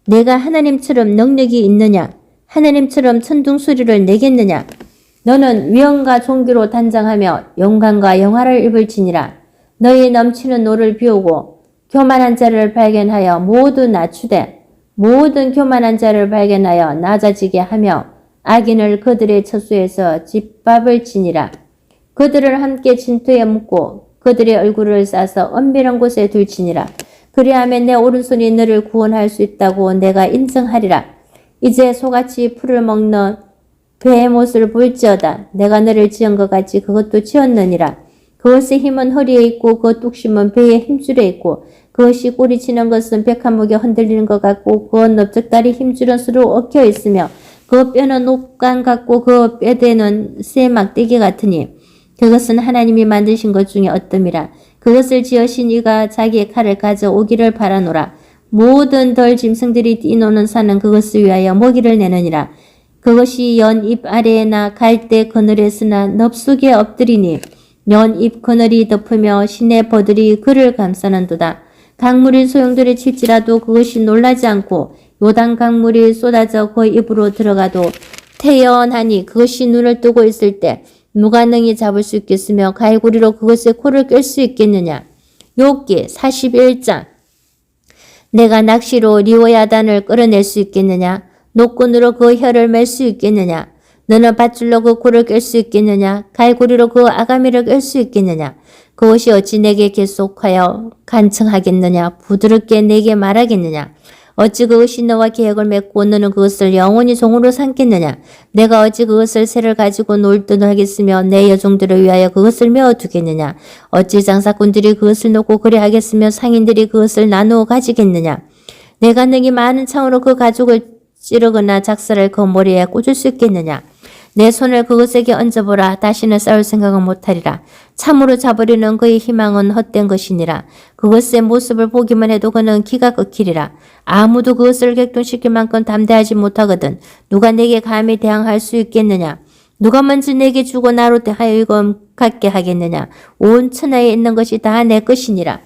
내가 하나님처럼 능력이 있느냐. 하나님처럼 천둥소리를 내겠느냐. 너는 위엄과 존귀로 단장하며 영광과 영화를 입을지니라. 너희 넘치는 노를 비우고 교만한 자를 발견하여 모두 낮추되 모든 교만한 자를 발견하여 낮아지게 하며 악인을 그들의 처소에서 짓밟을 지니라. 그들을 함께 진토에 묻고 그들의 얼굴을 싸서 엄밀한 곳에 둘지니라. 그리하면 내 오른손이 너를 구원할 수 있다고 내가 인정하리라. 이제 소같이 풀을 먹는 배의 못을 볼지어다. 내가 너를 지은 것 같이 그것도 지었느니라. 그것의 힘은 허리에 있고 그 뚝심은 배의 힘줄에 있고 그것이 꼬리치는 것은 백한목에 흔들리는 것 같고 그 넓적다리 힘줄은 서로 엉켜 있으며 그 뼈는 옥간 같고 그 뼈대는 새 막대기 같으니 그것은 하나님이 만드신 것 중에 어뜸이라. 그것을 지으신 이가 자기의 칼을 가져오기를 바라노라. 모든 덜 짐승들이 뛰노는 산은 그것을 위하여 먹이를 내느니라. 그것이 연잎 아래에나 갈대 그늘에 서나 넙속에 엎드리니 연잎 그늘이 덮으며 시내 버들이 그를 감싸는도다. 강물이 소용돌이 칠지라도 그것이 놀라지 않고 요단 강물이 쏟아져 그 입으로 들어가도 태연하니 그것이 눈을 뜨고 있을 때 누가 능히 잡을 수 있겠으며 갈고리로 그것의 코를 깰 수 있겠느냐. 욥기 41장. 내가 낚시로 리오야단을 끌어낼 수 있겠느냐. 노끈으로 그 혀를 맬 수 있겠느냐. 너는 밧줄로 그 코를 깰 수 있겠느냐. 갈고리로 그 아가미를 깰 수 있겠느냐. 그것이 어찌 내게 계속하여 간청하겠느냐. 부드럽게 내게 말하겠느냐. 어찌 그것이 너와 계획을 맺고 너는 그것을 영원히 종으로 삼겠느냐. 내가 어찌 그것을 새를 가지고 놀 듯 하겠으며 내 여종들을 위하여 그것을 메어두겠느냐. 어찌 장사꾼들이 그것을 놓고 그래 하겠으며 상인들이 그것을 나누어 가지겠느냐. 내가 능히 많은 창으로 그 가죽을 찌르거나 작사를 그 머리에 꽂을 수 있겠느냐. 내 손을 그것에게 얹어보라. 다시는 싸울 생각은 못하리라. 참으로 자버리는 그의 희망은 헛된 것이니라. 그것의 모습을 보기만 해도 그는 기가 꺾이리라. 아무도 그것을 격동시킬 만큼 담대하지 못하거든 누가 내게 감히 대항할 수 있겠느냐. 누가 먼저 내게 주고 나로 하여금 갖게 하겠느냐. 온 천하에 있는 것이 다 내 것이니라.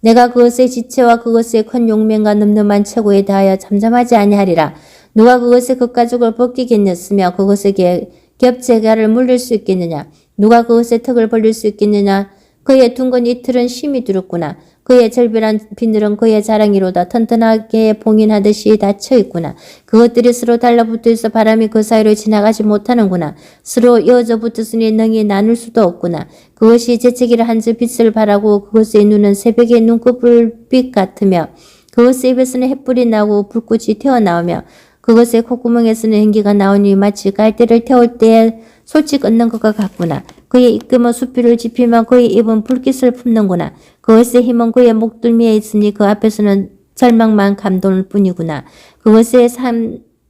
내가 그것의 지체와 그것의 큰 용맹과 늠름한 체고에 대하여 잠잠하지 아니하리라. 누가 그것의 겉가죽을 벗기겠느냐. 그것에게 겹재가를 물릴 수 있겠느냐. 누가 그것의 턱을 벌릴 수 있겠느냐. 그의 둥근 이틀은 심히 두렵구나. 그의 절별한 비늘은 그의 자랑이로다. 튼튼하게 봉인하듯이 닫혀 있구나. 그것들이 서로 달라붙어 있어 바람이 그 사이로 지나가지 못하는구나. 서로 이어져 붙었으니 능히 나눌 수도 없구나. 그것이 재채기를 한즉 빛을 발하고 그것의 눈은 새벽의 눈꺼풀빛 같으며 그것의 입에서는 햇불이 나고 불꽃이 튀어나오며 그것의 콧구멍에서는 행기가 나오니 마치 갈대를 태울 때에 솔직 끊는 것과 같구나. 그의 입금은 수필을 지피며 그의 입은 불빛을 품는구나. 그것의 힘은 그의 목덜미에 있으니 그 앞에서는 절망만 감돌 뿐이구나. 그것의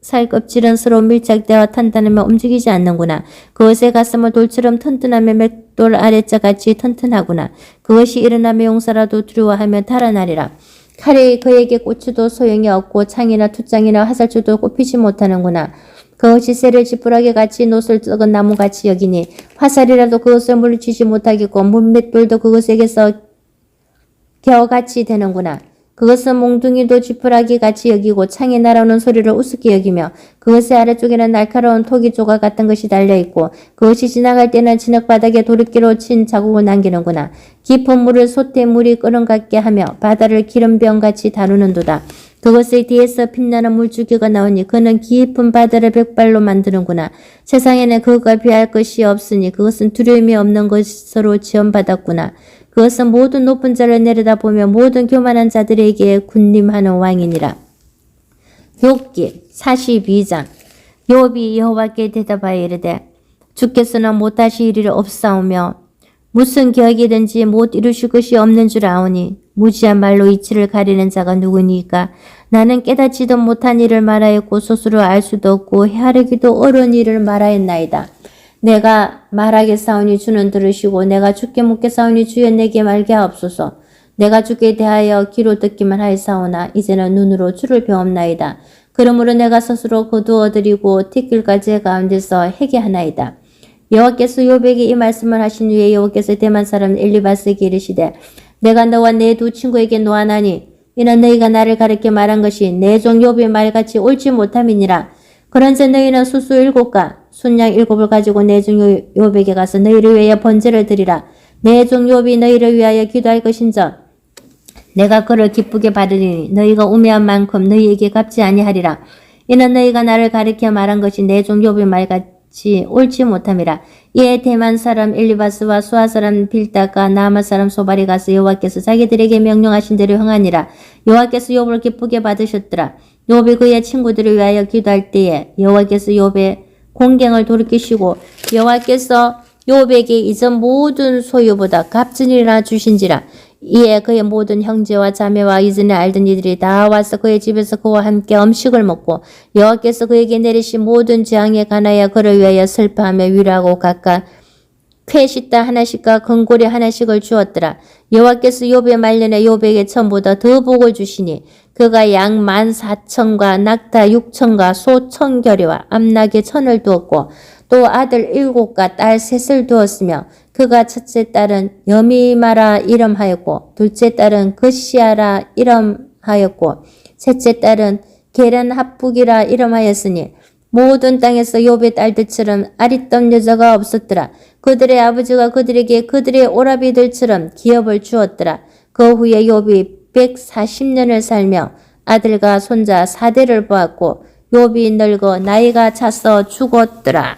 살껍질은 서로 밀착되어 탄탄하며 움직이지 않는구나. 그것의 가슴은 돌처럼 튼튼하며 맷돌 아래자같이 튼튼하구나. 그것이 일어나며 용사라도 두려워하며 달아나리라. 칼이 그에게 꽂혀도 소용이 없고 창이나 투장이나 화살줄도 꼽히지 못하는구나. 그것이 쇠를 지푸라기 같이 노슬 썩은 나무같이 여기니 화살이라도 그것을 물리치지 못하겠고 문맷돌도 그것에게서 겨같이 되는구나. 그것은 몽둥이도 지푸라기 같이 여기고 창에 날아오는 소리를 우습게 여기며 그것의 아래쪽에는 날카로운 토기 조각 같은 것이 달려있고 그것이 지나갈 때는 진흙바닥에 도리끼로 친 자국을 남기는구나. 깊은 물을 솥에 끓음 같게 하며 바다를 기름병같이 다루는도다. 그것의 뒤에서 빛나는 물줄기가 나오니 그는 깊은 바다를 백발로 만드는구나. 세상에는 그것과 비할 것이 없으니 그것은 두려움이 없는 것으로 지원받았구나. 그것은 모든 높은 자를 내려다보며 모든 교만한 자들에게 군림하는 왕이니라. 욥기 42장. 욥이 여호와께 대답하여 이르되 주께서는 못하실 일이 없사오며 무슨 계획이든지 못 이루실 것이 없는 줄 아오니 무지한 말로 이치를 가리는 자가 누구니까. 나는 깨닫지도 못한 일을 말하였고 스스로 알 수도 없고 헤아리기도 어려운 일을 말하였나이다. 내가 말하겠사오니 주는 들으시고 내가 주께 묻겠사오니 주여 내게 말게 하옵소서. 내가 주께 대하여 귀로 듣기만 하였사오나 이제는 눈으로 주를 배옵나이다. 그러므로 내가 스스로 거두어드리고 티끌과 재 가운데서 회개하나이다. 여호와께서 욥에게 이 말씀을 하신 후에 여호와께서 대만 사람 엘리바스에게 이르시되 내가 너와 내 두 친구에게 노하나니 이는 너희가 나를 가르쳐 말한 것이 내 종 욥의 말같이 옳지 못함이니라. 그런즉 너희는 수수 7과 순양 7을 가지고 내 종 욥에게 가서 너희를 위하여 번제를 드리라. 내 종 욥이 너희를 위하여 기도할 것인즉 내가 그를 기쁘게 받으리니 너희가 우매한 만큼 너희에게 갚지 아니하리라. 이는 너희가 나를 가르쳐 말한 것이 내 종 욥의 말같이 옳지 못함이라. 이에 대만 사람 엘리바스와 수아 사람 빌다가 나아마 사람 소발이 가서 여호와께서 자기들에게 명령하신 대로 행하니라. 여호와께서 욥을 기쁘게 받으셨더라. 욥이 그의 친구들을 위하여 기도할 때에 여호와께서 욥의 공경을 돌이키시고 여호와께서 욥에게 이전 모든 소유보다 값진이라 주신지라. 이에 그의 모든 형제와 자매와 이전에 알던 이들이 다 와서 그의 집에서 그와 함께 음식을 먹고 여호와께서 그에게 내리신 모든 재앙에 관하여 그를 위하여 슬퍼하며 위로하고 각각 쾌시다 하나씩과 건고리 하나씩을 주었더라. 여호와께서 욥의 말년에 욥에게 처음보다 더 복을 주시니 그가 양 14,000과 낙타 6,000과 소 1,000겨리와 암낙에 1,000을 두었고 또 아들 7과 딸 3을 두었으며 그가 첫째 딸은 여미마라 이름하였고 둘째 딸은 그시아라 이름하였고 셋째 딸은 게렌합북이라 이름하였으니 모든 땅에서 욥의 딸들처럼 아리떤 여자가 없었더라. 그들의 아버지가 그들에게 그들의 오라비들처럼 기업을 주었더라. 그 후에 욥이 140년을 살며 아들과 손자 4대를 보았고 욥이 늙어 나이가 차서 죽었더라.